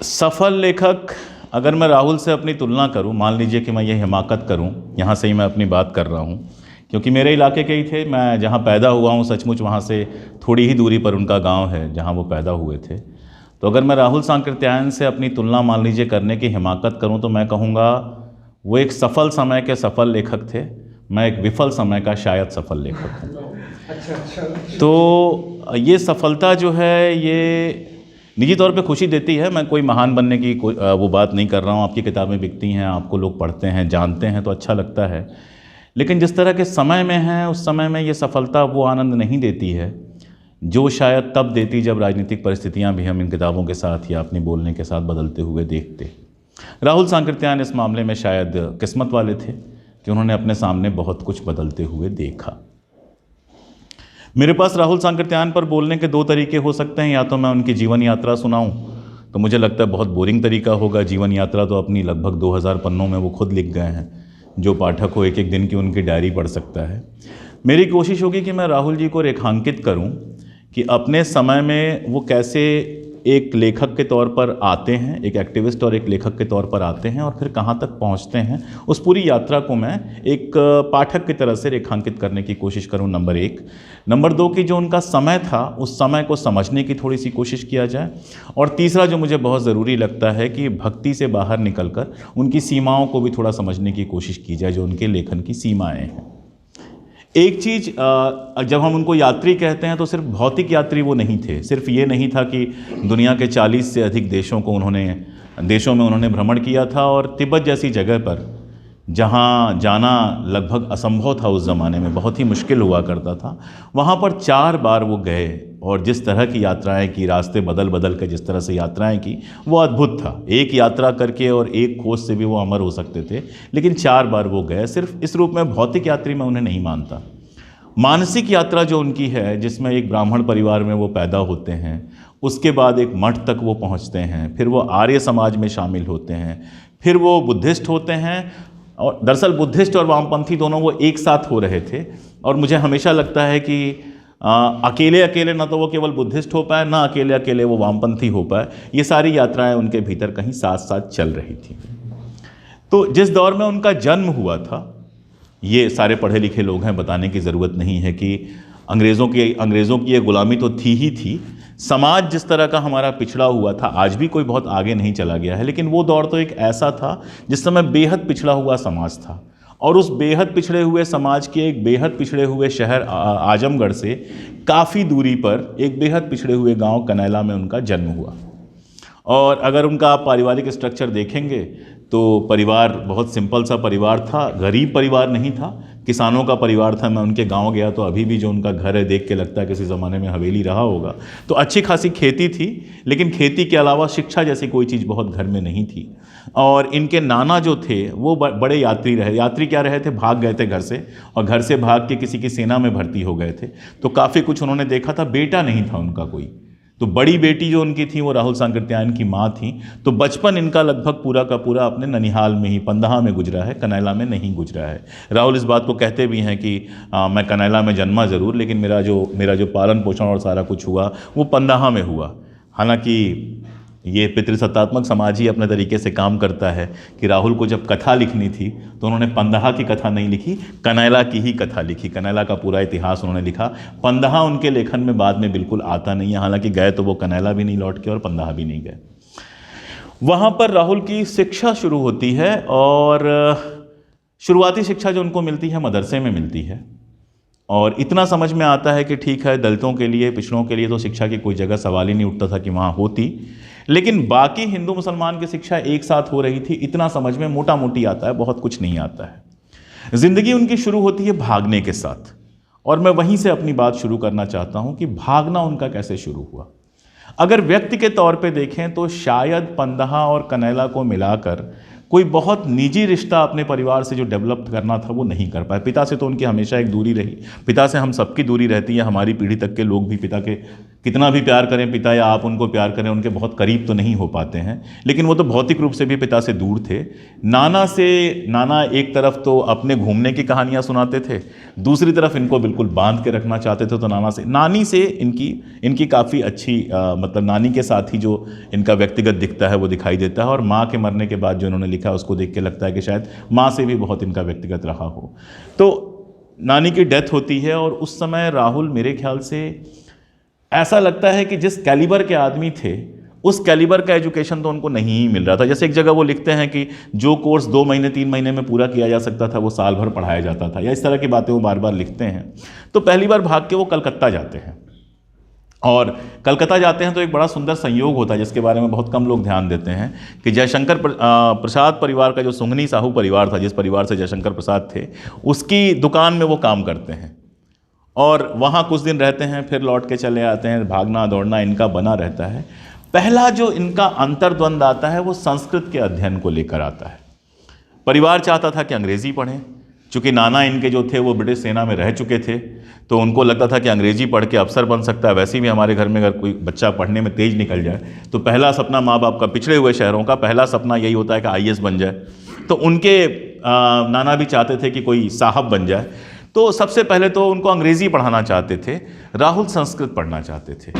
सफल लेखक, अगर मैं राहुल से अपनी तुलना करूं, मान लीजिए कि मैं ये हिमाकत करूं, यहाँ से ही मैं अपनी बात कर रहा हूं, क्योंकि मेरे इलाके के ही थे, मैं जहाँ पैदा हुआ हूँ सचमुच वहाँ से थोड़ी ही दूरी पर उनका गांव है जहाँ वो पैदा हुए थे। तो अगर मैं राहुल सांकृत्यायन से अपनी तुलना मान लीजिए करने की हिमाकत करूँ तो मैं कहूँगा वो एक सफल समय के सफल लेखक थे, मैं एक विफल समय का शायद सफल लेखक हूँ। अच्छा। तो ये सफलता जो है ये निजी तौर पे खुशी देती है। मैं कोई महान बनने की वो बात नहीं कर रहा हूँ। आपकी किताबें बिकती हैं, आपको लोग पढ़ते हैं, जानते हैं, तो अच्छा लगता है। लेकिन जिस तरह के समय में है, उस समय में ये सफलता वो आनंद नहीं देती है जो शायद तब देती जब राजनीतिक परिस्थितियाँ भी हम इन किताबों के साथ या अपने बोलने के साथ बदलते हुए देखते। राहुल सांकृत्यायन इस मामले में शायद किस्मत वाले थे कि उन्होंने अपने सामने बहुत कुछ बदलते हुए देखा। मेरे पास राहुल सांकृत्यायन पर बोलने के दो तरीके हो सकते हैं। या तो मैं उनकी जीवन यात्रा सुनाऊं, तो मुझे लगता है बहुत बोरिंग तरीका होगा। जीवन यात्रा तो अपनी लगभग 2000 पन्नों में वो खुद लिख गए हैं, जो पाठक हो एक एक दिन की उनकी डायरी पढ़ सकता है। मेरी कोशिश होगी कि मैं राहुल जी को रेखांकित करूं कि अपने समय में वो कैसे एक लेखक के तौर पर आते हैं, एक एक्टिविस्ट और एक लेखक के तौर पर आते हैं, और फिर कहाँ तक पहुँचते हैं। उस पूरी यात्रा को मैं एक पाठक की तरह से रेखांकित करने की कोशिश करूँ, नंबर एक। नंबर दो कि जो उनका समय था, उस समय को समझने की थोड़ी सी कोशिश किया जाए। और तीसरा जो मुझे बहुत ज़रूरी लगता है कि भक्ति से बाहर निकलकर उनकी सीमाओं को भी थोड़ा समझने की कोशिश की जाए, जो उनके लेखन की सीमाएँ हैं। एक चीज़, जब हम उनको यात्री कहते हैं तो सिर्फ भौतिक यात्री वो नहीं थे। सिर्फ ये नहीं था कि दुनिया के 40 से अधिक देशों में उन्होंने भ्रमण किया था, और तिब्बत जैसी जगह पर जहाँ जाना लगभग असंभव था, उस ज़माने में बहुत ही मुश्किल हुआ करता था, वहाँ पर 4 बार वो गए। और जिस तरह की यात्राएं की, रास्ते बदल बदल के जिस तरह से यात्राएं की, वो अद्भुत था। एक यात्रा करके और एक खोज से भी वो अमर हो सकते थे, लेकिन 4 बार वो गए। सिर्फ इस रूप में भौतिक यात्री मैं उन्हें नहीं मानता। मानसिक यात्रा जो उनकी है, जिसमें एक ब्राह्मण परिवार में वो पैदा होते हैं, उसके बाद एक मठ तक वो पहुँचते हैं, फिर वो आर्य समाज में शामिल होते हैं, फिर वो बुद्धिस्ट होते हैं। और दरअसल बुद्धिस्ट और वामपंथी दोनों वो एक साथ हो रहे थे। और मुझे हमेशा लगता है कि अकेले अकेले ना तो वो केवल बुद्धिस्ट हो पाए, ना अकेले अकेले वो वामपंथी हो पाए। ये सारी यात्राएं उनके भीतर कहीं साथ साथ चल रही थी। तो जिस दौर में उनका जन्म हुआ था, ये सारे पढ़े लिखे लोग हैं, बताने की ज़रूरत नहीं है कि अंग्रेज़ों की ये गुलामी तो थी ही थी। समाज जिस तरह का हमारा पिछड़ा हुआ था, आज भी कोई बहुत आगे नहीं चला गया है, लेकिन वो दौर तो एक ऐसा था जिस समय बेहद पिछड़ा हुआ समाज था। और उस बेहद पिछड़े हुए समाज के एक बेहद पिछड़े हुए शहर आजमगढ़ से काफ़ी दूरी पर एक बेहद पिछड़े हुए गांव कनैला में उनका जन्म हुआ। और अगर उनका आप पारिवारिक स्ट्रक्चर देखेंगे तो परिवार बहुत सिंपल सा परिवार था, गरीब परिवार नहीं था, किसानों का परिवार था। मैं उनके गांव गया तो अभी भी जो उनका घर है देख के लगता है किसी ज़माने में हवेली रहा होगा। तो अच्छी खासी खेती थी, लेकिन खेती के अलावा शिक्षा जैसी कोई चीज़ बहुत घर में नहीं थी। और इनके नाना जो थे वो बड़े यात्री रहे। यात्री क्या रहे थे? भाग गए थे घर से, और घर से भाग के किसी की सेना में भर्ती हो गए थे। तो काफ़ी कुछ उन्होंने देखा था। बेटा नहीं था उनका कोई। तो बड़ी बेटी जो उनकी थी वो राहुल सांकृत्यायन की माँ थी। तो बचपन इनका लगभग पूरा का पूरा अपने ननिहाल में ही, पंदहा में गुजरा है, कनैला में नहीं गुजरा है। राहुल इस बात को कहते भी हैं कि मैं कनैला में जन्मा ज़रूर, लेकिन मेरा जो पालन पोषण और सारा कुछ हुआ वो पंदहा में हुआ। हालांकि ये पितृसत्तात्मक समाज ही अपने तरीके से काम करता है कि राहुल को जब कथा लिखनी थी तो उन्होंने पंदहा की कथा नहीं लिखी, कनैला की ही कथा लिखी। कनैला का पूरा इतिहास उन्होंने लिखा। पंदहा उनके लेखन में बाद में बिल्कुल आता नहीं है। हालांकि गए तो वो कनैला भी नहीं लौट के और पंदहा भी नहीं गए। वहाँ पर राहुल की शिक्षा शुरू होती है, और शुरुआती शिक्षा जो उनको मिलती है मदरसे में मिलती है। और इतना समझ में आता है कि ठीक है, दलितों के लिए, पिछड़ों के लिए तो शिक्षा की कोई जगह सवाल ही नहीं उठता था कि वहाँ होती, लेकिन बाकी हिंदू मुसलमान की शिक्षा एक साथ हो रही थी। इतना समझ में मोटा मोटी आता है, बहुत कुछ नहीं आता है। ज़िंदगी उनकी शुरू होती है भागने के साथ, और मैं वहीं से अपनी बात शुरू करना चाहता हूँ कि भागना उनका कैसे शुरू हुआ। अगर व्यक्ति के तौर पे देखें तो शायद पंदहा और कनैला को मिलाकर कोई बहुत निजी रिश्ता अपने परिवार से जो डेवलप करना था वो नहीं कर पाए। पिता से तो उनकी हमेशा एक दूरी रही, पिता से हम सबकी दूरी रहती है, हमारी पीढ़ी तक के लोग भी पिता के कितना भी प्यार करें पिता या आप उनको प्यार करें, उनके बहुत करीब तो नहीं हो पाते हैं, लेकिन वो तो भौतिक रूप से भी पिता से दूर थे। नाना एक तरफ तो अपने घूमने की कहानियाँ सुनाते थे, दूसरी तरफ इनको बिल्कुल बांध के रखना चाहते थे। तो नानी से इनकी काफ़ी अच्छी मतलब नानी के साथ ही जो इनका व्यक्तिगत दिखता है वो दिखाई देता है। और माँ के मरने के बाद जो इन्होंने लिखा है उसको देख के लगता है कि शायद माँ से भी बहुत इनका व्यक्तिगत रहा हो। तो नानी की डेथ होती है और उस समय राहुल मेरे ख्याल से ऐसा लगता है कि जिस कैलिबर के आदमी थे उस कैलिबर का एजुकेशन तो उनको नहीं ही मिल रहा था। जैसे एक जगह वो लिखते हैं कि जो कोर्स 2 महीने 3 महीने में पूरा किया जा सकता था वो साल भर पढ़ाया जाता था, या इस तरह की बातें वो बार बार लिखते हैं। तो पहली बार भाग के वो कलकत्ता जाते हैं, और कलकत्ता जाते हैं तो एक बड़ा सुंदर संयोग होता है जिसके बारे में बहुत कम लोग ध्यान देते हैं कि जयशंकर प्रसाद परिवार का जो सुंगनी साहू परिवार था, जिस परिवार से जयशंकर प्रसाद थे, उसकी दुकान में वो काम करते हैं और वहाँ कुछ दिन रहते हैं, फिर लौट के चले आते हैं। भागना दौड़ना इनका बना रहता है। पहला जो इनका अंतर्द्वंद आता है वो संस्कृत के अध्ययन को लेकर आता है। परिवार चाहता था कि अंग्रेज़ी पढ़ें, चूँकि नाना इनके जो थे वो ब्रिटिश सेना में रह चुके थे, तो उनको लगता था कि अंग्रेज़ी पढ़ के अफसर बन सकता है। वैसे भी हमारे घर में अगर कोई बच्चा पढ़ने में तेज निकल जाए तो पहला सपना माँ बाप का, पिछड़े हुए शहरों का पहला सपना यही होता है कि IAS बन जाए। तो उनके नाना भी चाहते थे कि कोई साहब बन जाए। तो सबसे पहले तो उनको अंग्रेज़ी पढ़ाना चाहते थे, राहुल संस्कृत पढ़ना चाहते थे।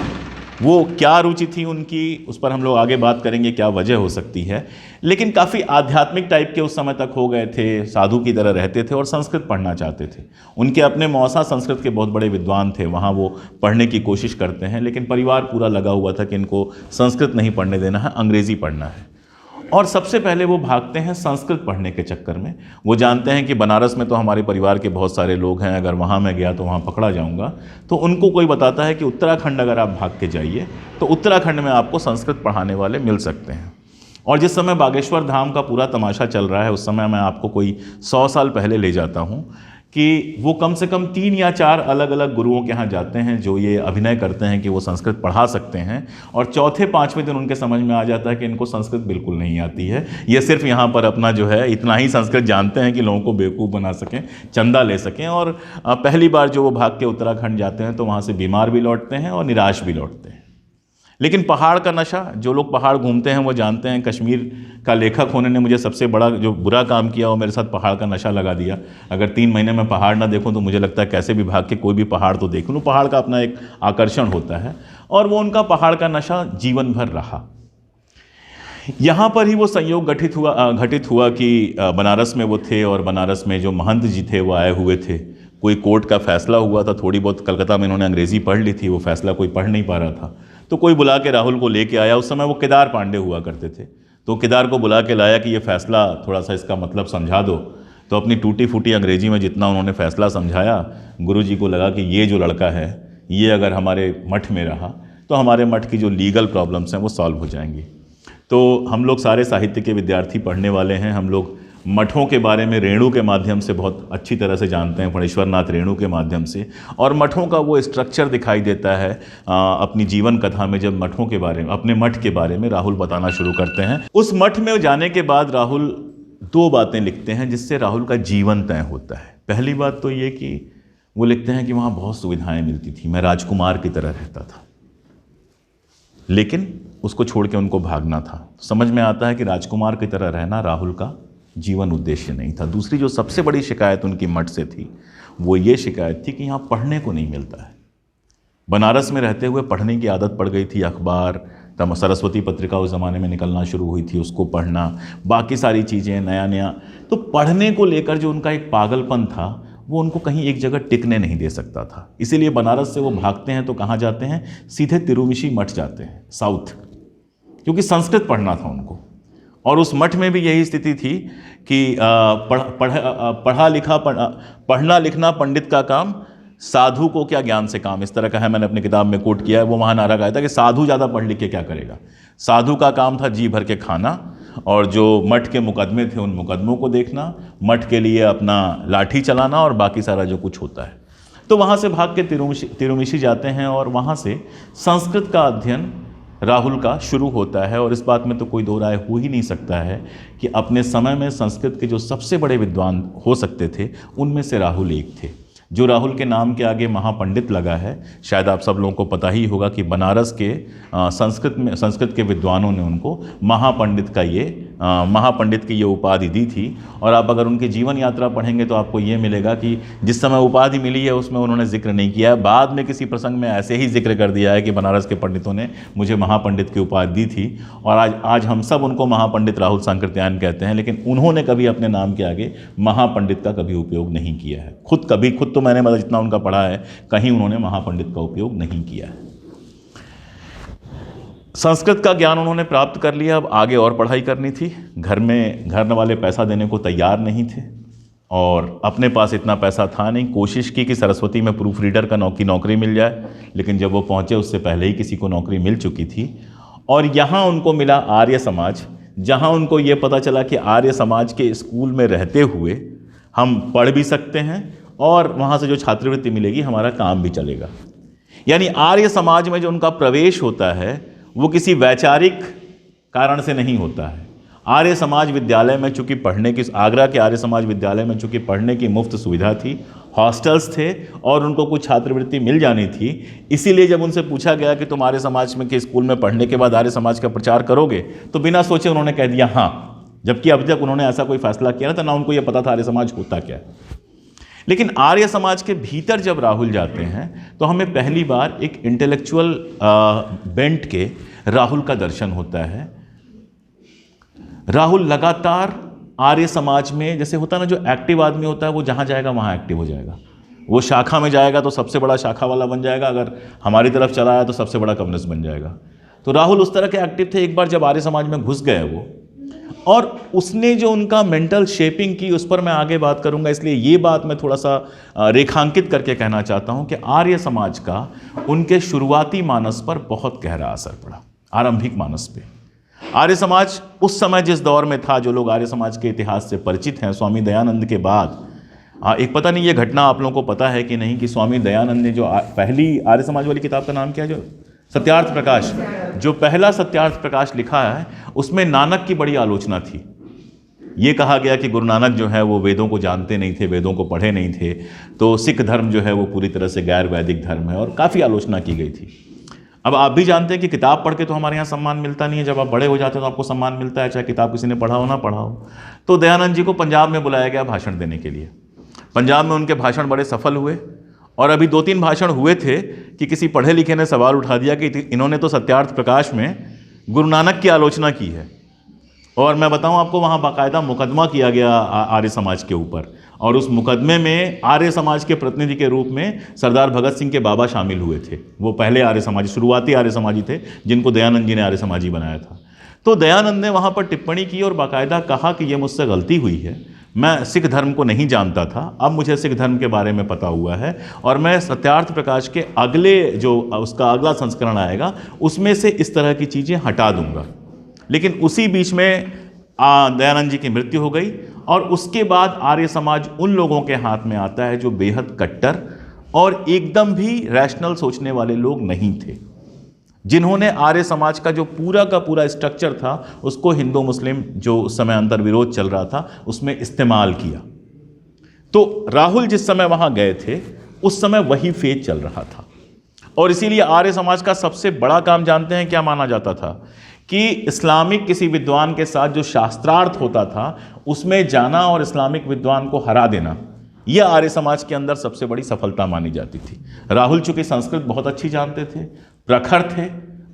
वो क्या रुचि थी उनकी, उस पर हम लोग आगे बात करेंगे, क्या वजह हो सकती है। लेकिन काफ़ी आध्यात्मिक टाइप के उस समय तक हो गए थे, साधु की तरह रहते थे और संस्कृत पढ़ना चाहते थे। उनके अपने मौसा संस्कृत के बहुत बड़े विद्वान थे, वहाँ वो पढ़ने की कोशिश करते हैं, लेकिन परिवार पूरा लगा हुआ था कि इनको संस्कृत नहीं पढ़ने देना है, अंग्रेज़ी पढ़ना है। और सबसे पहले वो भागते हैं संस्कृत पढ़ने के चक्कर में। वो जानते हैं कि बनारस में तो हमारे परिवार के बहुत सारे लोग हैं, अगर वहाँ मैं गया तो वहाँ पकड़ा जाऊँगा। तो उनको कोई बताता है कि उत्तराखंड अगर आप भाग के जाइए तो उत्तराखंड में आपको संस्कृत पढ़ाने वाले मिल सकते हैं। और जिस समय बागेश्वर धाम का पूरा तमाशा चल रहा है, उस समय मैं आपको कोई 100 साल पहले ले जाता हूँ कि वो कम से कम 3 या 4 अलग अलग गुरुओं के यहाँ जाते हैं जो ये अभिनय करते हैं कि वो संस्कृत पढ़ा सकते हैं। और चौथे 5वें दिन उनके समझ में आ जाता है कि इनको संस्कृत बिल्कुल नहीं आती है, ये सिर्फ यहाँ पर अपना जो है इतना ही संस्कृत जानते हैं कि लोगों को बेवकूफ़ बना सकें, चंदा ले सकें। और पहली बार जो वो भाग के उत्तराखंड जाते हैं तो वहाँ से बीमार भी लौटते हैं और निराश भी लौटते हैं। लेकिन पहाड़ का नशा, जो लोग पहाड़ घूमते हैं वो जानते हैं, कश्मीर का लेखक होने ने मुझे सबसे बड़ा जो बुरा काम किया वो मेरे साथ पहाड़ का नशा लगा दिया। अगर 3 महीने में पहाड़ ना देखूं तो मुझे लगता है कैसे भी भाग के कोई भी पहाड़ तो देख लूँ। पहाड़ का अपना एक आकर्षण होता है और वो उनका पहाड़ का नशा जीवन भर रहा। यहाँ पर ही वो संयोग घटित हुआ कि बनारस में वो थे और बनारस में जो महंत जी थे वो आए हुए थे। कोई कोर्ट का फैसला हुआ था, थोड़ी बहुत कलकत्ता में इन्होंने अंग्रेज़ी पढ़ ली थी, वो फैसला कोई पढ़ नहीं पा रहा था, तो कोई बुला के राहुल को लेके आया। उस समय वो केदार पांडे हुआ करते थे, तो केदार को बुला के लाया कि ये फैसला थोड़ा सा इसका मतलब समझा दो। तो अपनी टूटी फूटी अंग्रेज़ी में जितना उन्होंने फैसला समझाया, गुरुजी को लगा कि ये जो लड़का है ये अगर हमारे मठ में रहा तो हमारे मठ की जो लीगल प्रॉब्लम्स हैं वो सॉल्व हो जाएंगी। तो हम लोग सारे साहित्य के विद्यार्थी पढ़ने वाले हैं, हम लोग मठों के बारे में रेणु के माध्यम से बहुत अच्छी तरह से जानते हैं, फणेश्वर नाथ रेणु के माध्यम से। और मठों का वो स्ट्रक्चर दिखाई देता है अपनी जीवन कथा में, जब मठों के बारे में, अपने मठ के बारे में राहुल बताना शुरू करते हैं। उस मठ में जाने के बाद राहुल 2 बातें लिखते हैं जिससे राहुल का जीवन तय होता है। पहली बात तो ये कि वो लिखते हैं कि वहाँ बहुत सुविधाएँ मिलती थी, मैं राजकुमार की तरह रहता था, लेकिन उसको छोड़ के उनको भागना था। समझ में आता है कि राजकुमार की तरह रहना राहुल का जीवन उद्देश्य नहीं था। दूसरी जो सबसे बड़ी शिकायत उनकी मठ से थी वो ये शिकायत थी कि यहाँ पढ़ने को नहीं मिलता है। बनारस में रहते हुए पढ़ने की आदत पड़ गई थी, अखबार, तब सरस्वती पत्रिका उस ज़माने में निकलना शुरू हुई थी, उसको पढ़ना, बाकी सारी चीज़ें नया। तो पढ़ने को लेकर जो उनका एक पागलपन था वो उनको कहीं एक जगह टिकने नहीं दे सकता था। इसीलिए बनारस से वो भागते हैं तो कहाँ जाते हैं, सीधे तिरुमिशी मठ जाते हैं, साउथ, क्योंकि संस्कृत पढ़ना था उनको। और उस मठ में भी यही स्थिति थी कि पढ़ना लिखना पंडित का काम, साधु को क्या ज्ञान से काम, इस तरह का है, मैंने अपनी किताब में कोट किया है। वो वहाँ नारा गाया था कि साधु ज़्यादा पढ़ लिख के क्या करेगा, साधु का काम था जी भर के खाना, और जो मठ के मुकदमे थे उन मुकदमों को देखना, मठ के लिए अपना लाठी चलाना और बाकी सारा जो कुछ होता है। तो वहाँ से भाग के तिरुमिशी जाते हैं और वहाँ से संस्कृत का अध्ययन राहुल का शुरू होता है। और इस बात में तो कोई दो राय हो ही नहीं सकता है कि अपने समय में संस्कृत के जो सबसे बड़े विद्वान हो सकते थे उनमें से राहुल एक थे। जो राहुल के नाम के आगे महापंडित लगा है, शायद आप सब लोगों को पता ही होगा कि बनारस के संस्कृत के विद्वानों ने उनको महापंडित की ये उपाधि दी थी। और आप अगर उनके जीवन यात्रा पढ़ेंगे तो आपको ये मिलेगा कि जिस समय उपाधि मिली है उसमें उन्होंने जिक्र नहीं किया है, बाद में किसी प्रसंग में ऐसे ही जिक्र कर दिया है कि बनारस के पंडितों ने मुझे महापंडित की उपाधि दी थी। और आज हम सब उनको महापंडित राहुल सांकृत्यायन कहते हैं, लेकिन उन्होंने कभी अपने नाम के आगे महापंडित का कभी उपयोग नहीं किया है। खुद तो मैंने मतलब जितना उनका पढ़ा है, कहीं उन्होंने महापंडित का उपयोग नहीं किया है। संस्कृत का ज्ञान उन्होंने प्राप्त कर लिया, अब आगे और पढ़ाई करनी थी। घर वाले पैसा देने को तैयार नहीं थे और अपने पास इतना पैसा था नहीं। कोशिश की कि सरस्वती में प्रूफ रीडर का नौकरी मिल जाए, लेकिन जब वो पहुँचे उससे पहले ही किसी को नौकरी मिल चुकी थी। और यहाँ उनको मिला आर्य समाज, जहाँ उनको ये पता चला कि आर्य समाज के स्कूल में रहते हुए हम पढ़ भी सकते हैं और वहाँ से जो छात्रवृत्ति मिलेगी हमारा काम भी चलेगा। यानी आर्य समाज में जो उनका प्रवेश होता है वो किसी वैचारिक कारण से नहीं होता है। आर्य समाज विद्यालय में चूँकि आगरा के आर्य समाज विद्यालय में चूँकि पढ़ने की मुफ्त सुविधा थी, हॉस्टल्स थे और उनको कुछ छात्रवृत्ति मिल जानी थी, इसीलिए जब उनसे पूछा गया कि तुम आर्य समाज में के स्कूल में पढ़ने के बाद आर्य समाज का प्रचार करोगे, तो बिना सोचे उन्होंने कह दिया हाँ, जबकि अब तक उन्होंने ऐसा कोई फैसला किया ना उनको ये पता था आर्य समाज होता क्या है। लेकिन आर्य समाज के भीतर जब राहुल जाते हैं तो हमें पहली बार एक इंटेलेक्चुअल बेंट के राहुल का दर्शन होता है। राहुल लगातार आर्य समाज में, जैसे होता है ना, जो एक्टिव आदमी होता है वो जहाँ जाएगा वहाँ एक्टिव हो जाएगा। वो शाखा में जाएगा तो सबसे बड़ा शाखा वाला बन जाएगा, अगर हमारी तरफ चला आया तो सबसे बड़ा कम्युनिस्ट बन जाएगा। तो राहुल उस तरह के एक्टिव थे। एक बार जब आर्य समाज में घुस गए वो, और उसने जो उनका मेंटल शेपिंग की, उस पर मैं आगे बात करूंगा, इसलिए ये बात मैं थोड़ा सा रेखांकित करके कहना चाहता हूं कि आर्य समाज का उनके शुरुआती मानस पर बहुत गहरा असर पड़ा, आरंभिक मानस पे। आर्य समाज उस समय जिस दौर में था, जो लोग आर्य समाज के इतिहास से परिचित हैं, स्वामी दयानंद के बाद, एक पता नहीं ये घटना आप लोगों को पता है कि नहीं, कि स्वामी दयानंद ने जो पहली आर्य समाज वाली किताब का नाम क्या है, जो सत्यार्थ प्रकाश, जो पहला सत्यार्थ प्रकाश लिखा है, उसमें नानक की बड़ी आलोचना थी। ये कहा गया कि गुरु नानक जो है वो वेदों को जानते नहीं थे, वेदों को पढ़े नहीं थे, तो सिख धर्म जो है वो पूरी तरह से गैर वैदिक धर्म है, और काफ़ी आलोचना की गई थी। अब आप भी जानते हैं कि किताब पढ़ के तो हमारे यहाँ सम्मान मिलता नहीं है, जब आप बड़े हो जाते हैं तो आपको सम्मान मिलता है, चाहे किताब किसी ने पढ़ा हो ना पढ़ा हो। तो दयानंद जी को पंजाब में बुलाया गया भाषण देने के लिए। पंजाब में उनके भाषण बड़े सफल हुए, और अभी 2-3 भाषण हुए थे कि किसी पढ़े लिखे ने सवाल उठा दिया कि इन्होंने तो सत्यार्थ प्रकाश में गुरु नानक की आलोचना की है। और मैं बताऊं आपको, वहाँ बाकायदा मुकदमा किया गया आर्य समाज के ऊपर, और उस मुकदमे में आर्य समाज के प्रतिनिधि के रूप में सरदार भगत सिंह के बाबा शामिल हुए थे। वो पहले आर्य समाजी, शुरुआती आर्य समाजी थे, जिनको दयानंद जी ने आर्य समाजी बनाया था। तो दयानंद ने वहाँ पर टिप्पणी की और बाकायदा कहा कि ये मुझसे गलती हुई है, मैं सिख धर्म को नहीं जानता था, अब मुझे सिख धर्म के बारे में पता हुआ है, और मैं सत्यार्थ प्रकाश के अगले जो उसका अगला संस्करण आएगा उसमें से इस तरह की चीज़ें हटा दूंगा। लेकिन उसी बीच में दयानंद जी की मृत्यु हो गई, और उसके बाद आर्य समाज उन लोगों के हाथ में आता है जो बेहद कट्टर और एकदम भी रैशनल सोचने वाले लोग नहीं थे, जिन्होंने आर्य समाज का जो पूरा का पूरा स्ट्रक्चर था उसको हिंदू मुस्लिम जो उस समय अंतर्विरोध चल रहा था उसमें इस्तेमाल किया। तो राहुल जिस समय वहाँ गए थे उस समय वही फेज चल रहा था, और इसीलिए आर्य समाज का सबसे बड़ा काम जानते हैं क्या माना जाता था, कि इस्लामिक किसी विद्वान के साथ जो शास्त्रार्थ होता था उसमें जाना और इस्लामिक विद्वान को हरा देना, यह आर्य समाज के अंदर सबसे बड़ी सफलता मानी जाती थी। राहुल चूंकि संस्कृत बहुत अच्छी जानते थे, प्रखर थे,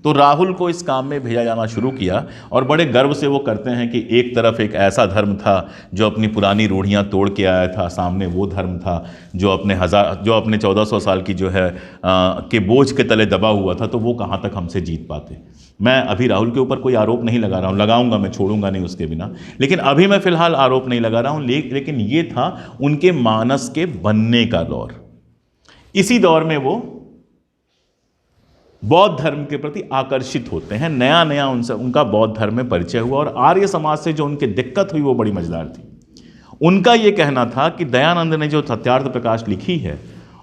तो राहुल को इस काम में भेजा जाना शुरू किया, और बड़े गर्व से वो करते हैं कि एक तरफ एक ऐसा धर्म था जो अपनी पुरानी रूढ़ियाँ तोड़ के आया था, सामने वो धर्म था जो अपने 1400 साल की जो है के बोझ के तले दबा हुआ था, तो वो कहाँ तक हमसे जीत पाते। मैं अभी राहुल के ऊपर कोई आरोप नहीं लगा रहा हूँ, लगाऊंगा, मैं छोड़ूंगा नहीं उसके बिना, लेकिन अभी मैं फिलहाल आरोप नहीं लगा रहा हूँ। लेकिन ये था उनके मानस के बनने का दौर। इसी दौर में वो बौद्ध धर्म के प्रति आकर्षित होते हैं, नया नया उनका बौद्ध धर्म में परिचय हुआ, और आर्य समाज से जो उनकी दिक्कत हुई वो बड़ी मजेदार थी। उनका ये कहना था कि दयानंद ने जो सत्यार्थ प्रकाश लिखी है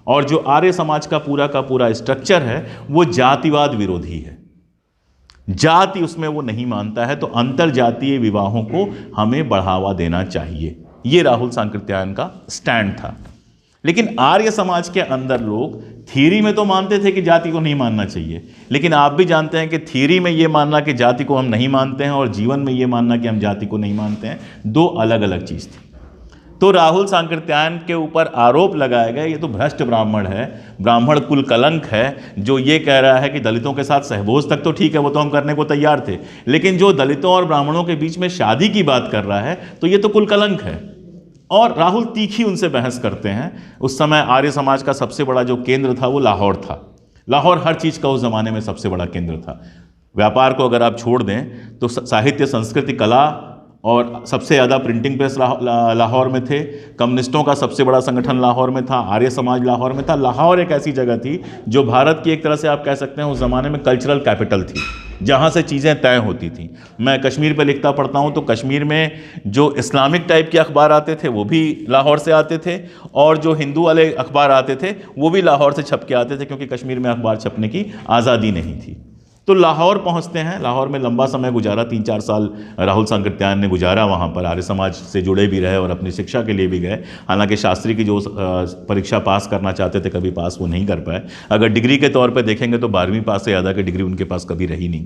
और जो आर्य समाज का पूरा स्ट्रक्चर है वो जातिवाद विरोधी है, जाति उसमें वो नहीं मानता है, तो अंतर जातीय विवाहों को हमें बढ़ावा देना चाहिए। ये राहुल सांकृत्यायन का स्टैंड था। लेकिन आर्य समाज के अंदर लोग थ्योरी में तो मानते थे कि जाति को नहीं मानना चाहिए, लेकिन आप भी जानते हैं कि थ्योरी में ये मानना कि जाति को हम नहीं मानते हैं और जीवन में ये मानना कि हम जाति को नहीं मानते हैं, दो अलग अलग चीज़ थी। तो राहुल सांकृत्यायन के ऊपर आरोप लगाया गया ये तो भ्रष्ट ब्राह्मण है, ब्राह्मण कुल कलंक है, जो ये कह रहा है कि दलितों के साथ सहभोज तक तो ठीक है, वो तो हम करने को तैयार थे, लेकिन जो दलितों और ब्राह्मणों के बीच में शादी की बात कर रहा है तो ये तो कुल कलंक है। और राहुल तीखी उनसे बहस करते हैं। उस समय आर्य समाज का सबसे बड़ा जो केंद्र था वो लाहौर था। लाहौर हर चीज़ का उस ज़माने में सबसे बड़ा केंद्र था। व्यापार को अगर आप छोड़ दें तो साहित्य, संस्कृति, कला और सबसे ज़्यादा प्रिंटिंग प्रेस लाहौर में थे। कम्युनिस्टों का सबसे बड़ा संगठन लाहौर में था। आर्य समाज लाहौर में था। लाहौर एक ऐसी जगह थी जो भारत की एक तरह से आप कह सकते हैं उस ज़माने में कल्चरल कैपिटल थी, जहाँ से चीज़ें तय होती थी। मैं कश्मीर पे लिखता पढ़ता हूँ तो कश्मीर में जो इस्लामिक टाइप के अखबार आते थे वो भी लाहौर से आते थे, और जो हिंदू वाले अखबार आते थे वो भी लाहौर से छप के आते थे, क्योंकि कश्मीर में अखबार छपने की आज़ादी नहीं थी। तो लाहौर पहुंचते हैं। लाहौर में लंबा समय गुजारा, 3-4 साल राहुल सांकृत्यायन ने गुजारा वहाँ पर। आर्य समाज से जुड़े भी रहे और अपनी शिक्षा के लिए भी गए। हालांकि शास्त्री की जो परीक्षा पास करना चाहते थे कभी पास वो नहीं कर पाए। अगर डिग्री के तौर पे देखेंगे तो 12वीं पास से ज़्यादा की डिग्री उनके पास कभी रही नहीं।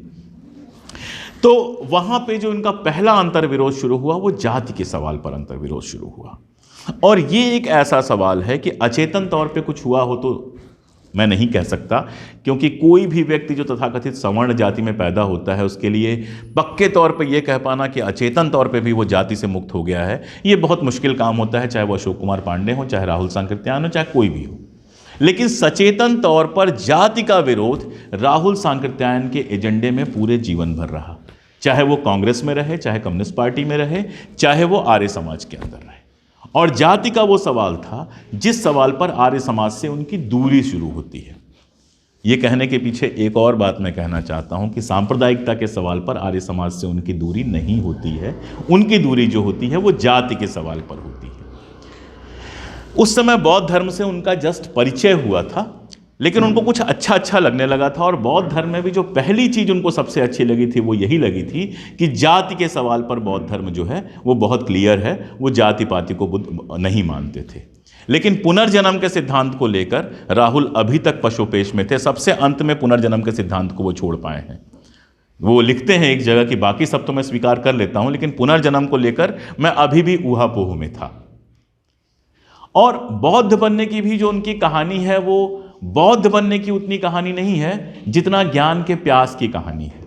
तो वहाँ पे जो इनका पहला अंतर्विरोध शुरू हुआ वो जाति के सवाल पर अंतर्विरोध शुरू हुआ। और ये एक ऐसा सवाल है कि अचेतन तौर पर कुछ हुआ हो तो मैं नहीं कह सकता, क्योंकि कोई भी व्यक्ति जो तथाकथित सवर्ण जाति में पैदा होता है उसके लिए पक्के तौर पे ये कह पाना कि अचेतन तौर पे भी वो जाति से मुक्त हो गया है, ये बहुत मुश्किल काम होता है, चाहे वो अशोक कुमार पांडे हो, चाहे राहुल सांकृत्यायन हो, चाहे कोई भी हो। लेकिन सचेतन तौर पर जाति का विरोध राहुल सांकृत्यायन के एजेंडे में पूरे जीवन भर रहा, चाहे वो कांग्रेस में रहे, चाहे कम्युनिस्ट पार्टी में रहे, चाहे वो आर्य समाज के अंदर रहे। और जाति का वो सवाल था जिस सवाल पर आर्य समाज से उनकी दूरी शुरू होती है। ये कहने के पीछे एक और बात मैं कहना चाहता हूं कि सांप्रदायिकता के सवाल पर आर्य समाज से उनकी दूरी नहीं होती है। उनकी दूरी जो होती है वो जाति के सवाल पर होती है। उस समय बौद्ध धर्म से उनका जस्ट परिचय हुआ था, लेकिन उनको कुछ अच्छा लगने लगा था। और बौद्ध धर्म में भी जो पहली चीज़ उनको सबसे अच्छी लगी थी वो यही लगी थी कि जाति के सवाल पर बौद्ध धर्म जो है वो बहुत क्लियर है, वो जाति पाति को बुद्ध नहीं मानते थे। लेकिन पुनर्जन्म के सिद्धांत को लेकर राहुल अभी तक पशोपेश में थे। सबसे अंत में पुनर्जन्म के सिद्धांत को वो छोड़ पाए हैं। वो लिखते हैं एक जगह कि बाकी सब तो मैं स्वीकार कर लेता हूँ, लेकिन पुनर्जन्म को लेकर मैं अभी भी ऊहापोह में था। और बौद्ध बनने की भी जो उनकी कहानी है वो बौद्ध बनने की उतनी कहानी नहीं है जितना ज्ञान के प्यास की कहानी है।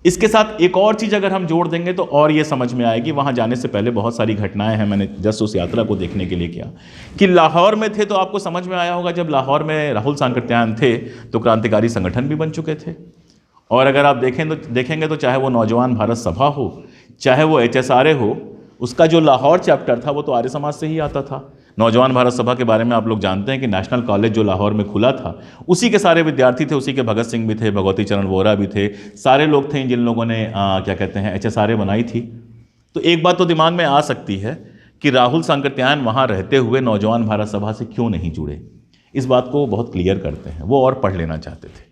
इसके साथ एक और चीज़ अगर हम जोड़ देंगे तो और ये समझ में आएगी। वहाँ जाने से पहले बहुत सारी घटनाएं हैं, मैंने जस्ट उस यात्रा को देखने के लिए किया। कि लाहौर में थे तो आपको समझ में आया होगा, जब लाहौर में राहुल सांकृत्यायन थे तो क्रांतिकारी संगठन भी बन चुके थे। और अगर आप देखेंगे तो चाहे वो नौजवान भारत सभा हो, चाहे वो HSRA हो, उसका जो लाहौर चैप्टर था वो तो आर्य समाज से ही आता था। नौजवान भारत सभा के बारे में आप लोग जानते हैं कि नेशनल कॉलेज जो लाहौर में खुला था उसी के सारे विद्यार्थी थे, उसी के भगत सिंह भी थे, भगवती चरण वोहरा भी थे, सारे लोग थे जिन लोगों ने क्या कहते हैं HSRA बनाई थी। तो एक बात तो दिमाग में आ सकती है कि राहुल सांकृत्यायन वहाँ रहते हुए नौजवान भारत सभा से क्यों नहीं जुड़े। इस बात को बहुत क्लियर करते हैं, वो और पढ़ लेना चाहते थे।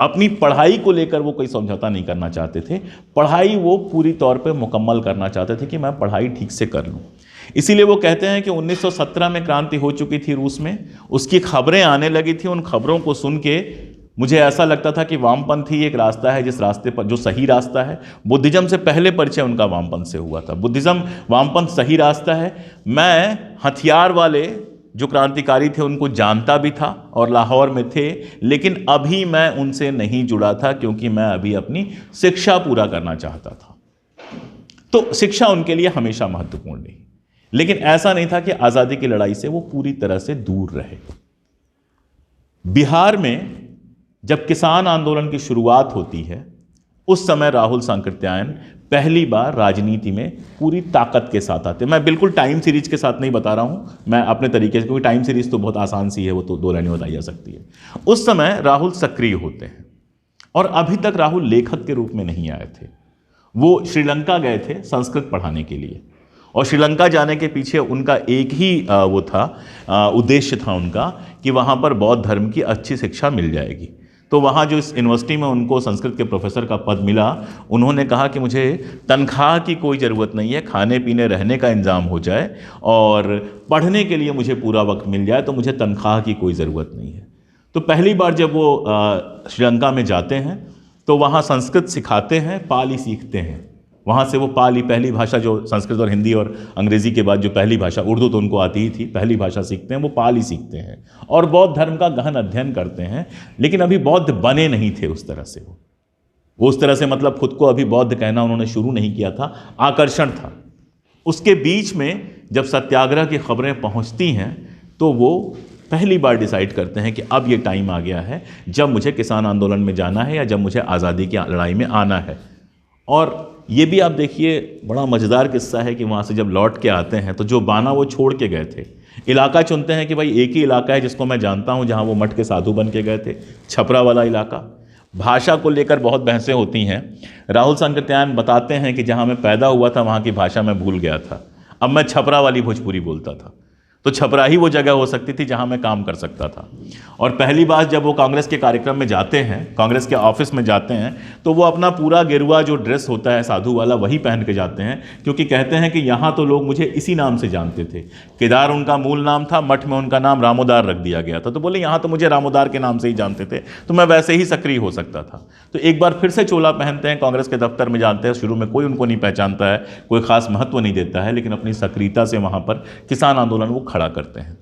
अपनी पढ़ाई को लेकर वो कोई समझौता नहीं करना चाहते थे। पढ़ाई वो पूरी तौर पे मुकम्मल करना चाहते थे कि मैं पढ़ाई ठीक से कर लूँ। इसीलिए वो कहते हैं कि 1917 में क्रांति हो चुकी थी रूस में, उसकी खबरें आने लगी थी। उन खबरों को सुन के मुझे ऐसा लगता था कि वामपंथी एक रास्ता है जिस रास्ते पर जो सही रास्ता है। बुद्धिज्म से पहले परिचय उनका वामपंथ से हुआ था। बुद्धिज्म वामपंथ सही रास्ता है। मैं हथियार वाले जो क्रांतिकारी थे उनको जानता भी था और लाहौर में थे, लेकिन अभी मैं उनसे नहीं जुड़ा था क्योंकि मैं अभी अपनी शिक्षा पूरा करना चाहता था। तो शिक्षा उनके लिए हमेशा महत्वपूर्ण रही, लेकिन ऐसा नहीं था कि आज़ादी की लड़ाई से वो पूरी तरह से दूर रहे। बिहार में जब किसान आंदोलन की शुरुआत होती है उस समय राहुल सांकृत्यायन पहली बार राजनीति में पूरी ताकत के साथ आते। मैं बिल्कुल टाइम सीरीज के साथ नहीं बता रहा हूं, मैं अपने तरीके से, क्योंकि टाइम सीरीज तो बहुत आसान सी है, वो तो 2 लाइन में बताई जा सकती है। उस समय राहुल सक्रिय होते हैं और अभी तक राहुल लेखक के रूप में नहीं आए थे। वो श्रीलंका गए थे संस्कृत पढ़ाने के लिए, और श्रीलंका जाने के पीछे उनका एक ही वो था, उद्देश्य था उनका कि वहाँ पर बौद्ध धर्म की अच्छी शिक्षा मिल जाएगी। तो वहाँ जो इस यूनिवर्सिटी में उनको संस्कृत के प्रोफेसर का पद मिला, उन्होंने कहा कि मुझे तनख्वाह की कोई ज़रूरत नहीं है, खाने पीने रहने का इंतज़ाम हो जाए और पढ़ने के लिए मुझे पूरा वक्त मिल जाए, तो मुझे तनख्वाह की कोई ज़रूरत नहीं है। तो पहली बार जब वो श्रीलंका में जाते हैं तो वहाँ संस्कृत सिखाते हैं, पाली सीखते हैं। वहाँ से वो पाली, पहली भाषा जो संस्कृत और हिंदी और अंग्रेज़ी के बाद जो पहली भाषा, उर्दू तो उनको आती ही थी, पहली भाषा सीखते हैं, वो पाली सीखते हैं और बौद्ध धर्म का गहन अध्ययन करते हैं। लेकिन अभी बौद्ध बने नहीं थे उस तरह से, वो उस तरह से मतलब खुद को अभी बौद्ध कहना उन्होंने शुरू नहीं किया था, आकर्षण था। उसके बीच में जब सत्याग्रह की खबरें पहुँचती हैं तो वो पहली बार डिसाइड करते हैं कि अब ये टाइम आ गया है जब मुझे किसान आंदोलन में जाना है या जब मुझे आज़ादी की लड़ाई में आना है। और ये भी आप देखिए, बड़ा मज़ेदार किस्सा है कि वहाँ से जब लौट के आते हैं तो जो बाना वो छोड़ के गए थे, इलाका चुनते हैं कि भाई एक ही इलाका है जिसको मैं जानता हूँ, जहाँ वो मठ के साधु बन के गए थे, छपरा वाला इलाका। भाषा को लेकर बहुत बहसें होती हैं। राहुल सांकृत्यायन बताते हैं कि जहाँ मैं पैदा हुआ था वहाँ की भाषा मैं भूल गया था, अब मैं छपरा वाली भोजपुरी बोलता था। तो छपरा ही वो जगह हो सकती थी जहाँ मैं काम कर सकता था। और पहली बार जब वो कांग्रेस के कार्यक्रम में जाते हैं, कांग्रेस के ऑफिस में जाते हैं, तो वो अपना पूरा गेरुआ जो ड्रेस होता है साधु वाला वही पहन के जाते हैं, क्योंकि कहते हैं कि यहाँ तो लोग मुझे इसी नाम से जानते थे। केदार उनका मूल नाम था, मठ में उनका नाम रामोदार रख दिया गया था, तो बोले यहाँ तो मुझे रामोदार के नाम से ही जानते थे, तो मैं वैसे ही सक्रिय हो सकता था। तो एक बार फिर से चोला पहनते हैं, कांग्रेस के दफ्तर में जाते हैं। शुरू में कोई उनको नहीं पहचानता है, कोई खास महत्व नहीं देता है, लेकिन अपनी सक्रियता से वहाँ पर किसान आंदोलन वो खड़ा करते हैं।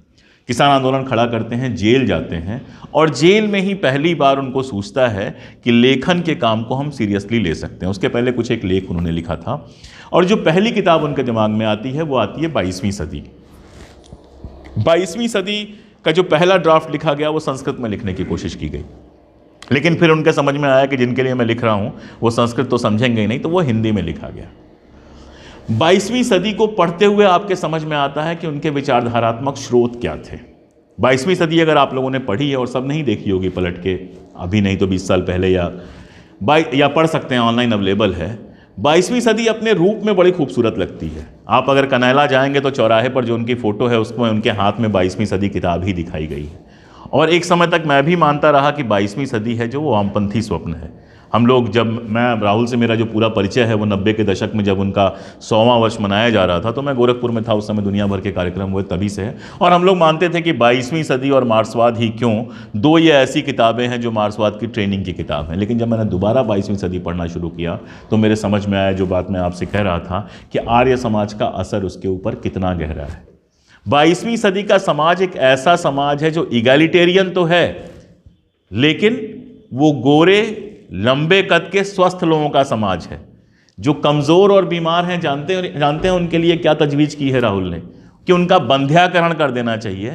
किसान आंदोलन खड़ा करते हैं, जेल जाते हैं और जेल में ही पहली बार उनको सूझता है कि लेखन के काम को हम सीरियसली ले सकते हैं। उसके पहले कुछ एक लेख उन्होंने लिखा था और जो पहली किताब उनके दिमाग में आती है वो आती है 22वीं सदी। 22वीं सदी का जो पहला ड्राफ्ट लिखा गया वो संस्कृत में लिखने की कोशिश की गई, लेकिन फिर उनके समझ में आया कि जिनके लिए मैं लिख रहा हूँ वो संस्कृत तो समझेंगे ही नहीं, तो वो हिंदी में लिखा गया। 22वीं सदी को पढ़ते हुए आपके समझ में आता है कि उनके विचारधारात्मक स्रोत क्या थे। 22वीं सदी अगर आप लोगों ने पढ़ी है और सब नहीं देखी होगी पलट के, अभी नहीं तो 20 साल पहले या पढ़ सकते हैं, ऑनलाइन अवेलेबल है। 22वीं सदी अपने रूप में बड़ी खूबसूरत लगती है। आप अगर कनायला जाएंगे तो चौराहे पर जो उनकी फ़ोटो है उसमें उनके हाथ में 22वीं सदी किताब ही दिखाई गई है। और एक समय तक मैं भी मानता रहा कि 22वीं सदी है जो वो वामपंथी स्वप्न है। हम लोग, जब मैं राहुल से मेरा जो पूरा परिचय है वो 90 के दशक में जब उनका 100वां वर्ष मनाया जा रहा था, तो मैं गोरखपुर में था, उस समय दुनिया भर के कार्यक्रम हुए तभी से है। और हम लोग मानते थे कि 22वीं सदी और मार्क्सवाद ही क्यों, दो ये ऐसी किताबें हैं जो मार्क्सवाद की ट्रेनिंग की किताब हैं। लेकिन जब मैंने दोबारा 22वीं सदी पढ़ना शुरू किया तो मेरे समझ में आया, जो बात मैं आपसे कह रहा था, कि आर्य समाज का असर उसके ऊपर कितना गहरा है। 22वीं सदी का समाज एक ऐसा समाज है जो इगैलिटेरियन तो है, लेकिन वो गोरे, लंबे कद के स्वस्थ लोगों का समाज है। जो कमज़ोर और बीमार हैं, जानते हैं उनके लिए क्या तजवीज़ की है राहुल ने, कि उनका बंध्याकरण कर देना चाहिए।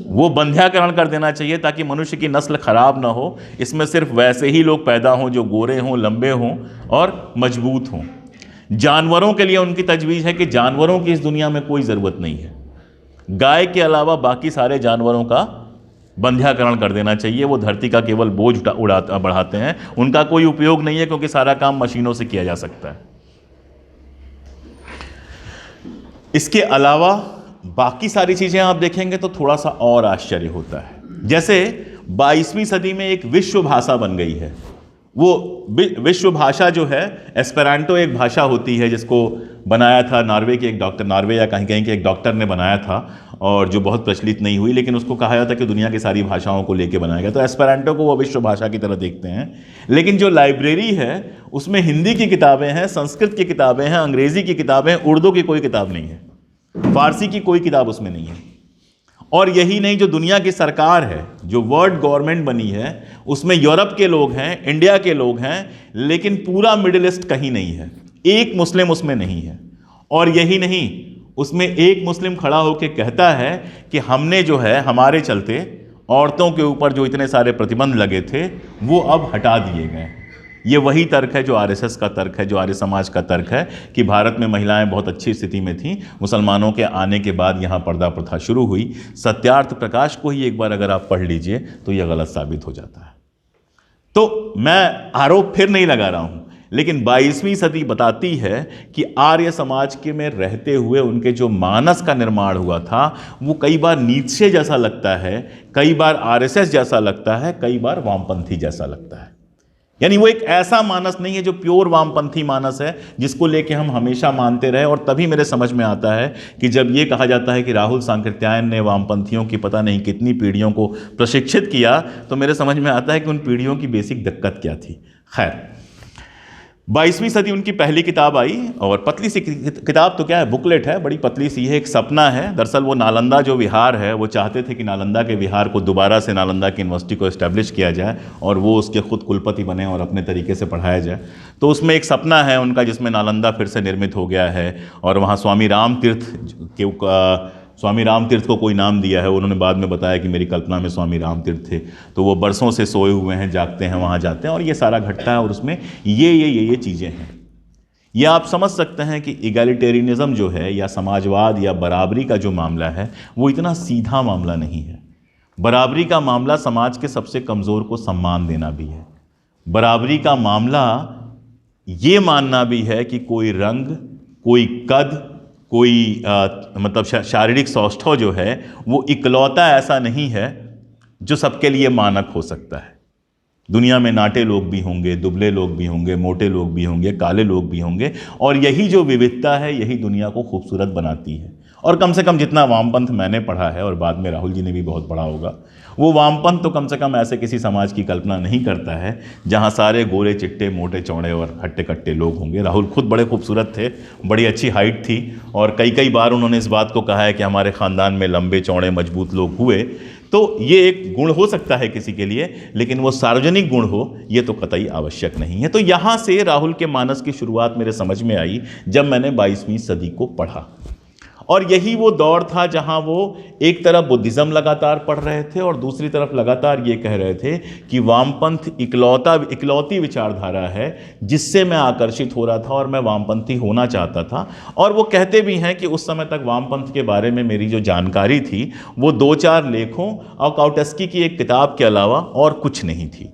वो बंध्याकरण कर देना चाहिए ताकि मनुष्य की नस्ल खराब ना हो। इसमें सिर्फ वैसे ही लोग पैदा हों जो गोरे हों, लंबे हों और मजबूत हों। जानवरों के लिए उनकी तजवीज़ है कि जानवरों की इस दुनिया में कोई ज़रूरत नहीं है। गाय के अलावा बाकी सारे जानवरों का बंध्याकरण कर देना चाहिए। वो धरती का केवल बोझ बढ़ाते हैं, उनका कोई उपयोग नहीं है, क्योंकि सारा काम मशीनों से किया जा सकता है। इसके अलावा बाकी सारी चीज़ें आप देखेंगे तो थोड़ा सा और आश्चर्य होता है। जैसे 22वीं सदी में एक विश्व भाषा बन गई है। वो विश्व भाषा जो है, एस्पेरांटो एक भाषा होती है जिसको बनाया था नॉर्वे के एक डॉक्टर, नॉर्वे या कहीं कहीं के एक डॉक्टर ने बनाया था, और जो बहुत प्रचलित नहीं हुई, लेकिन उसको कहा जाता है कि दुनिया की सारी भाषाओं को लेके बनाया गया। तो एस्पेरांटो को वो विश्व भाषा की तरह देखते हैं। लेकिन जो लाइब्रेरी है उसमें हिंदी की किताबें हैं, संस्कृत की किताबें हैं, अंग्रेज़ी की किताबें हैं, उर्दू की कोई किताब नहीं है, फारसी की कोई किताब उसमें नहीं है। और यही नहीं, जो दुनिया की सरकार है, जो वर्ल्ड गवर्नमेंट बनी है, उसमें यूरोप के लोग हैं, इंडिया के लोग हैं, लेकिन पूरा मिडिल ईस्ट कहीं नहीं है, एक मुस्लिम उसमें नहीं है। और यही नहीं, उसमें एक मुस्लिम खड़ा होकर कहता है कि हमने जो है, हमारे चलते औरतों के ऊपर जो इतने सारे प्रतिबंध लगे थे वो अब हटा दिए गए। ये वही तर्क है जो आरएसएस का तर्क है, जो आर्य समाज का तर्क है, कि भारत में महिलाएं बहुत अच्छी स्थिति में थीं, मुसलमानों के आने के बाद यहाँ पर्दा प्रथा शुरू हुई। सत्यार्थ प्रकाश को ही एक बार अगर आप पढ़ लीजिए तो यह गलत साबित हो जाता है। तो मैं आरोप फिर नहीं लगा रहा हूँ, लेकिन 22वीं सदी बताती है कि आर्य समाज के में रहते हुए उनके जो मानस का निर्माण हुआ था वो कई बार नीत्शे जैसा लगता है, कई बार आरएसएस जैसा लगता है, कई बार वामपंथी जैसा लगता है। यानी वो एक ऐसा मानस नहीं है जो प्योर वामपंथी मानस है जिसको लेके हम हमेशा मानते रहे। और तभी मेरे समझ में आता है कि जब ये कहा जाता है कि राहुल सांकृत्यायन ने वामपंथियों की पता नहीं कितनी पीढ़ियों को प्रशिक्षित किया, तो मेरे समझ में आता है कि उन पीढ़ियों की बेसिक दिक्कत क्या थी। खैर, 22वीं सदी उनकी पहली किताब आई, और पतली सी किताब तो क्या है, बुकलेट है, बड़ी पतली सी है, एक सपना है। दरअसल वो नालंदा जो विहार है, वो चाहते थे कि नालंदा के विहार को दोबारा से नालंदा की यूनिवर्सिटी को इस्टेब्लिश किया जाए और वो उसके खुद कुलपति बने और अपने तरीके से पढ़ाया जाए। तो उसमें एक सपना है उनका जिसमें नालंदा फिर से निर्मित हो गया है, और वहाँ स्वामी राम तीर्थ को कोई नाम दिया है। उन्होंने बाद में बताया कि मेरी कल्पना में स्वामी राम तीर्थ थे, तो वो बरसों से सोए हुए हैं, जागते हैं, वहाँ जाते हैं, और ये सारा घटता है, और उसमें ये चीज़ें हैं। ये आप समझ सकते हैं कि इगैलिटेरियनिज्म जो है, या समाजवाद या बराबरी का जो मामला है, वो इतना सीधा मामला नहीं है। बराबरी का मामला समाज के सबसे कमज़ोर को सम्मान देना भी है। बराबरी का मामला ये मानना भी है कि कोई रंग, कोई कद, कोई मतलब शारीरिक सौष्ठव जो है वो इकलौता ऐसा नहीं है जो सबके लिए मानक हो सकता है। दुनिया में नाटे लोग भी होंगे, दुबले लोग भी होंगे, मोटे लोग भी होंगे, काले लोग भी होंगे, और यही जो विविधता है यही दुनिया को खूबसूरत बनाती है। और कम से कम जितना वामपंथ मैंने पढ़ा है, और बाद में राहुल जी ने भी बहुत पढ़ा होगा, वो वामपंथ तो कम से कम ऐसे किसी समाज की कल्पना नहीं करता है जहाँ सारे गोरे चिट्टे मोटे चौड़े और हट्टे कट्टे लोग होंगे। राहुल खुद बड़े खूबसूरत थे, बड़ी अच्छी हाइट थी, और कई बार उन्होंने इस बात को कहा है कि हमारे ख़ानदान में लंबे चौड़े मजबूत लोग हुए। तो ये एक गुण हो सकता है किसी के लिए, लेकिन वो सार्वजनिक गुण हो ये तो कतई आवश्यक नहीं है। तो यहाँ से राहुल के मानस की शुरुआत मेरे समझ में आई जब मैंने 22वीं सदी को पढ़ा। और यही वो दौर था जहां वो एक तरफ बुद्धिज़्म लगातार पढ़ रहे थे और दूसरी तरफ लगातार ये कह रहे थे कि वामपंथ इकलौती विचारधारा है जिससे मैं आकर्षित हो रहा था और मैं वामपंथी होना चाहता था। और वो कहते भी हैं कि उस समय तक वामपंथ के बारे में मेरी जो जानकारी थी वो 2-4 लेखों और काउटस्की की एक किताब के अलावा और कुछ नहीं थी।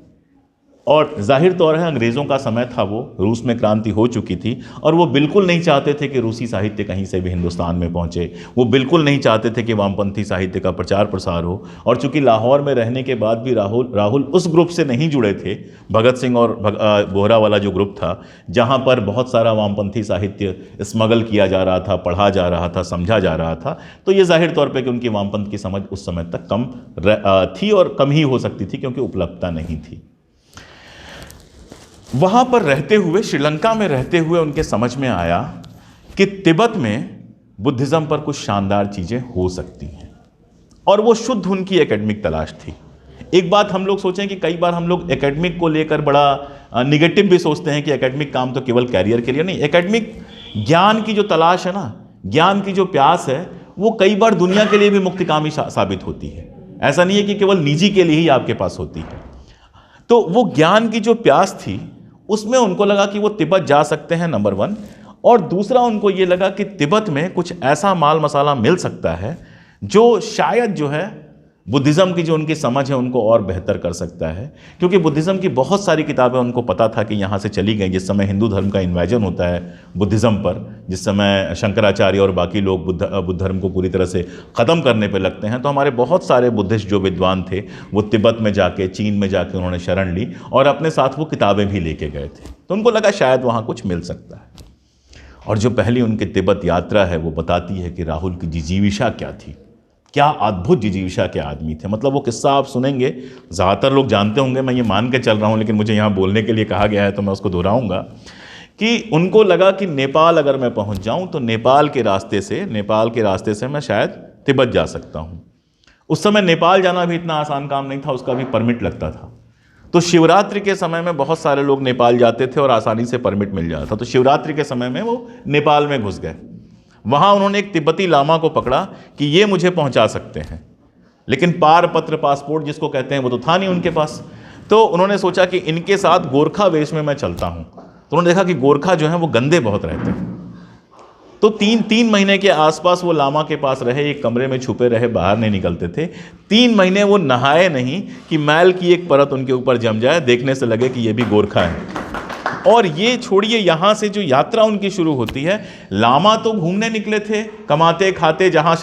और जाहिर तौर है अंग्रेज़ों का समय था, वो रूस में क्रांति हो चुकी थी, और वो बिल्कुल नहीं चाहते थे कि रूसी साहित्य कहीं से भी हिंदुस्तान में पहुंचे। वो बिल्कुल नहीं चाहते थे कि वामपंथी साहित्य का प्रचार प्रसार हो। और चूंकि लाहौर में रहने के बाद भी राहुल उस ग्रुप से नहीं जुड़े थे, भगत सिंह और बोहरा वाला जो ग्रुप था, जहाँ पर बहुत सारा वामपंथी साहित्य स्मगल किया जा रहा था, पढ़ा जा रहा था, समझा जा रहा था। तो ये जाहिर तौर पर कि उनकी वामपंथ की समझ उस समय तक कम थी, और कम ही हो सकती थी क्योंकि उपलब्धता नहीं थी। वहाँ पर रहते हुए, श्रीलंका में रहते हुए उनके समझ में आया कि तिब्बत में बुद्धिज़्म पर कुछ शानदार चीज़ें हो सकती हैं, और वो शुद्ध उनकी एकेडमिक तलाश थी। एक बात हम लोग सोचें कि कई बार हम लोग एकेडमिक को लेकर बड़ा निगेटिव भी सोचते हैं कि एकेडमिक काम तो केवल कैरियर के लिए नहीं। एकेडमिक ज्ञान की जो तलाश है ना, ज्ञान की जो प्यास है, वो कई बार दुनिया के लिए भी मुक्तिकामी साबित होती है। ऐसा नहीं है कि केवल निजी के लिए ही आपके पास होती है। तो वो ज्ञान की जो प्यास थी उसमें उनको लगा कि वो तिब्बत जा सकते हैं, नंबर 1, और दूसरा उनको ये लगा कि तिब्बत में कुछ ऐसा माल मसाला मिल सकता है जो शायद जो है बुद्धिज़्म की जो उनकी समझ है उनको और बेहतर कर सकता है। क्योंकि बुद्धिज़्म की बहुत सारी किताबें उनको पता था कि यहाँ से चली गई। जिस समय हिंदू धर्म का इन्वेजन होता है बुद्धिज़्म पर, जिस समय शंकराचार्य और बाकी लोग बुद्ध धर्म को पूरी तरह से ख़त्म करने पर लगते हैं, तो हमारे बहुत सारे बुद्धिस्ट जो विद्वान थे वो तिब्बत में जाके, चीन में जाके उन्होंने शरण ली और अपने साथ वो किताबें भी लेके गए थे। तो उनको लगा शायद वहाँ कुछ मिल सकता है। और जो पहली उनकी तिब्बत यात्रा है वो बताती है कि राहुल की जिजीविषा क्या थी, क्या अद्भुत जिजीविषा के आदमी थे। मतलब वो किस्सा आप सुनेंगे, ज़्यादातर लोग जानते होंगे, मैं ये मान के चल रहा हूँ, लेकिन मुझे यहाँ बोलने के लिए कहा गया है तो मैं उसको दोहराऊंगा कि उनको लगा कि नेपाल अगर मैं पहुँच जाऊँ तो नेपाल के रास्ते से मैं शायद तिब्बत जा सकता हूँ। उस समय नेपाल जाना भी इतना आसान काम नहीं था, उसका भी परमिट लगता था। तो शिवरात्रि के समय में बहुत सारे लोग नेपाल जाते थे और आसानी से परमिट मिल जाता था। तो शिवरात्रि के समय में वो नेपाल में घुस गए। वहाँ उन्होंने एक तिब्बती लामा को पकड़ा कि ये मुझे पहुँचा सकते हैं, लेकिन पारपत्र, पासपोर्ट जिसको कहते हैं, वो तो था नहीं उनके पास। तो उन्होंने सोचा कि इनके साथ गोरखा वेश में मैं चलता हूँ। तो उन्होंने देखा कि गोरखा जो हैं वो गंदे बहुत रहते हैं। तो 3 महीने के आसपास वो लामा के पास रहे, एक कमरे में छुपे रहे, बाहर नहीं निकलते थे। 3 महीने वो नहाए नहीं कि मैल की एक परत उनके ऊपर जम जाए, देखने से लगे कि ये भी गोरखा है। और ये छोड़िए, यहाँ से जो यात्रा उनकी शुरू होती है, लामा तो घूमने निकले थे, कमाते खाते जहाँ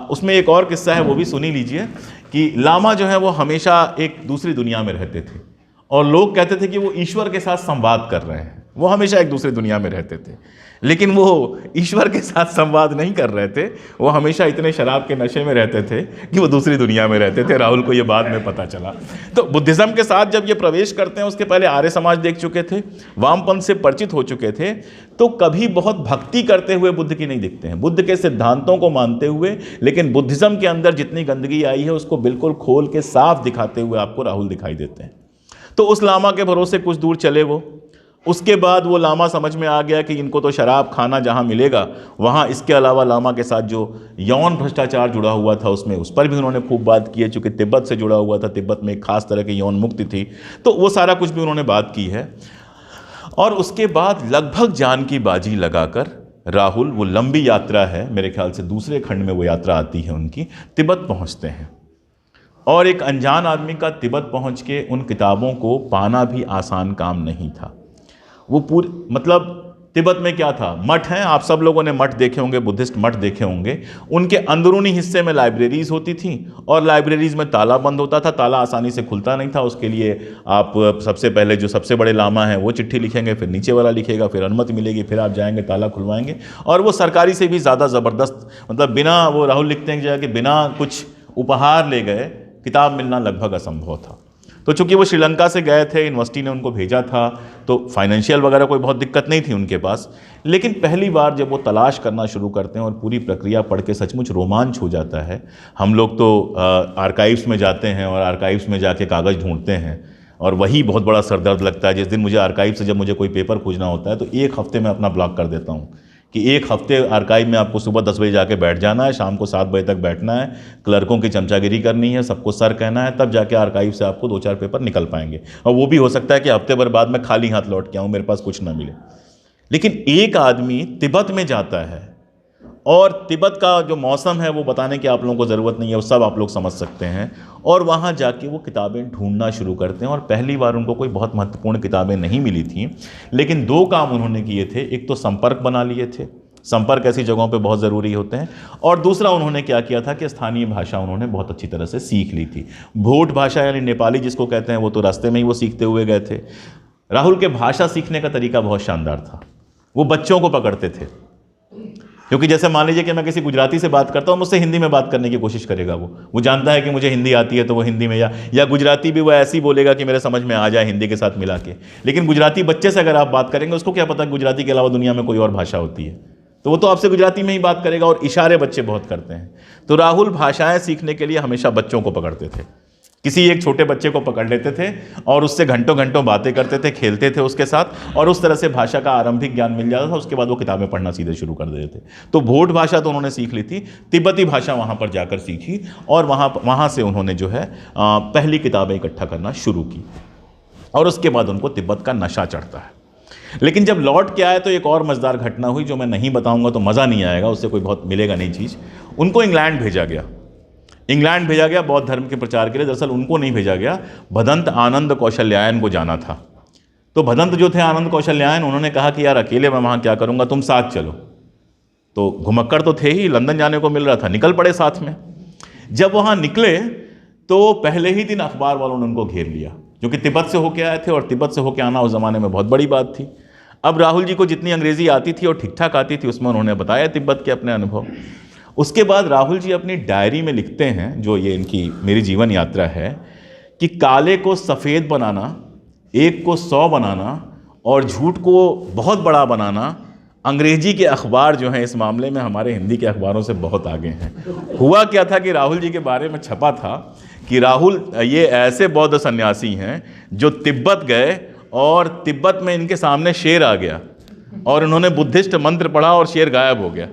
उसमें एक और किस्सा है, वो भी सुनी लीजिए कि लामा जो है वो हमेशा एक दूसरी दुनिया में रहते थे और लोग कहते थे कि वो ईश्वर के साथ संवाद कर रहे हैं। वो हमेशा एक दूसरी दुनिया में रहते थे, लेकिन वो ईश्वर के साथ संवाद नहीं कर रहे थे। वो हमेशा इतने शराब के नशे में रहते थे कि वो दूसरी दुनिया में रहते थे। राहुल को ये बाद में पता चला। तो बुद्धिज़्म के साथ जब ये प्रवेश करते हैं, उसके पहले आर्य समाज देख चुके थे, वामपंथ से परिचित हो चुके थे, तो कभी बहुत भक्ति करते हुए बुद्ध की नहीं दिखते हैं, बुद्ध के सिद्धांतों को मानते हुए। लेकिन बुद्धिज़्म के अंदर जितनी गंदगी आई है उसको बिल्कुल खोल के साफ दिखाते हुए आपको राहुल दिखाई देते हैं। तो उस लामा के भरोसे कुछ दूर चले वो। उसके बाद वो लामा समझ में आ गया कि इनको तो शराब खाना जहाँ मिलेगा वहाँ, इसके अलावा लामा के साथ जो यौन भ्रष्टाचार जुड़ा हुआ था उसमें, उस पर भी उन्होंने खूब बात की है। चूँकि तिब्बत से जुड़ा हुआ था, तिब्बत में एक खास तरह की यौन मुक्ति थी, तो वो सारा कुछ भी उन्होंने बात की है। और उसके बाद लगभग जान की बाजी लगाकर राहुल, वो लंबी यात्रा है, मेरे ख्याल से दूसरे खंड में वो यात्रा आती है उनकी, तिब्बत पहुँचते हैं। और एक अनजान आदमी का तिब्बत पहुँच के उन किताबों को पाना भी आसान काम नहीं था। वो पूरी, मतलब तिब्बत में क्या था, मठ हैं, आप सब लोगों ने मठ देखे होंगे, बुद्धिस्ट मठ देखे होंगे। उनके अंदरूनी हिस्से में लाइब्रेरीज होती थी और लाइब्रेरीज में ताला बंद होता था, ताला आसानी से खुलता नहीं था। उसके लिए आप सबसे पहले जो सबसे बड़े लामा हैं वो चिट्ठी लिखेंगे, फिर नीचे वाला लिखेगा, फिर अनुमति मिलेगी, फिर आप जाएंगे, ताला खुलवाएंगे। और वो सरकारी से भी ज़्यादा ज़बरदस्त, मतलब बिना, वो राहुल लिखते हैं कि बिना कुछ उपहार ले गए किताब मिलना लगभग असंभव था। तो चूंकि वो श्रीलंका से गए थे, यूनिवर्सिटी ने उनको भेजा था, तो फाइनेंशियल वगैरह कोई बहुत दिक्कत नहीं थी उनके पास। लेकिन पहली बार जब वो तलाश करना शुरू करते हैं और पूरी प्रक्रिया पढ़ के सचमुच रोमांच हो जाता है। हम लोग तो आर्काइव्स में जाते हैं और आर्काइव्स में जाके कागज़ ढूंढते हैं और वही बहुत बड़ा सरदर्द लगता है। जिस दिन मुझे आर्काइव से जब मुझे कोई पेपर खोजना होता है तो एक हफ्ते में अपना ब्लॉक कर देता हूँ कि एक हफ्ते आर्काइव में आपको सुबह 10 बजे जाके बैठ जाना है, शाम को 7 बजे तक बैठना है, क्लर्कों की चमचागिरी करनी है, सबको सर कहना है, तब जाके आर्काइव से आपको 2-4 पेपर निकल पाएंगे। और वो भी हो सकता है कि हफ्ते भर बाद में खाली हाथ लौट के आऊँ, मेरे पास कुछ ना मिले। लेकिन एक आदमी तिब्बत में जाता है और तिब्बत का जो मौसम है वो बताने की आप लोगों को ज़रूरत नहीं है, वो सब आप लोग समझ सकते हैं। और वहाँ जाके वो किताबें ढूंढना शुरू करते हैं और पहली बार उनको कोई बहुत महत्वपूर्ण किताबें नहीं मिली थी, लेकिन 2 काम उन्होंने किए थे। एक तो संपर्क बना लिए थे, संपर्क ऐसी जगहों पे बहुत ज़रूरी होते हैं। और दूसरा उन्होंने क्या किया था कि स्थानीय भाषा उन्होंने बहुत अच्छी तरह से सीख ली थी। भोट भाषा यानी नेपाली जिसको कहते हैं, वो तो रास्ते में ही वो सीखते हुए गए थे। राहुल के भाषा सीखने का तरीका बहुत शानदार था। वो बच्चों को पकड़ते थे, क्योंकि जैसे मान लीजिए कि मैं किसी गुजराती से बात करता हूँ, मुझसे हिंदी में बात करने की कोशिश करेगा। वो जानता है कि मुझे हिंदी आती है, तो वो हिंदी में या गुजराती भी वो ऐसी बोलेगा कि मेरे समझ में आ जाए हिंदी के साथ मिला के। लेकिन गुजराती बच्चे से अगर आप बात करेंगे, उसको क्या पता गुजराती के अलावा दुनिया में कोई और भाषा होती है, तो वो तो आपसे गुजराती में ही बात करेगा। और इशारे बच्चे बहुत करते हैं। तो राहुल भाषाएं सीखने के लिए हमेशा बच्चों को पकड़ते थे। किसी एक छोटे बच्चे को पकड़ लेते थे और उससे घंटों घंटों बातें करते थे, खेलते थे उसके साथ, और उस तरह से भाषा का आरंभिक ज्ञान मिल जाता था। उसके बाद वो किताबें पढ़ना सीधे शुरू कर देते थे। तो भोट भाषा तो उन्होंने सीख ली थी, तिब्बती भाषा वहाँ पर जाकर सीखी और वहाँ से उन्होंने जो है पहली किताबें इकट्ठा करना शुरू की। और उसके बाद उनको तिब्बत का नशा चढ़ता है। लेकिन जब लौट के आए तो एक और मज़ेदार घटना हुई, जो मैं नहीं बताऊँगा तो मज़ा नहीं आएगा, उससे कोई बहुत मिलेगा नहीं चीज़। उनको इंग्लैंड भेजा गया। इंग्लैंड भेजा गया बौद्ध धर्म के प्रचार के लिए। दरअसल उनको नहीं भेजा गया, भदंत आनंद कौशल्यायन को जाना था। तो भदंत जो थे आनंद कौशल्यायन, उन्होंने कहा कि यार अकेले मैं वहाँ क्या करूँगा, तुम साथ चलो। तो घुमक्कड़ तो थे ही, लंदन जाने को मिल रहा था, निकल पड़े साथ में। जब वहाँ निकले तो पहले ही दिन अखबार वालों ने उनको घेर लिया, क्योंकि तिब्बत से होके आए थे और तिब्बत से होके आना उस ज़माने में बहुत बड़ी बात थी। अब राहुल जी को जितनी अंग्रेज़ी आती थी और ठीक ठाक आती थी, उसमें उन्होंने बताया तिब्बत के अपने अनुभव। उसके बाद राहुल जी अपनी डायरी में लिखते हैं, जो ये इनकी मेरी जीवन यात्रा है, कि काले को सफ़ेद बनाना, एक को 100 बनाना और झूठ को बहुत बड़ा बनाना, अंग्रेजी के अखबार जो हैं इस मामले में हमारे हिंदी के अखबारों से बहुत आगे हैं। हुआ क्या था कि राहुल जी के बारे में छपा था कि राहुल ये ऐसे बौद्ध सन्यासी हैं जो तिब्बत गए और तिब्बत में इनके सामने शेर आ गया और उन्होंने बुद्धिस्ट मंत्र पढ़ा और शेर गायब हो गया।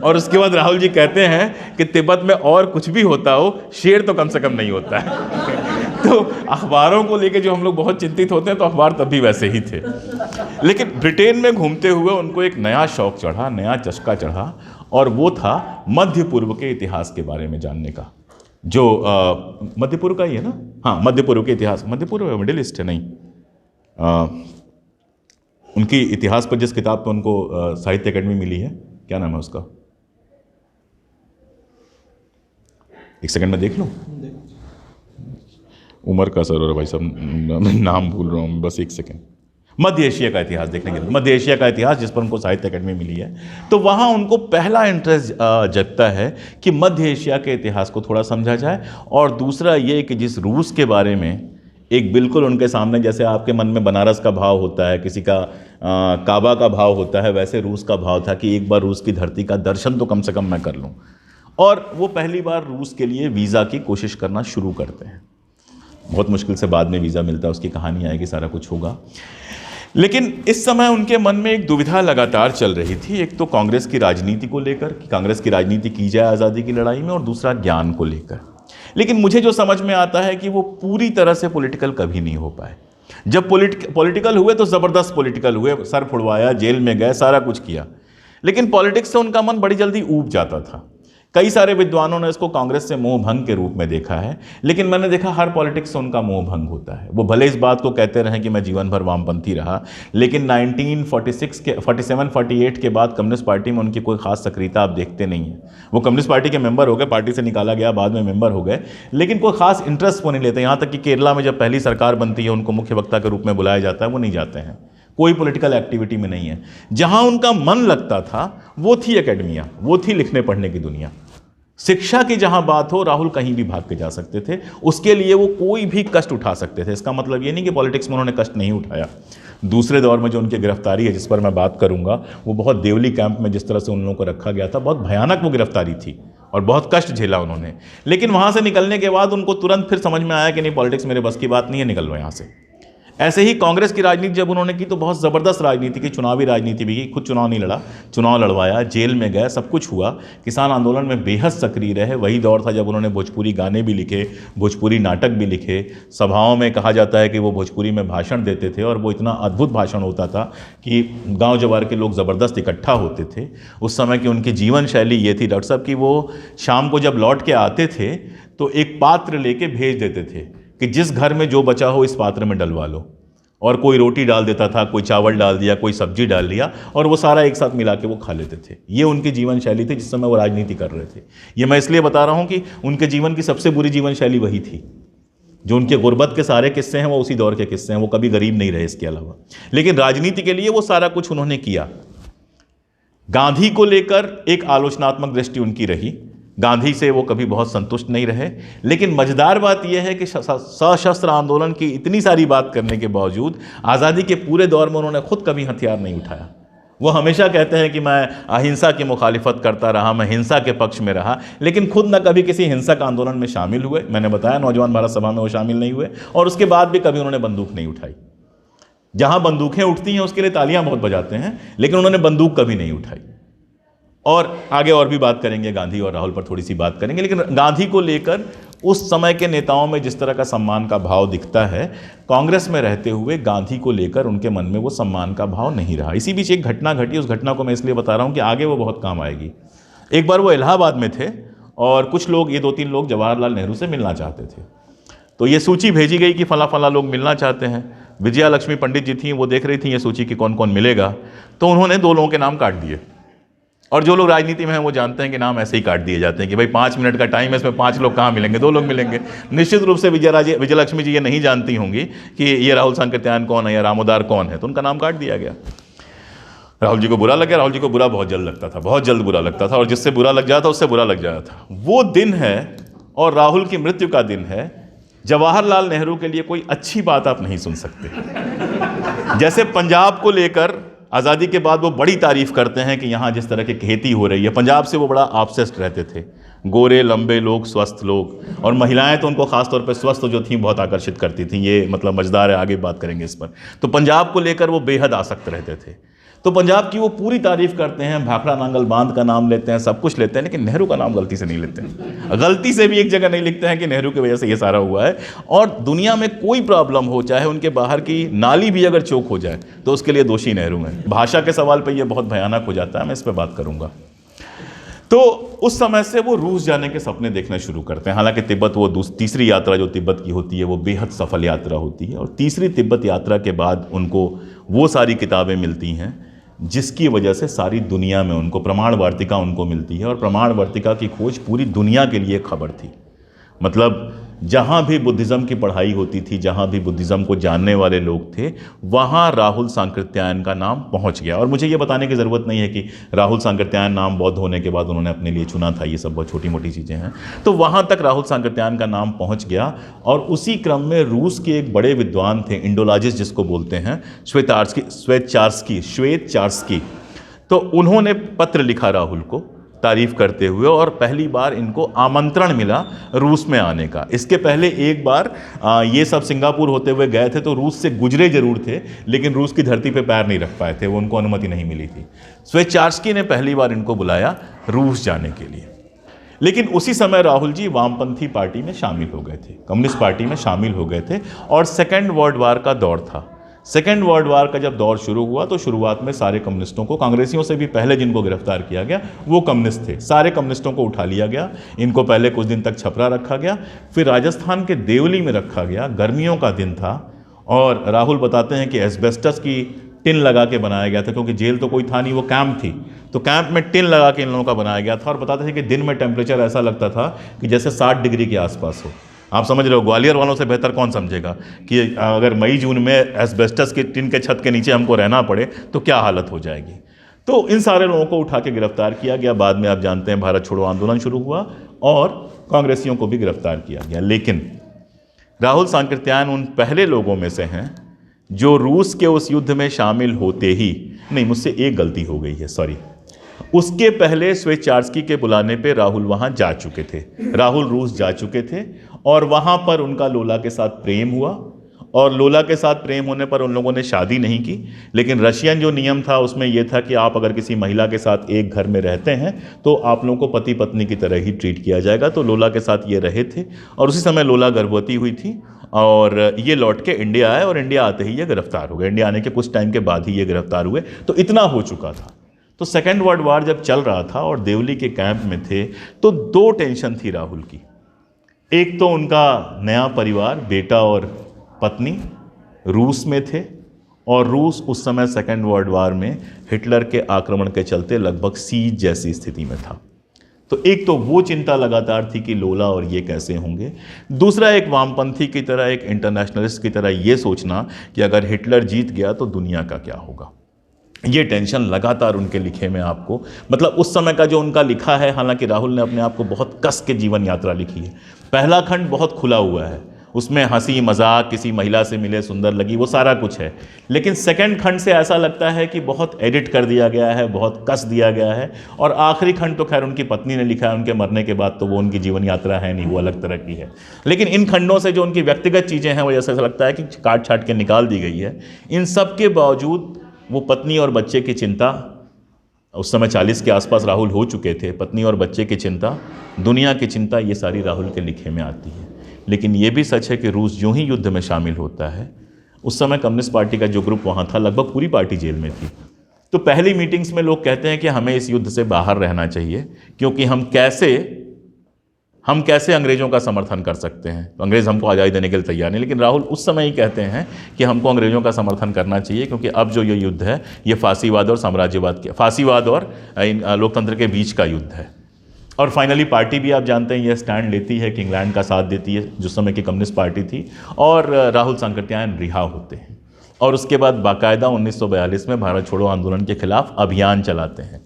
और उसके बाद राहुल जी कहते हैं कि तिब्बत में और कुछ भी होता हो, शेर तो कम से कम नहीं होता है। तो अखबारों को लेके जो हम लोग बहुत चिंतित होते हैं, तो अखबार तब भी वैसे ही थे। लेकिन ब्रिटेन में घूमते हुए उनको एक नया शौक चढ़ा, नया चस्का चढ़ा, और वो था मध्य पूर्व के इतिहास के बारे में जानने का। जो मध्य पूर्व का ही है ना, हाँ, मध्य पूर्व के इतिहास, मध्य पूर्व मिडिल ईस्ट है, नहीं उनकी इतिहास पर जिस किताब पर उनको साहित्य अकेडमी मिली है, क्या नाम है उसका? एक सेकंड में देख लूँ, उमर का सर और भाई साहब नाम भूल रहा हूँ, बस एक सेकंड। मध्य एशिया का इतिहास देखने के लिए, मध्य एशिया का इतिहास जिस पर उनको साहित्य अकेडमी मिली है, तो वहाँ उनको पहला इंटरेस्ट जगता है कि मध्य एशिया के इतिहास को थोड़ा समझा जाए, और दूसरा ये कि जिस रूस के बारे में एक बिल्कुल उनके सामने, जैसे आपके मन में बनारस का भाव होता है, किसी का काबा का भाव होता है, वैसे रूस का भाव था कि एक बार रूस की धरती का दर्शन तो कम से कम मैं कर लूँ। और वो पहली बार रूस के लिए वीज़ा की कोशिश करना शुरू करते हैं। बहुत मुश्किल से बाद में वीज़ा मिलता है, उसकी कहानी आएगी, सारा कुछ होगा। लेकिन इस समय उनके मन में एक दुविधा लगातार चल रही थी। एक तो कांग्रेस की राजनीति को लेकर कि कांग्रेस की राजनीति की जाए आज़ादी की लड़ाई में, और दूसरा ज्ञान को लेकर। लेकिन मुझे जो समझ में आता है कि वो पूरी तरह से पॉलिटिकल कभी नहीं हो पाए। जब पॉलिटिकल हुए तो ज़बरदस्त पॉलिटिकल हुए, सर फुड़वाया, जेल में गए, सारा कुछ किया। लेकिन पॉलिटिक्स से उनका मन बड़ी जल्दी ऊब जाता था। कई सारे विद्वानों ने इसको कांग्रेस से मोह भंग के रूप में देखा है, लेकिन मैंने देखा हर पॉलिटिक्स से उनका मोह भंग होता है। वो भले इस बात को कहते रहे कि मैं जीवन भर वामपंथी रहा, लेकिन 1947-48 के बाद कम्युनिस्ट पार्टी में उनकी कोई खास सक्रियता आप देखते नहीं है। वो कम्युनिस्ट पार्टी के मेंबर हो गए, पार्टी से निकाला गया, बाद में मेंबर हो गए, लेकिन कोई खास इंटरेस्ट वो नहीं लेते। यहाँ तक कि केरला में जब पहली सरकार बनती है, उनको मुख्य वक्ता के रूप में बुलाया जाता है, वो नहीं जाते हैं, कोई पॉलिटिकल एक्टिविटी में नहीं है। जहां उनका मन लगता था वो थी एकेडमिया, वो थी लिखने पढ़ने की दुनिया। शिक्षा की जहां बात हो, राहुल कहीं भी भाग के जा सकते थे, उसके लिए वो कोई भी कष्ट उठा सकते थे। इसका मतलब ये नहीं कि पॉलिटिक्स में उन्होंने कष्ट नहीं उठाया। दूसरे दौर में जो उनकी गिरफ्तारी है, जिस पर मैं बात करूंगा, वो बहुत देवली कैंप में जिस तरह से उन लोगों को रखा गया था, बहुत भयानक वो गिरफ्तारी थी और बहुत कष्ट झेला उन्होंने। लेकिन वहां से निकलने के बाद उनको तुरंत फिर समझ में आया कि नहीं, पॉलिटिक्स मेरे बस की बात नहीं है, निकल लो यहाँ से। ऐसे ही कांग्रेस की राजनीति जब उन्होंने की तो बहुत ज़बरदस्त राजनीति की, चुनावी राजनीति भी की। खुद चुनाव नहीं लड़ा, चुनाव लड़वाया, जेल में गए, सब कुछ हुआ। किसान आंदोलन में बेहद सक्रिय रहे। वही दौर था जब उन्होंने भोजपुरी गाने भी लिखे, भोजपुरी नाटक भी लिखे। सभाओं में कहा जाता है कि वो भोजपुरी में भाषण देते थे, और वो इतना अद्भुत भाषण होता था कि गाँव जवार के लोग ज़बरदस्त इकट्ठा होते थे। उस समय की उनकी जीवन शैली ये थी डॉक्टर साहब कि वो शाम को जब लौट के आते थे तो एक पात्र लेके भेज देते थे कि जिस घर में जो बचा हो इस पात्र में डलवा लो, और कोई रोटी डाल देता था, कोई चावल डाल दिया, कोई सब्जी डाल दिया, और वो सारा एक साथ मिला के वो खा लेते थे। ये उनकी जीवन शैली थी जिस समय वो राजनीति कर रहे थे। ये मैं इसलिए बता रहा हूँ कि उनके जीवन की सबसे बुरी जीवन शैली वही थी। जो उनके गुर्बत के सारे किस्से हैं वो उसी दौर के किस्से हैं, वो कभी गरीब नहीं रहे इसके अलावा। लेकिन राजनीति के लिए वो सारा कुछ उन्होंने किया। गांधी को लेकर एक आलोचनात्मक दृष्टि उनकी रही, गांधी से वो कभी बहुत संतुष्ट नहीं रहे। लेकिन मजेदार बात यह है कि सशस्त्र आंदोलन की इतनी सारी बात करने के बावजूद आज़ादी के पूरे दौर में उन्होंने खुद कभी हथियार नहीं उठाया। वो हमेशा कहते हैं कि मैं अहिंसा की मुखालिफत करता रहा, मैं हिंसा के पक्ष में रहा, लेकिन खुद न कभी किसी हिंसक आंदोलन में शामिल हुए। मैंने बताया नौजवान भारत सभा में वो शामिल नहीं हुए, और उसके बाद भी कभी उन्होंने बंदूक नहीं उठाई। जहां बंदूकें उठती हैं उसके लिए तालियां बहुत बजाते हैं, लेकिन उन्होंने बंदूक कभी नहीं उठाई। और आगे और भी बात करेंगे, गांधी और राहुल पर थोड़ी सी बात करेंगे। लेकिन गांधी को लेकर उस समय के नेताओं में जिस तरह का सम्मान का भाव दिखता है, कांग्रेस में रहते हुए गांधी को लेकर उनके मन में वो सम्मान का भाव नहीं रहा। इसी बीच एक घटना घटी, उस घटना को मैं इसलिए बता रहा हूँ कि आगे वो बहुत काम आएगी। एक बार वो इलाहाबाद में थे और कुछ लोग, ये 2-3 लोग जवाहरलाल नेहरू से मिलना चाहते थे। तो ये सूची भेजी गई कि फला फला लोग मिलना चाहते हैं। विजया लक्ष्मी पंडित जी थी, वो देख रही थी ये सूची कि कौन कौन मिलेगा। तो उन्होंने 2 लोगों के नाम काट दिए, और जो लोग राजनीति में हैं वो जानते हैं कि नाम ऐसे ही काट दिए जाते हैं कि भाई 5 मिनट का टाइम है, इसमें 5 लोग कहाँ मिलेंगे, 2 लोग मिलेंगे। निश्चित रूप से विजयलक्ष्मी जी ये नहीं जानती होंगी कि ये राहुल सांकृत्यायन कौन है या रामोदार कौन है, तो उनका नाम काट दिया गया। राहुल जी को बुरा लग गया। राहुल जी को बुरा बहुत जल्द लगता था, बहुत जल्द बुरा लगता था, और जिससे बुरा लग जाता उससे बुरा लग जाता था। वो दिन है और राहुल की मृत्यु का दिन है। जवाहरलाल नेहरू के लिए कोई अच्छी बात आप नहीं सुन सकते। जैसे पंजाब को लेकर आज़ादी के बाद वो बड़ी तारीफ करते हैं कि यहाँ जिस तरह की खेती हो रही है, पंजाब से वो बड़ा ऑब्सेस्ड रहते थे। गोरे लंबे लोग, स्वस्थ लोग, और महिलाएं तो उनको खासतौर पर स्वस्थ जो थी बहुत आकर्षित करती थी। ये मतलब मजेदार है, आगे बात करेंगे इस पर। तो पंजाब को लेकर वो बेहद आसक्त रहते थे। तो पंजाब की वो पूरी तारीफ करते हैं, भाखड़ा नांगल बांध का नाम लेते हैं, सब कुछ लेते हैं, लेकिन नेहरू का नाम गलती से नहीं लेते हैं। गलती से भी एक जगह नहीं लिखते हैं कि नेहरू की वजह से ये सारा हुआ है। और दुनिया में कोई प्रॉब्लम हो, चाहे उनके बाहर की नाली भी अगर चोक हो जाए, तो उसके लिए दोषी नेहरू हैं। भाषा के सवाल पर यह बहुत भयानक हो जाता है, मैं इस पर बात करूँगा। तो उस समय से वो रूस जाने के सपने देखना शुरू करते हैं। हालांकि तिब्बत, वो तीसरी यात्रा जो तिब्बत की होती है वो बेहद सफल यात्रा होती है, और तीसरी तिब्बत यात्रा के बाद उनको वो सारी किताबें मिलती हैं जिसकी वजह से सारी दुनिया में उनको प्रमाण वार्तिका उनको मिलती है, और प्रमाण वार्तिका की खोज पूरी दुनिया के लिए खबर थी। मतलब जहाँ भी बुद्धिज़्म की पढ़ाई होती थी, जहाँ भी बुद्धिज़्म को जानने वाले लोग थे, वहाँ राहुल सांकृत्यायन का नाम पहुँच गया। और मुझे ये बताने की ज़रूरत नहीं है कि राहुल सांकृत्यायन नाम बौद्ध होने के बाद उन्होंने अपने लिए चुना था, ये सब बहुत छोटी मोटी चीज़ें हैं। तो वहाँ तक राहुल सांकृत्यायन का नाम पहुँच गया, और उसी क्रम में रूस के एक बड़े विद्वान थे, इंडोलॉजिस्ट जिसको बोलते हैं, श्वेत चार्स्की। तो उन्होंने पत्र लिखा राहुल को तारीफ करते हुए, और पहली बार इनको आमंत्रण मिला रूस में आने का। इसके पहले एक बार ये सब सिंगापुर होते हुए गए थे, तो रूस से गुजरे जरूर थे, लेकिन रूस की धरती पे पैर नहीं रख पाए थे, वो उनको अनुमति नहीं मिली थी। स्वेचार्स्की ने पहली बार इनको बुलाया रूस जाने के लिए। लेकिन उसी समय राहुल जी वामपंथी पार्टी में शामिल हो गए थे, कम्युनिस्ट पार्टी में शामिल हो गए थे, और सेकेंड वर्ल्ड वार का दौर था। सेकेंड वर्ल्ड वार का जब दौर शुरू हुआ तो शुरुआत में सारे कम्युनिस्टों को, कांग्रेसियों से भी पहले जिनको गिरफ्तार किया गया वो कम्युनिस्ट थे, सारे कम्युनिस्टों को उठा लिया गया। इनको पहले कुछ दिन तक छपरा रखा गया, फिर राजस्थान के देवली में रखा गया। गर्मियों का दिन था, और राहुल बताते हैं कि एस्बेस्टस की टिन लगा के बनाया गया था, क्योंकि जेल तो कोई था नहीं, वो कैंप थी, तो कैंप में टिन लगा के इन लोगों का बनाया गया था। और बताते थे कि दिन में टेम्परेचर ऐसा लगता था कि जैसे 60 डिग्री के आसपास हो। आप समझ रहे हो, ग्वालियर वालों से बेहतर कौन समझेगा कि अगर मई जून में एस्बेस्टस की टिन के छत के नीचे हमको रहना पड़े तो क्या हालत हो जाएगी। तो इन सारे लोगों को उठा के गिरफ्तार किया गया। बाद में आप जानते हैं भारत छोड़ो आंदोलन शुरू हुआ, और कांग्रेसियों को भी गिरफ्तार किया गया। लेकिन राहुल सांकृत्यायन उन पहले लोगों में से हैं जो रूस के उस युद्ध में शामिल होते ही, नहीं, मुझसे एक गलती हो गई है, सॉरी, उसके पहले स्वेचार्स्की के बुलाने पे राहुल वहाँ जा चुके थे। राहुल रूस जा चुके थे, और वहाँ पर उनका लोला के साथ प्रेम हुआ, और लोला के साथ प्रेम होने पर उन लोगों ने शादी नहीं की। लेकिन रशियन जो नियम था उसमें यह था कि आप अगर किसी महिला के साथ एक घर में रहते हैं तो आप लोगों को पति पत्नी की तरह ही ट्रीट किया जाएगा। तो लोला के साथ ये रहे थे, और उसी समय लोला गर्भवती हुई थी, और ये लौट के इंडिया आए, और इंडिया आते ही ये गिरफ्तार हो गए। इंडिया आने के कुछ टाइम के बाद ही ये गिरफ्तार हुए। तो इतना हो चुका था। तो सेकेंड वर्ल्ड वार जब चल रहा था और देवली के कैंप में थे, तो दो टेंशन थी राहुल की। एक तो उनका नया परिवार, बेटा और पत्नी रूस में थे, और रूस उस समय सेकेंड वर्ल्ड वार में हिटलर के आक्रमण के चलते लगभग सीज जैसी स्थिति में था। तो एक तो वो चिंता लगातार थी कि लोला और ये कैसे होंगे। दूसरा, एक वामपंथी की तरह, एक इंटरनेशनलिस्ट की तरह ये सोचना कि अगर हिटलर जीत गया तो दुनिया का क्या होगा। ये टेंशन लगातार उनके लिखे में आपको, मतलब उस समय का जो उनका लिखा है, हालांकि राहुल ने अपने आप को बहुत कस के जीवन यात्रा लिखी है। पहला खंड बहुत खुला हुआ है, उसमें हंसी मजाक, किसी महिला से मिले, सुंदर लगी, वो सारा कुछ है। लेकिन सेकंड खंड से ऐसा लगता है कि बहुत एडिट कर दिया गया है, बहुत कस दिया गया है। और आखिरी खंड तो खैर उनकी पत्नी ने लिखा है, उनके मरने के बाद, तो वो उनकी जीवन यात्रा है नहीं, वो अलग तरह की है। लेकिन इन खंडों से जो उनकी व्यक्तिगत चीज़ें हैं वो ऐसा लगता है कि काट छाट के निकाल दी गई है। इन सब के बावजूद वो पत्नी और बच्चे की चिंता, उस समय 40 के आसपास राहुल हो चुके थे, पत्नी और बच्चे की चिंता, दुनिया की चिंता, ये सारी राहुल के लिखे में आती है। लेकिन ये भी सच है कि रूस जो ही युद्ध में शामिल होता है, उस समय कम्युनिस्ट पार्टी का जो ग्रुप वहाँ था, लगभग पूरी पार्टी जेल में थी। तो पहली मीटिंग्स में लोग कहते हैं कि हमें इस युद्ध से बाहर रहना चाहिए, क्योंकि हम कैसे अंग्रेज़ों का समर्थन कर सकते हैं। तो अंग्रेज़ हमको आज़ादी देने के लिए तैयार नहीं। लेकिन राहुल उस समय ही कहते हैं कि हमको अंग्रेज़ों का समर्थन करना चाहिए, क्योंकि अब जो ये युद्ध है ये फासीवाद और साम्राज्यवाद के, फासीवाद और लोकतंत्र के बीच का युद्ध है। और फाइनली पार्टी भी आप जानते हैं ये स्टैंड लेती है कि इंग्लैंड का साथ देती है, जो समय की कम्युनिस्ट पार्टी थी, और राहुल सांकृत्यायन रिहा होते हैं। और उसके बाद बाकायदा 1942 में भारत छोड़ो आंदोलन के खिलाफ अभियान चलाते हैं।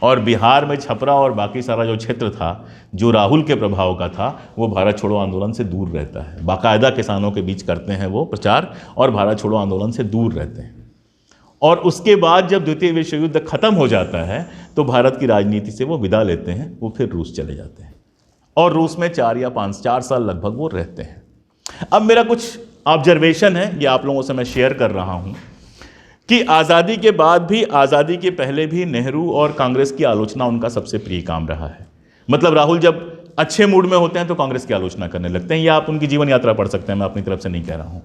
और बिहार में छपरा और बाकी सारा जो क्षेत्र था जो राहुल के प्रभाव का था, वो भारत छोड़ो आंदोलन से दूर रहता है। बाकायदा किसानों के बीच करते हैं वो प्रचार, और भारत छोड़ो आंदोलन से दूर रहते हैं। और उसके बाद जब द्वितीय विश्व युद्ध खत्म हो जाता है तो भारत की राजनीति से वो विदा लेते हैं, वो फिर रूस चले जाते हैं, और रूस में 4 साल लगभग वो रहते हैं। अब मेरा कुछ ऑब्जर्वेशन है, ये आप लोगों से मैं शेयर कर रहा हूँ कि आज़ादी के बाद भी, आज़ादी के पहले भी नेहरू और कांग्रेस की आलोचना उनका सबसे प्रिय काम रहा है। मतलब राहुल जब अच्छे मूड में होते हैं तो कांग्रेस की आलोचना करने लगते हैं। या आप उनकी जीवन यात्रा पढ़ सकते हैं, मैं अपनी तरफ से नहीं कह रहा हूँ।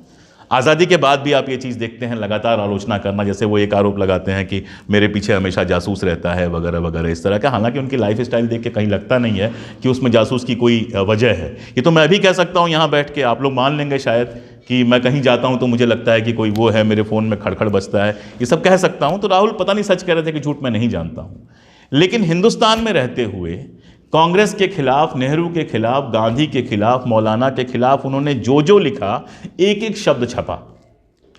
आज़ादी के बाद भी आप ये चीज़ देखते हैं लगातार आलोचना करना, जैसे वो एक आरोप लगाते हैं कि मेरे पीछे हमेशा जासूस रहता है वगैरह वगैरह इस तरह का। हालांकि उनकी लाइफ स्टाइल देख के कहीं लगता नहीं है कि उसमें जासूस की कोई वजह है। ये तो मैं भी कह सकता हूँ यहाँ बैठ के, आप लोग मान लेंगे शायद कि मैं कहीं जाता हूँ तो मुझे लगता है कि कोई वो है, मेरे फ़ोन में खड़खड़ बजता है, ये सब कह सकता हूँ। तो राहुल पता नहीं सच कह रहे थे कि झूठ मैं नहीं जानता हूँ। लेकिन हिंदुस्तान में रहते हुए कांग्रेस के खिलाफ, नेहरू के खिलाफ, गांधी के खिलाफ, मौलाना के खिलाफ उन्होंने जो जो लिखा, एक एक शब्द छपा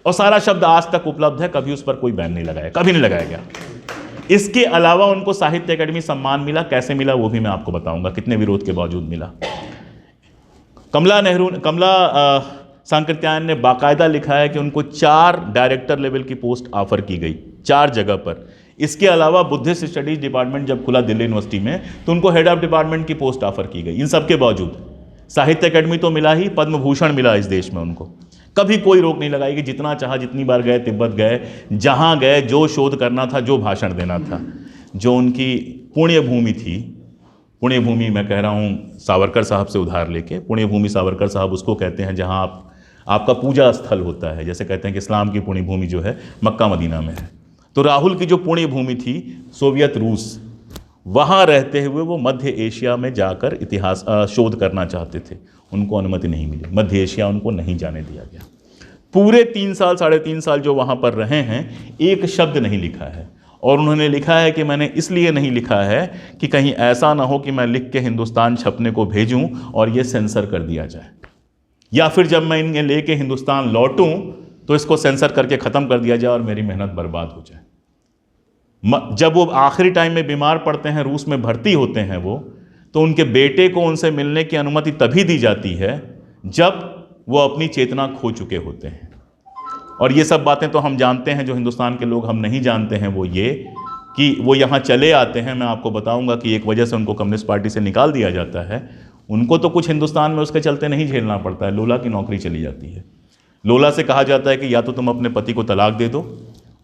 और सारा शब्द आज तक उपलब्ध है। कभी उस पर कोई बैन नहीं लगाया, कभी नहीं लगाया गया। इसके अलावा उनको साहित्य अकादमी सम्मान मिला। कैसे मिला वो भी मैं आपको बताऊंगा, कितने विरोध के बावजूद मिला। कमला सांकृत्यायन ने बाकायदा लिखा है कि उनको 4 डायरेक्टर लेवल की पोस्ट ऑफर की गई 4 जगह पर। इसके अलावा बुद्धिस्ट स्टडीज डिपार्टमेंट जब खुला दिल्ली यूनिवर्सिटी में तो उनको हेड ऑफ डिपार्टमेंट की पोस्ट ऑफर की गई। इन सब के बावजूद साहित्य अकादमी तो मिला ही, पद्म भूषण मिला इस देश में उनको। कभी कोई रोक नहीं लगाई कि जितना चाहा, जितनी बार गए तिब्बत गए, जहां गए, जो शोध करना था, जो भाषण देना था, जो उनकी पुण्य भूमि थी। पुण्य भूमि मैं कह रहा हूं सावरकर साहब से उधार लेके, पुण्य भूमि सावरकर साहब उसको कहते हैं जहां आपका पूजा स्थल होता है। जैसे कहते हैं कि इस्लाम की पुण्य भूमि जो है मक्का मदीना में है, तो राहुल की जो पुण्य भूमि थी सोवियत रूस, वहाँ रहते हुए वो मध्य एशिया में जाकर इतिहास शोध करना चाहते थे। उनको अनुमति नहीं मिली, मध्य एशिया उनको नहीं जाने दिया गया। पूरे 3 साल 3.5 साल जो वहाँ पर रहे हैं, एक शब्द नहीं लिखा है। और उन्होंने लिखा है कि मैंने इसलिए नहीं लिखा है कि कहीं ऐसा ना हो कि मैं लिख के हिंदुस्तान छपने को भेजूं और ये सेंसर कर दिया जाए, या फिर जब मैं इन्हें लेके हिंदुस्तान लौटूं तो इसको सेंसर करके ख़त्म कर दिया जाए और मेरी मेहनत बर्बाद हो जाए। जब वो आखिरी टाइम में बीमार पड़ते हैं, रूस में भर्ती होते हैं वो, तो उनके बेटे को उनसे मिलने की अनुमति तभी दी जाती है जब वो अपनी चेतना खो चुके होते हैं। और ये सब बातें तो हम जानते हैं, जो हिंदुस्तान के लोग हम नहीं जानते हैं वो ये कि वो यहाँ चले आते हैं। मैं आपको बताऊंगा कि एक वजह से उनको कम्युनिस्ट पार्टी से निकाल दिया जाता है। उनको तो कुछ हिंदुस्तान में उसके चलते नहीं झेलना पड़ता है, लोला की नौकरी चली जाती है। लोला से कहा जाता है कि या तो तुम अपने पति को तलाक दे दो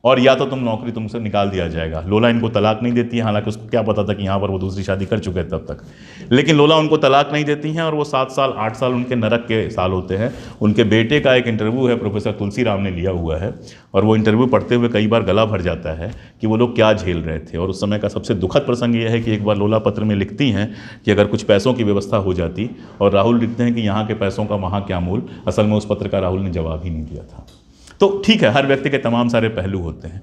और या तो तुम नौकरी, तुमसे निकाल दिया जाएगा। लोला इनको तलाक नहीं देती है, हालांकि उसको क्या पता था कि यहाँ पर वो दूसरी शादी कर चुके हैं तब तक, लेकिन लोला उनको तलाक नहीं देती हैं। और वो 7 साल 8 साल उनके नरक के साल होते हैं। उनके बेटे का एक इंटरव्यू है, प्रोफेसर तुलसी राम ने लिया हुआ है, और वो इंटरव्यू पढ़ते हुए कई बार गला भर जाता है कि वो लोग क्या झेल रहे थे। और उस समय का सबसे दुखद प्रसंग ये है कि एक बार लोला पत्र में लिखती हैं कि अगर कुछ पैसों की व्यवस्था हो जाती, और राहुल लिखते हैं कि यहाँ के पैसों का वहाँ क्या मूल। असल में उस पत्र का राहुल ने जवाब ही नहीं दिया था। तो ठीक है, हर व्यक्ति के तमाम सारे पहलू होते हैं।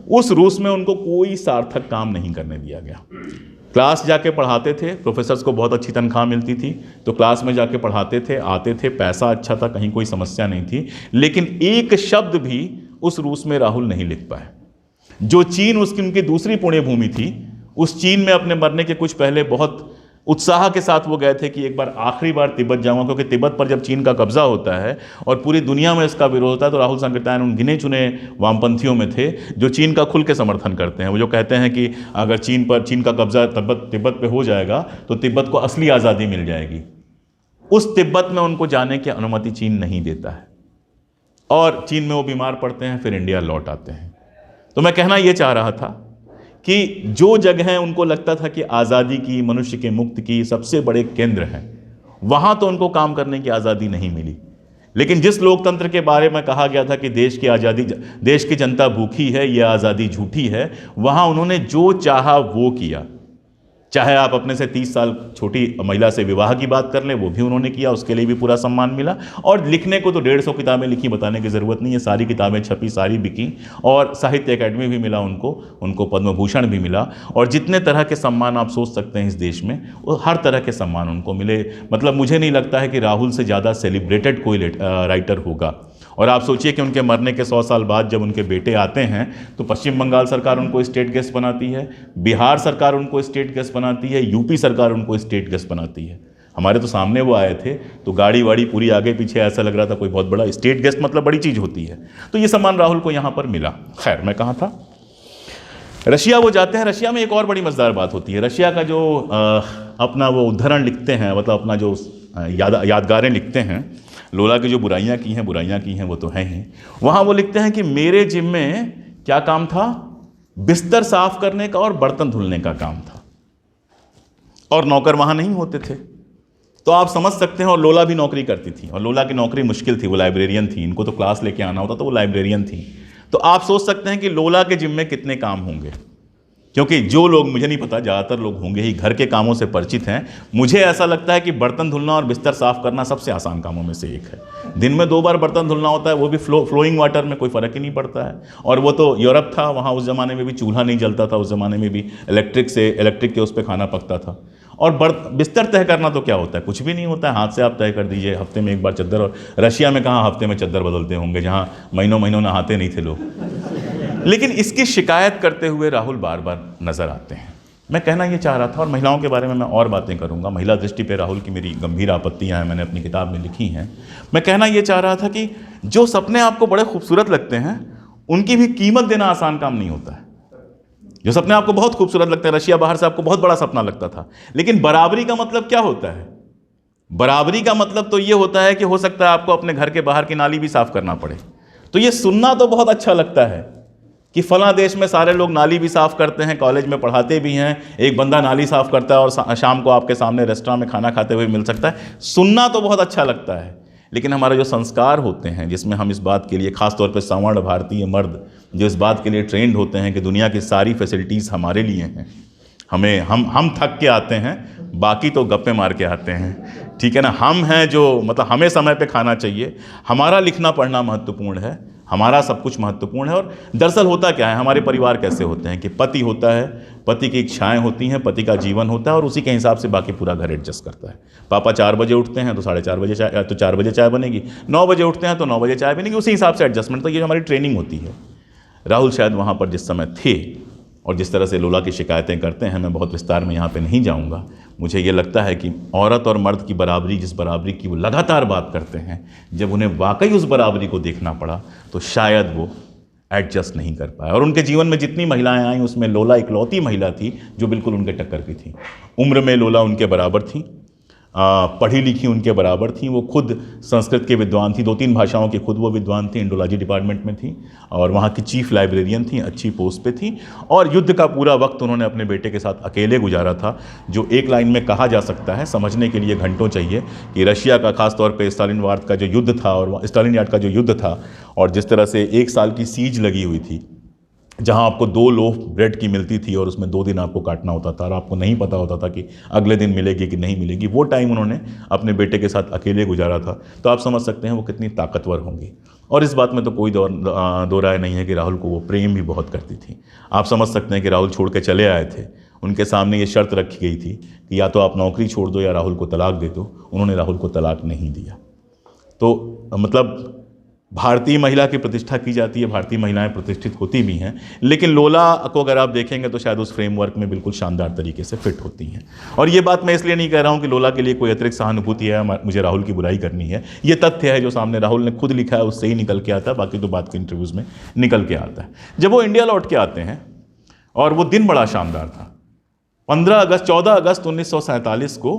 उस रूस में उनको कोई सार्थक काम नहीं करने दिया गया। क्लास जाके पढ़ाते थे, प्रोफेसर्स को बहुत अच्छी तनख्वाह मिलती थी, तो क्लास में जाके पढ़ाते थे, आते थे, पैसा अच्छा था, कहीं कोई समस्या नहीं थी। लेकिन एक शब्द भी उस रूस में राहुल नहीं लिख पाए। जो चीन उसकी उनकी दूसरी पुण्य भूमि थी, उस चीन में अपने मरने के कुछ पहले बहुत उत्साह के साथ वो गए थे कि एक बार आखिरी बार तिब्बत जाऊंगा, क्योंकि तिब्बत पर जब चीन का कब्जा होता है और पूरी दुनिया में इसका विरोध होता है, तो राहुल सांकृत्यायन उन गिने चुने वामपंथियों में थे जो चीन का खुल के समर्थन करते हैं। वो जो कहते हैं कि अगर चीन का कब्जा तिब्बत पे हो जाएगा तो तिब्बत को असली आज़ादी मिल जाएगी। उस तिब्बत में उनको जाने की अनुमति चीन नहीं देता है, और चीन में वो बीमार पड़ते हैं, फिर इंडिया लौट आते हैं। तो मैं कहना ये चाह रहा था कि जो जगह उनको लगता था कि आज़ादी की, मनुष्य के मुक्त की सबसे बड़े केंद्र हैं, वहाँ तो उनको काम करने की आज़ादी नहीं मिली। लेकिन जिस लोकतंत्र के बारे में कहा गया था कि देश की आज़ादी, देश की जनता भूखी है, यह आज़ादी झूठी है, वहाँ उन्होंने जो चाहा वो किया। चाहे आप अपने से 30 साल छोटी महिला से विवाह की बात कर लें, वो भी उन्होंने किया, उसके लिए भी पूरा सम्मान मिला। और लिखने को तो 150 किताबें लिखी, बताने की ज़रूरत नहीं है, सारी किताबें छपी, सारी बिकी, और साहित्य अकादमी भी मिला उनको पद्म भूषण भी मिला, और जितने तरह के सम्मान आप सोच सकते हैं इस देश में, वो हर तरह के सम्मान उनको मिले। मतलब मुझे नहीं लगता है कि राहुल से ज़्यादा सेलिब्रेटेड कोई राइटर होगा। और आप सोचिए कि उनके मरने के 100 साल बाद जब उनके बेटे आते हैं, तो पश्चिम बंगाल सरकार उनको स्टेट गेस्ट बनाती है, बिहार सरकार उनको स्टेट गेस्ट बनाती है, यूपी सरकार उनको स्टेट गेस्ट बनाती है। हमारे तो सामने वो आए थे तो गाड़ी वाड़ी पूरी आगे पीछे, ऐसा लग रहा था कोई बहुत बड़ा स्टेट गेस्ट, मतलब बड़ी चीज़ होती है। तो ये सम्मान राहुल को यहाँ पर मिला। खैर, मैं कहाँ था, रशिया वो जाते हैं। रशिया में एक और बड़ी मज़ेदार बात होती है। रशिया का जो अपना वो उद्धरण लिखते हैं, मतलब अपना जो यादगारें लिखते हैं, लोला की जो बुराइयां की हैं वो तो हैं ही। वहाँ वो लिखते हैं कि मेरे जिम में क्या काम था, बिस्तर साफ करने का और बर्तन धुलने का काम था, और नौकर वहाँ नहीं होते थे। तो आप समझ सकते हैं। और लोला भी नौकरी करती थी, और लोला की नौकरी मुश्किल थी, वो लाइब्रेरियन थी, इनको तो क्लास लेके आना होता, तो वो लाइब्रेरियन थी। तो आप सोच सकते हैं कि लोला के जिम्मे कितने काम होंगे, क्योंकि जो लोग, मुझे नहीं पता, ज़्यादातर लोग होंगे ही घर के कामों से परिचित हैं। मुझे ऐसा लगता है कि बर्तन धुलना और बिस्तर साफ़ करना सबसे आसान कामों में से एक है। दिन में 2 बार बर्तन धुलना होता है, वो भी फ्लोइंग वाटर में, कोई फ़र्क ही नहीं पड़ता है। और वो तो यूरोप था, वहाँ उस ज़माने में भी चूल्हा नहीं जलता था, उस ज़माने में भी इलेक्ट्रिक के उस पर खाना पकता था। और बिस्तर तय करना तो क्या होता है, कुछ भी नहीं होता है, हाथ से आप तय कर दीजिए, हफ्ते में 1 बार चद्दर। और रशिया में कहाँ हफ्ते में चद्दर बदलते होंगे, जहाँ महीनों महीनों नहाते नहीं थे लोग। लेकिन इसकी शिकायत करते हुए राहुल बार बार नजर आते हैं। मैं कहना ये चाह रहा था, और महिलाओं के बारे में मैं और बातें करूंगा, महिला दृष्टि पे राहुल की मेरी गंभीर आपत्तियां हैं, मैंने अपनी किताब में लिखी हैं। मैं कहना ये चाह रहा था कि जो सपने आपको बड़े खूबसूरत लगते हैं, उनकी भी कीमत देना आसान काम नहीं होता है। जो सपने आपको बहुत खूबसूरत लगते हैं, रशिया बाहर से आपको बहुत बड़ा सपना लगता था, लेकिन बराबरी का मतलब क्या होता है? बराबरी का मतलब तो ये होता है कि हो सकता है आपको अपने घर के बाहर की नाली भी साफ करना पड़े। तो ये सुनना तो बहुत अच्छा लगता है कि फला देश में सारे लोग नाली भी साफ़ करते हैं, कॉलेज में पढ़ाते भी हैं, एक बंदा नाली साफ़ करता है और शाम को आपके सामने रेस्टोरेंट में खाना खाते हुए मिल सकता है। सुनना तो बहुत अच्छा लगता है, लेकिन हमारे जो संस्कार होते हैं, जिसमें हम इस बात के लिए, ख़ास तौर पे सवर्ण भारतीय मर्द जो इस बात के लिए ट्रेंड होते हैं कि दुनिया की सारी फैसिलिटीज़ हमारे लिए हैं, हमें हम थक के आते हैं, बाकी तो गप्पे मार के आते हैं, ठीक है ना। हम हैं जो, मतलब हमें समय पे खाना चाहिए, हमारा लिखना पढ़ना महत्वपूर्ण है, हमारा सब कुछ महत्वपूर्ण है। और दरअसल होता क्या है, हमारे परिवार कैसे होते हैं कि पति होता है, पति की इच्छाएं होती हैं, पति का जीवन होता है, और उसी के हिसाब से बाकी पूरा घर एडजस्ट करता है। पापा 4 बजे उठते हैं तो 4:30 बजे चाय, तो 4 बजे चाय बनेगी, 9 बजे उठते हैं तो 9 बजे चाय बनेगी, उसी हिसाब से एडजस्टमेंट। तो ये हमारी ट्रेनिंग होती है। राहुल शायद वहाँ पर जिस समय थे और जिस तरह से लोला की शिकायतें करते हैं, मैं बहुत विस्तार में यहाँ पे नहीं जाऊँगा। मुझे ये लगता है कि औरत और मर्द की बराबरी, जिस बराबरी की वो लगातार बात करते हैं, जब उन्हें वाकई उस बराबरी को देखना पड़ा तो शायद वो एडजस्ट नहीं कर पाए। और उनके जीवन में जितनी महिलाएं आईं, उसमें लोला इकलौती महिला थी जो बिल्कुल उनके टक्कर की थी। उम्र में लोला उनके बराबर थी, पढ़ी लिखी उनके बराबर थी, वो खुद संस्कृत के विद्वान थी, 2-3 भाषाओं की खुद वो विद्वान थी, इंडोलॉजी डिपार्टमेंट में थी, और वहाँ की चीफ लाइब्रेरियन थी, अच्छी पोस्ट पे थी। और युद्ध का पूरा वक्त उन्होंने अपने बेटे के साथ अकेले गुजारा था, जो एक लाइन में कहा जा सकता है, समझने के लिए घंटों चाहिए, कि रशिया का खास तौर पे स्टालिनग्राड का जो युद्ध था, और स्टालिनग्राड का जो युद्ध था, और जिस तरह से 1 साल की सीज लगी हुई थी, जहां आपको 2 लोफ ब्रेड की मिलती थी और उसमें 2 दिन आपको काटना होता था, और आपको नहीं पता होता था कि अगले दिन मिलेगी कि नहीं मिलेगी। वो टाइम उन्होंने अपने बेटे के साथ अकेले गुजारा था। तो आप समझ सकते हैं वो कितनी ताकतवर होंगी। और इस बात में तो कोई दो राय नहीं है कि राहुल को वो प्रेम भी बहुत करती थी। आप समझ सकते हैं कि राहुल छोड़ के चले आए थे, उनके सामने ये शर्त रखी गई थी कि या तो आप नौकरी छोड़ दो या राहुल को तलाक दे दो। उन्होंने राहुल को तलाक नहीं दिया। तो मतलब भारतीय महिला की प्रतिष्ठा की जाती है, भारतीय महिलाएं प्रतिष्ठित होती भी हैं, लेकिन लोला को अगर आप देखेंगे तो शायद उस फ्रेमवर्क में बिल्कुल शानदार तरीके से फिट होती हैं। और ये बात मैं इसलिए नहीं कह रहा हूँ कि लोला के लिए कोई अतिरिक्त सहानुभूति है, मुझे राहुल की बुराई करनी है। ये तथ्य है जो सामने राहुल ने खुद लिखा है, उससे ही निकल के आता है, बाकी तो बात के इंटरव्यूज़ में निकल के आता है। जब वो इंडिया लौट के आते हैं, और वो दिन बड़ा शानदार था, 14 अगस्त 1947 को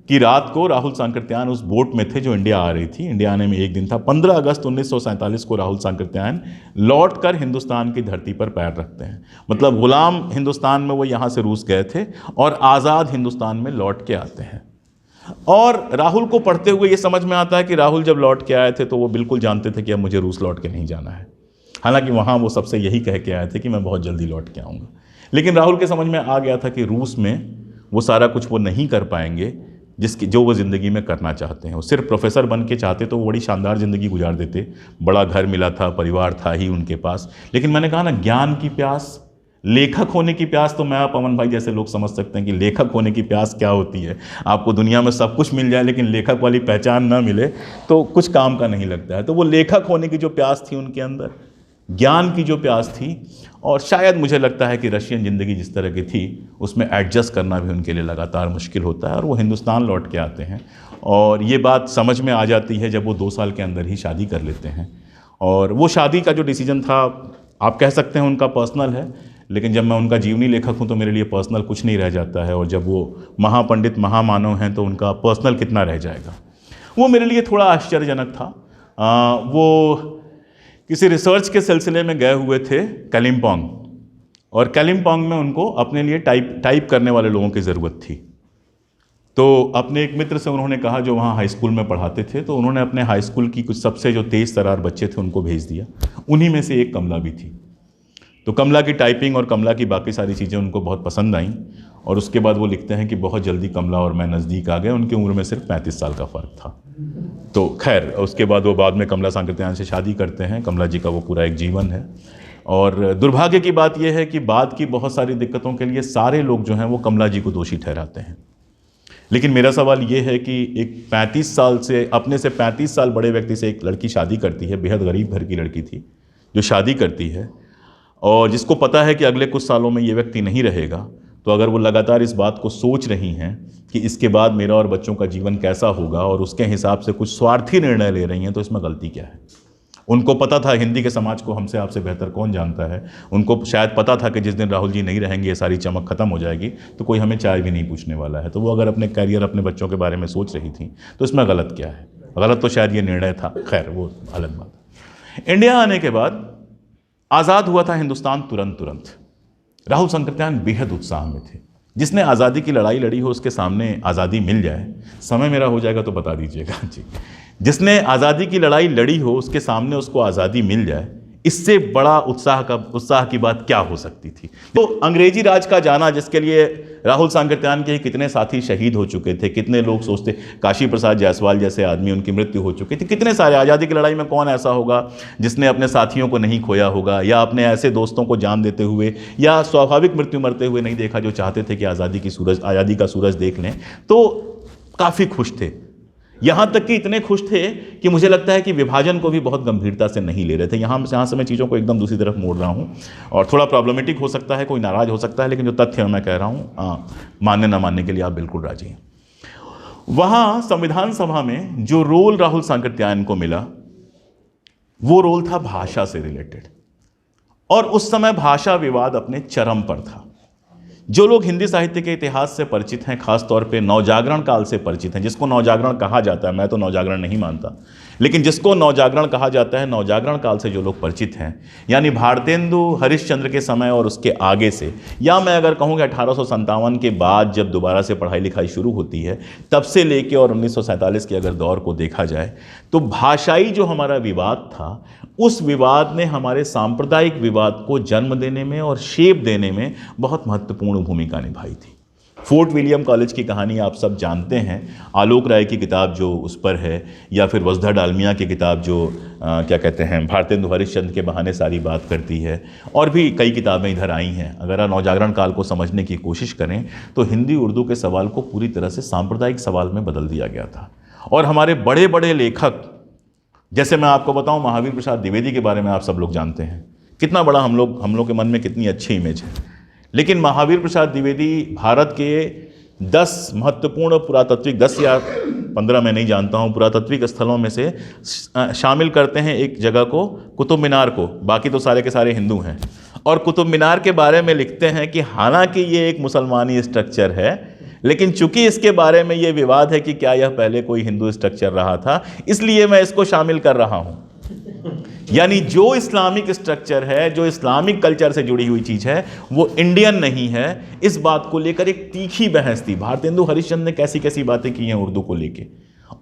की रात को राहुल सांकृत्यायन उस बोट में थे जो इंडिया आ रही थी। इंडिया आने में 1 दिन था। 15 अगस्त 1947 को राहुल सांकृत्यायन लौट कर हिंदुस्तान की धरती पर पैर रखते हैं। मतलब गुलाम हिंदुस्तान में वो यहाँ से रूस गए थे और आज़ाद हिंदुस्तान में लौट के आते हैं। और राहुल को पढ़ते हुए ये समझ में आता है कि राहुल जब लौट के आए थे तो वो बिल्कुल जानते थे कि अब मुझे रूस लौट के नहीं जाना है। हालांकि वहाँ वो सबसे यही कह के आए थे कि मैं बहुत जल्दी लौट के आऊँगा। लेकिन राहुल के समझ में आ गया था कि रूस में वो सारा कुछ वो नहीं कर पाएंगे जो वो ज़िंदगी में करना चाहते हैं। वो सिर्फ प्रोफेसर बन के चाहते तो वो बड़ी शानदार ज़िंदगी गुजार देते, बड़ा घर मिला था, परिवार था ही उनके पास। लेकिन मैंने कहा ना, ज्ञान की प्यास, लेखक होने की प्यास, तो मैं पवन भाई जैसे लोग समझ सकते हैं कि लेखक होने की प्यास क्या होती है। आपको दुनिया में सब कुछ मिल जाए लेकिन लेखक वाली पहचान ना मिले तो कुछ काम का नहीं लगता है। तो वो लेखक होने की जो प्यास थी उनके अंदर, ज्ञान की जो प्यास थी, और शायद मुझे लगता है कि रशियन ज़िंदगी जिस तरह की थी उसमें एडजस्ट करना भी उनके लिए लगातार मुश्किल होता है। और वो हिंदुस्तान लौट के आते हैं, और ये बात समझ में आ जाती है जब वो 2 साल के अंदर ही शादी कर लेते हैं। और वो शादी का जो डिसीजन था, आप कह सकते हैं उनका पर्सनल है, लेकिन जब मैं उनका जीवनी लेखक हूँ तो मेरे लिए पर्सनल कुछ नहीं रह जाता है। और जब वो महापंडित महामानव हैं तो उनका पर्सनल कितना रह जाएगा। वो मेरे लिए थोड़ा आश्चर्यजनक था। वो किसी रिसर्च के सिलसिले में गए हुए थे कालिम्पोंग, और कालिम्पोंग में उनको अपने लिए टाइप करने वाले लोगों की ज़रूरत थी। तो अपने एक मित्र से उन्होंने कहा जो वहाँ हाई स्कूल में पढ़ाते थे, तो उन्होंने अपने हाई स्कूल की कुछ सबसे जो तेज़ तरार बच्चे थे उनको भेज दिया। उन्हीं में से एक कमला भी थी। तो कमला की टाइपिंग और कमला की बाकी सारी चीज़ें उनको बहुत पसंद आईं, और उसके बाद वो लिखते हैं कि बहुत जल्दी कमला और मैं नज़दीक आ गए। उनकी उम्र में सिर्फ 35 साल का फ़र्क था। तो खैर उसके बाद वो बाद में कमला सांकृत्यायन से शादी करते हैं। कमला जी का वो पूरा एक जीवन है। और दुर्भाग्य की बात यह है कि बाद की बहुत सारी दिक्कतों के लिए सारे लोग जो हैं वो कमला जी को दोषी ठहराते हैं। लेकिन मेरा सवाल ये है कि एक 35 साल से, अपने से 35 साल बड़े व्यक्ति से एक लड़की शादी करती है, बेहद गरीब घर की लड़की थी जो शादी करती है, और जिसको पता है कि अगले कुछ सालों में ये व्यक्ति नहीं रहेगा। तो अगर वो लगातार इस बात को सोच रही हैं कि इसके बाद मेरा और बच्चों का जीवन कैसा होगा, और उसके हिसाब से कुछ स्वार्थी निर्णय ले रही हैं, तो इसमें गलती क्या है? उनको पता था, हिंदी के समाज को हमसे आपसे बेहतर कौन जानता है, उनको शायद पता था कि जिस दिन राहुल जी नहीं रहेंगे ये सारी चमक खत्म हो जाएगी, तो कोई हमें चाय भी नहीं पूछने वाला है। तो वो अगर अपने करियर, अपने बच्चों के बारे में सोच रही थी, तो इसमें गलत क्या है? गलत तो शायद ये निर्णय था। खैर वो अलग बात है। इंडिया आने के बाद आज़ाद हुआ था हिंदुस्तान तुरंत। राहुल सांकृत्यायन बेहद उत्साह में थे। जिसने आज़ादी की लड़ाई लड़ी हो उसके सामने आज़ादी मिल जाए, समय मेरा हो जाएगा तो बता दीजिएगा जी, जिसने आज़ादी की लड़ाई लड़ी हो उसके सामने उसको आज़ादी मिल जाए, इससे बड़ा उत्साह की बात क्या हो सकती थी? तो अंग्रेजी राज का जाना, जिसके लिए राहुल सांकृत्यायन के कितने साथी शहीद हो चुके थे, कितने लोग सोचते, काशी प्रसाद जायसवाल जैसे आदमी, उनकी मृत्यु हो चुकी थी, कितने सारे, आज़ादी की लड़ाई में कौन ऐसा होगा जिसने अपने साथियों को नहीं खोया होगा, या अपने ऐसे दोस्तों को जान देते हुए या स्वाभाविक मृत्यु मरते हुए नहीं देखा, जो चाहते थे कि आज़ादी का सूरज देख लें। तो काफ़ी खुश थे, यहाँ तक कि इतने खुश थे कि मुझे लगता है कि विभाजन को भी बहुत गंभीरता से नहीं ले रहे थे। यहाँ से मैं चीज़ों को एकदम दूसरी तरफ मोड़ रहा हूँ, और थोड़ा प्रॉब्लमेटिक हो सकता है, कोई नाराज़ हो सकता है, लेकिन जो तथ्य मैं कह रहा हूँ, मानने ना मानने के लिए आप बिल्कुल राजी हैं। वहाँ संविधान सभा में जो रोल राहुल सांकृत्यायन को मिला, वो रोल था भाषा से रिलेटेड, और उस समय भाषा विवाद अपने चरम पर था। जो लोग हिंदी साहित्य के इतिहास से परिचित हैं, खासतौर पे नवजागरण काल से परिचित हैं, जिसको नवजागरण कहा जाता है, मैं तो नवजागरण नहीं मानता, लेकिन जिसको नवजागरण कहा जाता है, नवजागरण काल से जो लोग परिचित हैं, यानी भारतेंदु हरिश्चंद्र के समय और उसके आगे से, या मैं अगर कहूँ कि 1857 के बाद जब दोबारा से पढ़ाई लिखाई शुरू होती है, तब से लेके और 1947 के अगर दौर को देखा जाए, तो भाषाई जो हमारा विवाद था, उस विवाद ने हमारे सांप्रदायिक विवाद को जन्म देने में और शेप देने में बहुत महत्वपूर्ण भूमिका निभाई थी। फोर्ट विलियम कॉलेज की कहानी आप सब जानते हैं, आलोक राय की किताब जो उस पर है, या फिर वसुधा डालमिया की किताब जो क्या कहते हैं, भारतेंदु हरिश्चंद्र के बहाने सारी बात करती है, और भी कई किताबें इधर आई हैं। अगर आप नवजागरण काल को समझने की कोशिश करें तो हिंदी उर्दू के सवाल को पूरी तरह से सांप्रदायिक सवाल में बदल दिया गया था। और हमारे बड़े बड़े लेखक, जैसे मैं आपको बताऊं, महावीर प्रसाद द्विवेदी के बारे में आप सब लोग जानते हैं, कितना बड़ा हम लोग के मन में कितनी अच्छी इमेज है, लेकिन महावीर प्रसाद द्विवेदी भारत के 10 महत्वपूर्ण पुरातात्विक, 10 या 15 मैं नहीं जानता हूँ, पुरातात्विक स्थलों में से शामिल करते हैं एक जगह को, कुतुब मीनार को। बाकी तो सारे के सारे हिंदू हैं, और कुतुब मीनार के बारे में लिखते हैं कि हालांकि ये एक मुसलमानी स्ट्रक्चर है, लेकिन चूंकि इसके बारे में ये विवाद है कि क्या यह पहले कोई हिंदू स्ट्रक्चर रहा था, इसलिए मैं इसको शामिल कर रहा हूं। यानी जो इस्लामिक स्ट्रक्चर है, जो इस्लामिक कल्चर से जुड़ी हुई चीज है, वो इंडियन नहीं है। इस बात को लेकर एक तीखी बहस थी। भारतेंदु हरिश्चंद्र ने कैसी कैसी बातें की हैं उर्दू को लेके,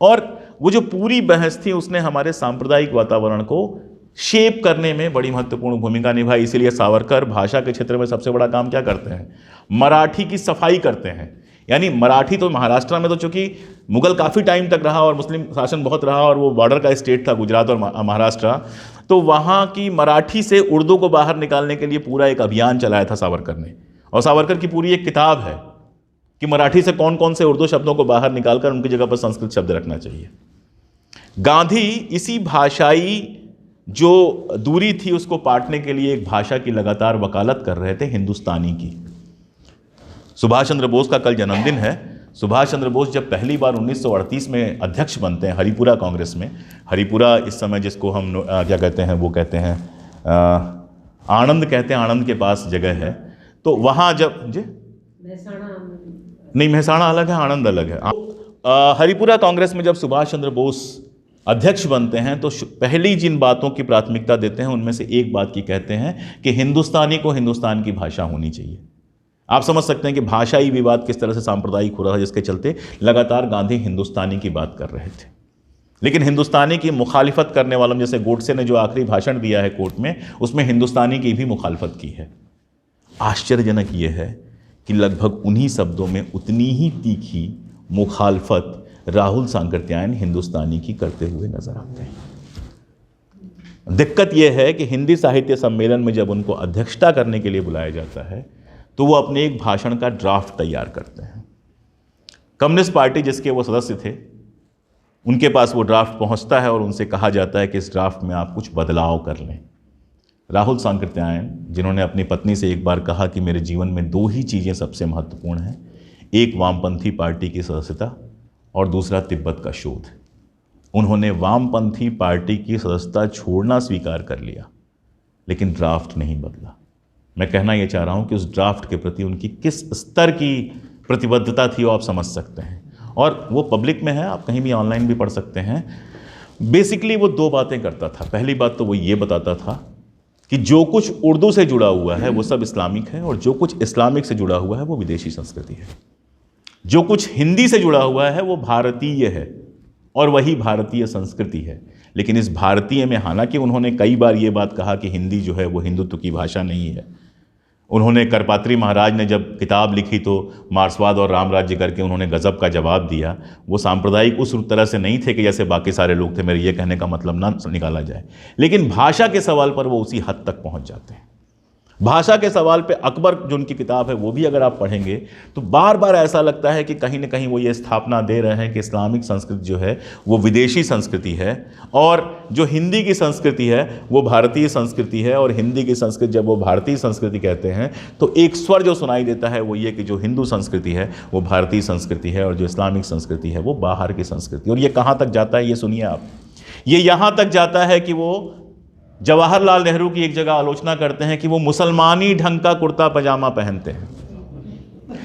और वो जो पूरी बहस थी उसने हमारे सांप्रदायिक वातावरण को शेप करने में बड़ी महत्वपूर्ण भूमिका निभाई। इसीलिए सावरकर भाषा के क्षेत्र में सबसे बड़ा काम क्या करते हैं? मराठी की सफाई करते हैं। यानी मराठी तो महाराष्ट्र में तो चूंकि मुगल काफ़ी टाइम तक रहा और मुस्लिम शासन बहुत रहा, और वो बॉर्डर का स्टेट था गुजरात और महाराष्ट्र, तो वहाँ की मराठी से उर्दू को बाहर निकालने के लिए पूरा एक अभियान चलाया था सावरकर ने। और सावरकर की पूरी एक किताब है कि मराठी से कौन कौन से उर्दू शब्दों को बाहर निकालकर उनकी जगह पर संस्कृत शब्द रखना चाहिए। गांधी इसी भाषाई जो दूरी थी उसको पाटने के लिए एक भाषा की लगातार वकालत कर रहे थे, हिंदुस्तानी की। सुभाष चंद्र बोस का कल जन्मदिन है। सुभाष चंद्र बोस जब पहली बार 1938 में अध्यक्ष बनते हैं हरिपुरा कांग्रेस में, हरिपुरा इस समय जिसको हम क्या कहते हैं, वो कहते हैं आनंद कहते हैं, आनंद के पास जगह है, तो वहाँ जब नहीं, महसाणा अलग है, आनंद अलग है। हरिपुरा कांग्रेस में जब सुभाष चंद्र बोस अध्यक्ष बनते हैं तो पहली जिन बातों की प्राथमिकता देते हैं उनमें से एक बात की कहते हैं कि हिंदुस्तानी को हिंदुस्तान की भाषा होनी चाहिए। आप समझ सकते हैं कि भाषाई विवाद किस तरह से सांप्रदायिक हो रहा है, जिसके चलते लगातार गांधी हिंदुस्तानी की बात कर रहे थे। लेकिन हिंदुस्तानी की मुखालिफत करने वालों, जैसे गोडसे ने जो आखिरी भाषण दिया है कोर्ट में, उसमें हिंदुस्तानी की भी मुखालिफत की है। आश्चर्यजनक ये है कि लगभग उन्हीं शब्दों में उतनी ही तीखी मुखालफत राहुल सांकृत्यायन हिंदुस्तानी की करते हुए नजर आते हैं। दिक्कत यह है कि हिंदी साहित्य सम्मेलन में जब उनको अध्यक्षता करने के लिए बुलाया जाता है तो वो अपने एक भाषण का ड्राफ्ट तैयार करते हैं। कम्युनिस्ट पार्टी जिसके वो सदस्य थे, उनके पास वो ड्राफ्ट पहुंचता है और उनसे कहा जाता है कि इस ड्राफ्ट में आप कुछ बदलाव कर लें। राहुल सांकृत्यायन, जिन्होंने अपनी पत्नी से एक बार कहा कि मेरे जीवन में दो ही चीज़ें सबसे महत्वपूर्ण हैं, एक वामपंथी पार्टी की सदस्यता और दूसरा तिब्बत का शोध, उन्होंने वामपंथी पार्टी की सदस्यता छोड़ना स्वीकार कर लिया, लेकिन ड्राफ्ट नहीं बदला। मैं कहना यह चाह रहा हूं कि उस ड्राफ्ट के प्रति उनकी किस स्तर की प्रतिबद्धता थी वो आप समझ सकते हैं, और वो पब्लिक में है, आप कहीं भी ऑनलाइन भी पढ़ सकते हैं। बेसिकली वो दो बातें करता था। पहली बात तो वो ये बताता था कि जो कुछ उर्दू से जुड़ा हुआ है वो सब इस्लामिक है, और जो कुछ इस्लामिक से जुड़ा हुआ है वो विदेशी संस्कृति है। जो कुछ हिंदी से जुड़ा हुआ है वो भारतीय है, और वही भारतीय संस्कृति है। लेकिन इस भारतीय में, हालांकि उन्होंने कई बार ये बात कहा कि हिंदी जो है वो हिंदुत्व की भाषा नहीं है। उन्होंने करपात्री महाराज ने जब किताब लिखी तो मार्क्सवाद और राम राज्य करके उन्होंने गजब का जवाब दिया। वो सांप्रदायिक उस तरह से नहीं थे कि जैसे बाकी सारे लोग थे, मेरे ये कहने का मतलब ना निकाला जाए, लेकिन भाषा के सवाल पर वो उसी हद तक पहुंच जाते हैं। भाषा के सवाल पे अकबर जो उनकी किताब है वो भी अगर आप पढ़ेंगे तो बार बार ऐसा लगता है कि कहीं ना कहीं वो ये स्थापना दे रहे हैं कि इस्लामिक संस्कृति जो है वो विदेशी संस्कृति है, और जो हिंदी की संस्कृति है वो भारतीय संस्कृति है। और हिंदी की संस्कृति जब वो भारतीय संस्कृति कहते हैं तो एक स्वर जो सुनाई देता है वो ये कि जो हिंदू संस्कृति है वो भारतीय संस्कृति है, और जो इस्लामिक संस्कृति है वो बाहर की संस्कृति। और ये कहाँ तक जाता है ये सुनिए आप। ये यहाँ तक जाता है कि वो जवाहरलाल नेहरू की एक जगह आलोचना करते हैं कि वो मुसलमानी ढंग का कुर्ता पजामा पहनते हैं।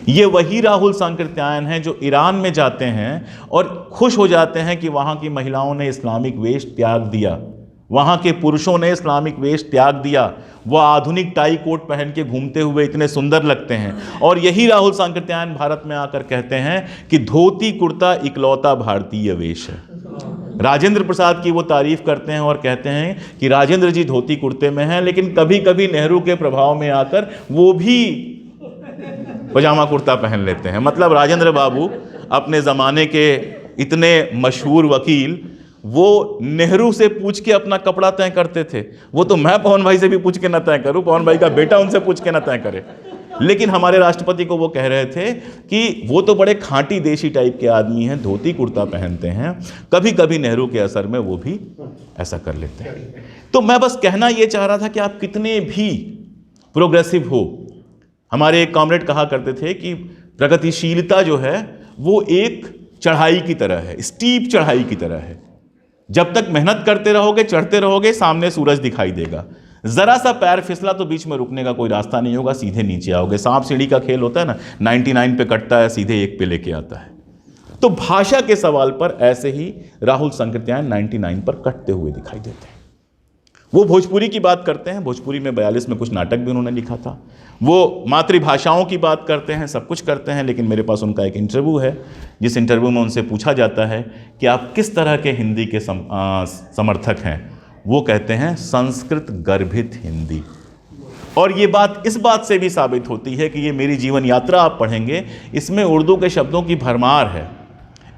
ये वही राहुल सांकृत्यायन हैं जो ईरान में जाते हैं और खुश हो जाते हैं कि वहाँ की महिलाओं ने इस्लामिक वेश त्याग दिया, वहाँ के पुरुषों ने इस्लामिक वेश त्याग दिया, वो आधुनिक टाई कोट पहन के घूमते हुए इतने सुंदर लगते हैं। और यही राहुल सांकृत्यायन भारत में आकर कहते हैं कि धोती कुर्ता इकलौता भारतीय वेश है। राजेंद्र प्रसाद की वो तारीफ करते हैं और कहते हैं कि राजेंद्र जी धोती कुर्ते में हैं, लेकिन कभी कभी नेहरू के प्रभाव में आकर वो भी पजामा कुर्ता पहन लेते हैं। मतलब राजेंद्र बाबू अपने ज़माने के इतने मशहूर वकील, वो नेहरू से पूछ के अपना कपड़ा तय करते थे। वो तो मैं पवन भाई से भी पूछ के न तय करूं, पवन भाई का बेटा उनसे पूछ के न तय करे। लेकिन हमारे राष्ट्रपति को वो कह रहे थे कि वो तो बड़े खांटी देशी टाइप के आदमी हैं, धोती कुर्ता पहनते हैं, कभी कभी नेहरू के असर में वो भी ऐसा कर लेते हैं। तो मैं बस कहना ये चाह रहा था कि आप कितने भी प्रोग्रेसिव हो, हमारे एक कॉमरेड कहा करते थे कि प्रगतिशीलता जो है वो एक चढ़ाई की तरह है, स्टीप चढ़ाई की तरह है। जब तक मेहनत करते रहोगे, चढ़ते रहोगे, सामने सूरज दिखाई देगा। जरा सा पैर फिसला तो बीच में रुकने का कोई रास्ता नहीं होगा, सीधे नीचे आओगे। सांप सीढ़ी का खेल होता है ना, 99 पे कटता है, सीधे 1 पे लेके आता है। तो भाषा के सवाल पर ऐसे ही राहुल सांकृत्यायन 99 पर कटते हुए दिखाई देते हैं। वो भोजपुरी की बात करते हैं, भोजपुरी में 42 में कुछ नाटक भी उन्होंने लिखा था। वो मातृभाषाओं की बात करते हैं, सब कुछ करते हैं। लेकिन मेरे पास उनका एक इंटरव्यू है, जिस इंटरव्यू में उनसे पूछा जाता है कि आप किस तरह के हिंदी के समर्थक हैं। वो कहते हैं संस्कृत गर्भित हिंदी। और ये बात इस बात से भी साबित होती है कि ये मेरी जीवन यात्रा आप पढ़ेंगे, इसमें उर्दू के शब्दों की भरमार है।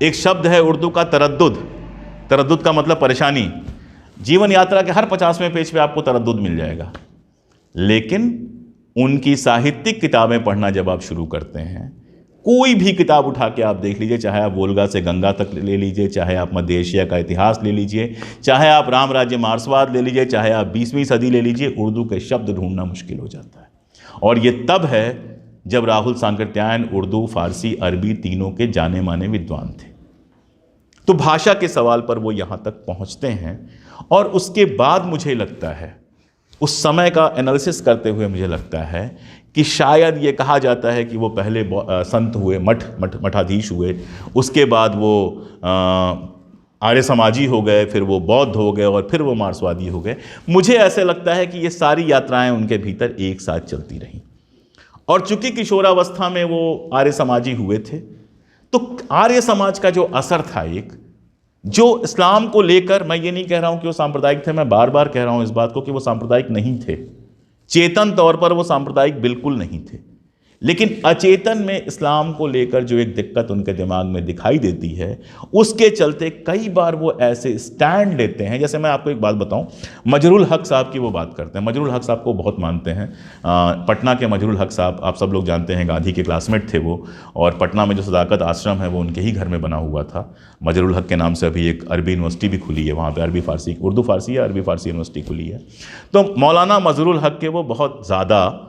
एक शब्द है उर्दू का तरद्दुद, तरद्दुद का मतलब परेशानी। जीवन यात्रा के हर 50वें पेज पे आपको तरद्दुद मिल जाएगा। लेकिन उनकी साहित्यिक किताबें पढ़ना जब आप शुरू करते हैं, कोई भी किताब उठा के आप देख लीजिए, चाहे आप वोल्गा से गंगा तक ले लीजिए, चाहे आप मध्य एशिया का इतिहास ले लीजिए, चाहे आप राम राज्य मार्क्सवाद ले लीजिए, चाहे आप 20वीं सदी ले लीजिए, उर्दू के शब्द ढूंढना मुश्किल हो जाता है। और ये तब है जब राहुल सांकृत्यायन उर्दू, फारसी, अरबी तीनों के जाने माने विद्वान थे। तो भाषा के सवाल पर वो यहाँ तक पहुँचते हैं। और उसके बाद मुझे लगता है, उस समय का एनालिसिस करते हुए मुझे लगता है कि शायद ये कहा जाता है कि वो पहले संत हुए, मठाधीश हुए, उसके बाद वो आर्य समाजी हो गए, फिर वो बौद्ध हो गए, और फिर वो मार्क्सवादी हो गए। मुझे ऐसे लगता है कि ये सारी यात्राएं उनके भीतर एक साथ चलती रहीं। और चूंकि किशोरावस्था में वो आर्य समाजी हुए थे, तो आर्य समाज का जो असर था, एक जो इस्लाम को लेकर, मैं ये नहीं कह रहा हूं कि वो सांप्रदायिक थे, मैं बार बार कह रहा हूं इस बात को कि वो सांप्रदायिक नहीं थे, चेतन तौर पर वो सांप्रदायिक बिल्कुल नहीं थे, लेकिन अचेतन में इस्लाम को लेकर जो एक दिक्कत उनके दिमाग में दिखाई देती है, उसके चलते कई बार वो ऐसे स्टैंड लेते हैं। जैसे मैं आपको एक बात बताऊं, मजरुल हक साहब की वो बात करते हैं। मजरुल हक साहब को बहुत मानते हैं, पटना के मजरुल हक साहब, आप सब लोग जानते हैं, गांधी के क्लासमेट थे वो, और पटना में जो सदाकत आश्रम है वो उनके ही घर में बना हुआ था। मजरुल हक के नाम से अभी एक अरबी यूनिवर्सिटी भी खुली है, वहाँ पर अरबी फ़ारसी, उर्दू फ़ारसी या अरबी फ़ारसी यूनिवर्सिटी खुली है। तो मौलाना मजरुल हक के वो बहुत ज़्यादा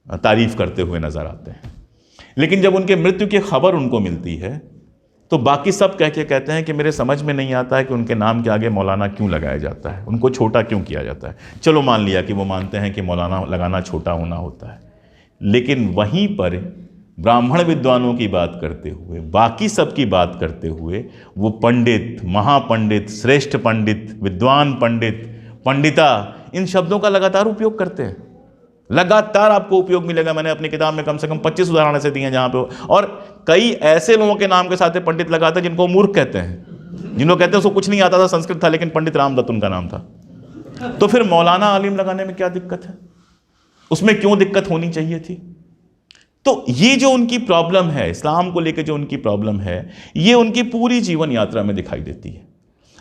तारीफ़ करते हुए नज़र आते हैं, लेकिन जब उनके मृत्यु की खबर उनको मिलती है तो बाकी सब कहते हैं कि मेरे समझ में नहीं आता है कि उनके नाम के आगे मौलाना क्यों लगाया जाता है, उनको छोटा क्यों किया जाता है। चलो मान लिया कि वो मानते हैं कि मौलाना लगाना छोटा होना होता है, लेकिन वहीं पर ब्राह्मण विद्वानों की बात करते हुए, बाकी सब की बात करते हुए, वो पंडित, महापंडित, श्रेष्ठ पंडित, विद्वान पंडित, पंडिता, इन शब्दों का लगातार उपयोग करते हैं। लगातार आपको उपयोग मिलेगा। मैंने अपनी किताब में कम से कम 25 उदाहरण ऐसे दिए हैं जहां पे, और कई ऐसे लोगों के नाम के साथ पंडित लगाते हैं जिनको मूर्ख कहते हैं, जिनको कहते हैं उसको कुछ नहीं आता था, संस्कृत था, लेकिन पंडित रामदत्त उनका नाम था। तो फिर मौलाना आलिम लगाने में क्या दिक्कत है, उसमें क्यों दिक्कत होनी चाहिए थी? तो ये जो उनकी प्रॉब्लम है, इस्लाम को लेकर जो उनकी प्रॉब्लम है, ये उनकी पूरी जीवन यात्रा में दिखाई देती है।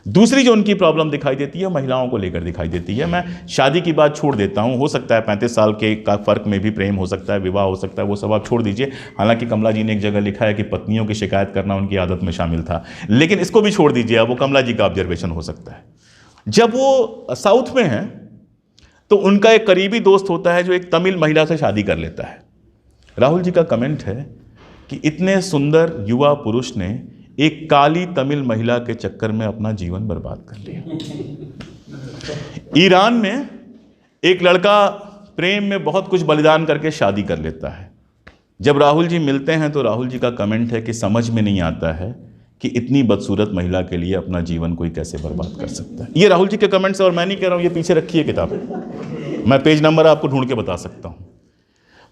दूसरी जो उनकी प्रॉब्लम दिखाई देती है, महिलाओं को लेकर दिखाई देती है। मैं शादी की बात छोड़ देता हूं, हो सकता है 35 साल के का फ़र्क में भी प्रेम हो सकता है, विवाह हो सकता है, वो सब आप छोड़ दीजिए। हालांकि कमला जी ने एक जगह लिखा है कि पत्नियों की शिकायत करना उनकी आदत में शामिल था, लेकिन इसको भी छोड़ दीजिए, वो कमला जी का ऑब्जर्वेशन हो सकता है। जब वो साउथ में हैं तो उनका एक करीबी दोस्त होता है जो एक तमिल महिला से शादी कर लेता है। राहुल जी का कमेंट है कि इतने सुंदर युवा पुरुष ने एक काली तमिल महिला के चक्कर में अपना जीवन बर्बाद कर लिया। ईरान में एक लड़का प्रेम में बहुत कुछ बलिदान करके शादी कर लेता है। जब राहुल जी मिलते हैं तो राहुल जी का कमेंट है कि समझ में नहीं आता है कि इतनी बदसूरत महिला के लिए अपना जीवन कोई कैसे बर्बाद कर सकता है। ये राहुल जी के कमेंट्स है, और मैं नहीं कह रहा हूं, ये पीछे रखी है किताब, मैं पेज नंबर आपको ढूंढ के बता सकता हूं।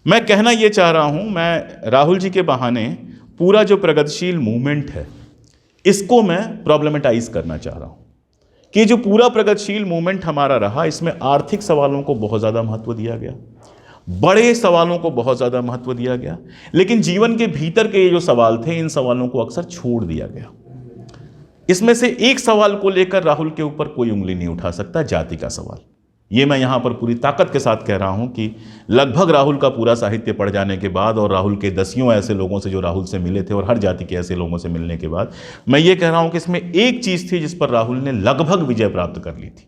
मैं कहना ये चाह रहा हूं, मैं राहुल जी के बहाने पूरा जो प्रगतिशील मूवमेंट है इसको मैं प्रॉब्लमेटाइज करना चाह रहा हूं कि जो पूरा प्रगतिशील मूवमेंट हमारा रहा, इसमें आर्थिक सवालों को बहुत ज़्यादा महत्व दिया गया, बड़े सवालों को बहुत ज़्यादा महत्व दिया गया, लेकिन जीवन के भीतर के ये जो सवाल थे, इन सवालों को अक्सर छोड़ दिया गया। इसमें से एक सवाल को लेकर राहुल के ऊपर कोई उंगली नहीं उठा सकता, जाति का सवाल। ये मैं यहाँ पर पूरी ताकत के साथ कह रहा हूँ कि लगभग राहुल का पूरा साहित्य पढ़ जाने के बाद, और राहुल के दसियों ऐसे लोगों से जो राहुल से मिले थे, और हर जाति के ऐसे लोगों से मिलने के बाद, मैं ये कह रहा हूँ कि इसमें एक चीज़ थी जिस पर राहुल ने लगभग विजय प्राप्त कर ली थी,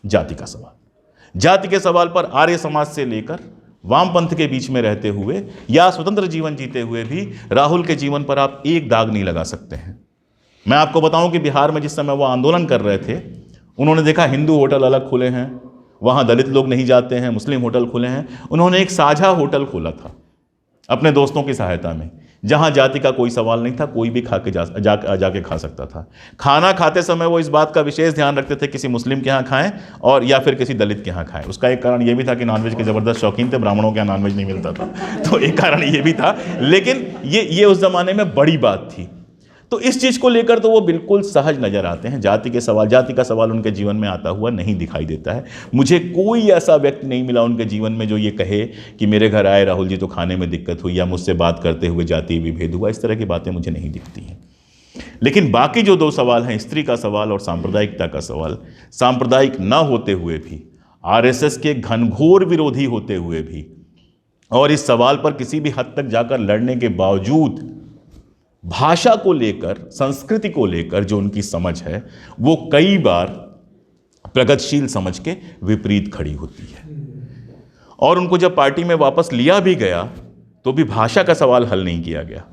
जाति का सवाल। जाति के सवाल पर आर्य समाज से लेकर वामपंथ के बीच में रहते हुए या स्वतंत्र जीवन जीते हुए भी राहुल के जीवन पर आप एक दाग नहीं लगा सकते हैं। मैं आपको बताऊं कि बिहार में जिस समय वो आंदोलन कर रहे थे, उन्होंने देखा हिंदू होटल अलग खुले हैं, वहाँ दलित लोग नहीं जाते हैं, मुस्लिम होटल खुले हैं। उन्होंने एक साझा होटल खोला था अपने दोस्तों की सहायता में, जहाँ जाति का कोई सवाल नहीं था, कोई भी खा के जाके खा सकता था। खाना खाते समय वो इस बात का विशेष ध्यान रखते थे किसी मुस्लिम के यहाँ खाएं और या फिर किसी दलित के यहाँ खाएं। उसका एक कारण ये भी था कि नॉनवेज के ज़बरदस्त शौकीन थे, ब्राह्मणों के यहाँ नॉनवेज नहीं मिलता था, तो एक कारण ये भी था। लेकिन ये उस ज़माने में बड़ी बात थी। तो इस चीज़ को लेकर तो वो बिल्कुल सहज नज़र आते हैं। जाति का सवाल उनके जीवन में आता हुआ नहीं दिखाई देता है। मुझे कोई ऐसा व्यक्ति नहीं मिला उनके जीवन में जो ये कहे कि मेरे घर आए राहुल जी तो खाने में दिक्कत हुई, या मुझसे बात करते हुए जातीय विभेद हुआ। इस तरह की बातें मुझे नहीं दिखती हैं। लेकिन बाकी जो दो सवाल हैं, स्त्री का सवाल और सांप्रदायिकता का सवाल, सांप्रदायिक न होते हुए भी, आरएसएस के घनघोर विरोधी होते हुए भी, और इस सवाल पर किसी भी हद तक जाकर लड़ने के बावजूद भाषा को लेकर, संस्कृति को लेकर जो उनकी समझ है, वो कई बार प्रगतिशील समझ के विपरीत खड़ी होती है। और उनको जब पार्टी में वापस लिया भी गया तो भी भाषा का सवाल हल नहीं किया गया।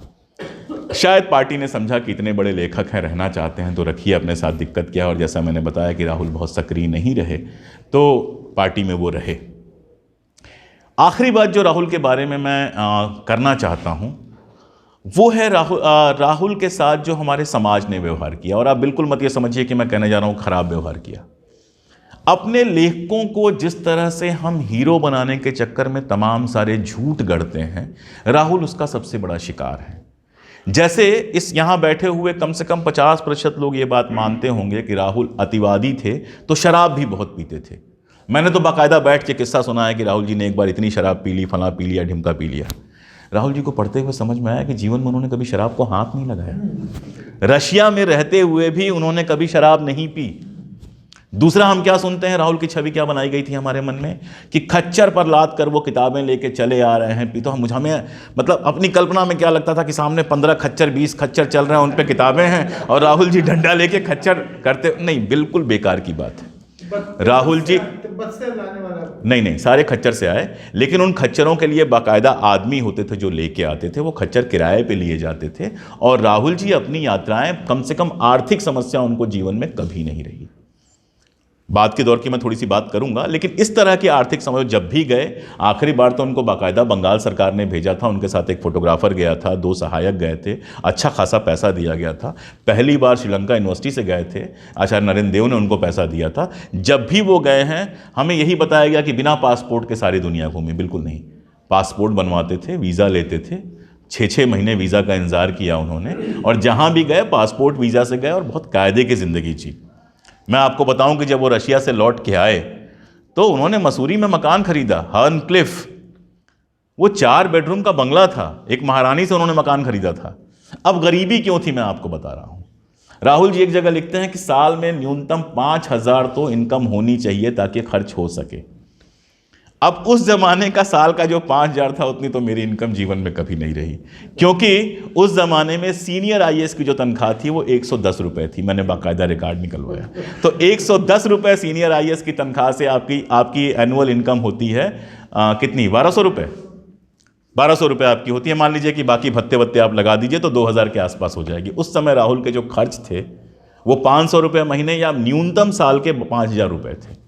शायद पार्टी ने समझा कि इतने बड़े लेखक हैं, रहना चाहते हैं तो रखिए अपने साथ, दिक्कत क्या। और जैसा मैंने बताया कि राहुल बहुत सक्रिय नहीं रहे, तो पार्टी में वो रहे। आखिरी बात जो राहुल के बारे में मैं करना चाहता हूँ वो है राहुल के साथ जो हमारे समाज ने व्यवहार किया। और आप बिल्कुल मत ये समझिए कि मैं कहने जा रहा हूँ खराब व्यवहार किया। अपने लेखकों को जिस तरह से हम हीरो बनाने के चक्कर में तमाम सारे झूठ गढ़ते हैं, राहुल उसका सबसे बड़ा शिकार है। जैसे इस यहाँ बैठे हुए कम से कम 50% लोग ये बात मानते होंगे कि राहुल अतिवादी थे, तो शराब भी बहुत पीते थे। मैंने तो बाकायदा बैठ के किस्सा सुना है कि राहुल जी ने एक बार इतनी शराब पी ली, फला पी लिया, ढिमका पी लिया। राहुल जी को पढ़ते हुए समझ में आया कि जीवन में उन्होंने कभी शराब को हाथ नहीं लगाया। रशिया में रहते हुए भी उन्होंने कभी शराब नहीं पी। दूसरा, हम क्या सुनते हैं, राहुल की छवि क्या बनाई गई थी हमारे मन में कि खच्चर पर लाद कर वो किताबें लेके चले आ रहे हैं। तो हमें मतलब अपनी कल्पना में क्या लगता था कि सामने 15 खच्चर 20 खच्चर चल रहे हैं, उन पे किताबें हैं और राहुल जी डंडा लेके खच्चर करते। नहीं, बिल्कुल बेकार की बात है। राहुल जी नहीं, सारे खच्चर से आए, लेकिन उन खच्चरों के लिए बाकायदा आदमी होते थे जो लेके आते थे। वो खच्चर किराए पे लिए जाते थे। और राहुल जी अपनी यात्राएं, कम से कम आर्थिक समस्या उनको जीवन में कभी नहीं रही। बाद के दौर की मैं थोड़ी सी बात करूंगा, लेकिन इस तरह की आर्थिक समस्या जब भी गए, आखिरी बार तो उनको बाकायदा बंगाल सरकार ने भेजा था, उनके साथ एक फोटोग्राफर गया था, 2 सहायक गए थे, अच्छा खासा पैसा दिया गया था। पहली बार श्रीलंका यूनिवर्सिटी से गए थे, आचार्य नरेंद्र देव ने उनको पैसा दिया था। जब भी वो गए हैं, हमें यही बताया गया कि बिना पासपोर्ट के सारी दुनिया घूमी। बिल्कुल नहीं, पासपोर्ट बनवाते थे, वीज़ा लेते थे, 6-6 महीने वीज़ा का इंतज़ार किया उन्होंने, और जहाँ भी गए पासपोर्ट वीज़ा से गए और बहुत कायदे की ज़िंदगी जी। मैं आपको बताऊं कि जब वो रशिया से लौट के आए तो उन्होंने मसूरी में मकान खरीदा, हर्नक्लिफ। वो 4 बेडरूम का बंगला था, एक महारानी से उन्होंने मकान खरीदा था। अब गरीबी क्यों थी, मैं आपको बता रहा हूं। राहुल जी एक जगह लिखते हैं कि साल में न्यूनतम 5,000 तो इनकम होनी चाहिए ताकि खर्च हो सके। अब उस जमाने का साल का जो 5,000 था, उतनी तो मेरी इनकम जीवन में कभी नहीं रही, क्योंकि उस जमाने में सीनियर आईएएस की जो तनख्वाह थी वो 110 रुपए थी। मैंने बाकायदा रिकॉर्ड निकलवाया। तो 110 रुपए सीनियर आईएएस की तनख्वाह से आपकी एनुअल इनकम होती है कितनी, 1200 रुपए। 1200 रुपये आपकी होती है। मान लीजिए कि बाकी भत्ते वत्ते आप लगा दीजिए तो 2,000 के आसपास हो जाएगी। उस समय राहुल के जो खर्च थे वो 500 रुपये महीने या न्यूनतम साल के 5,000 रुपये थे।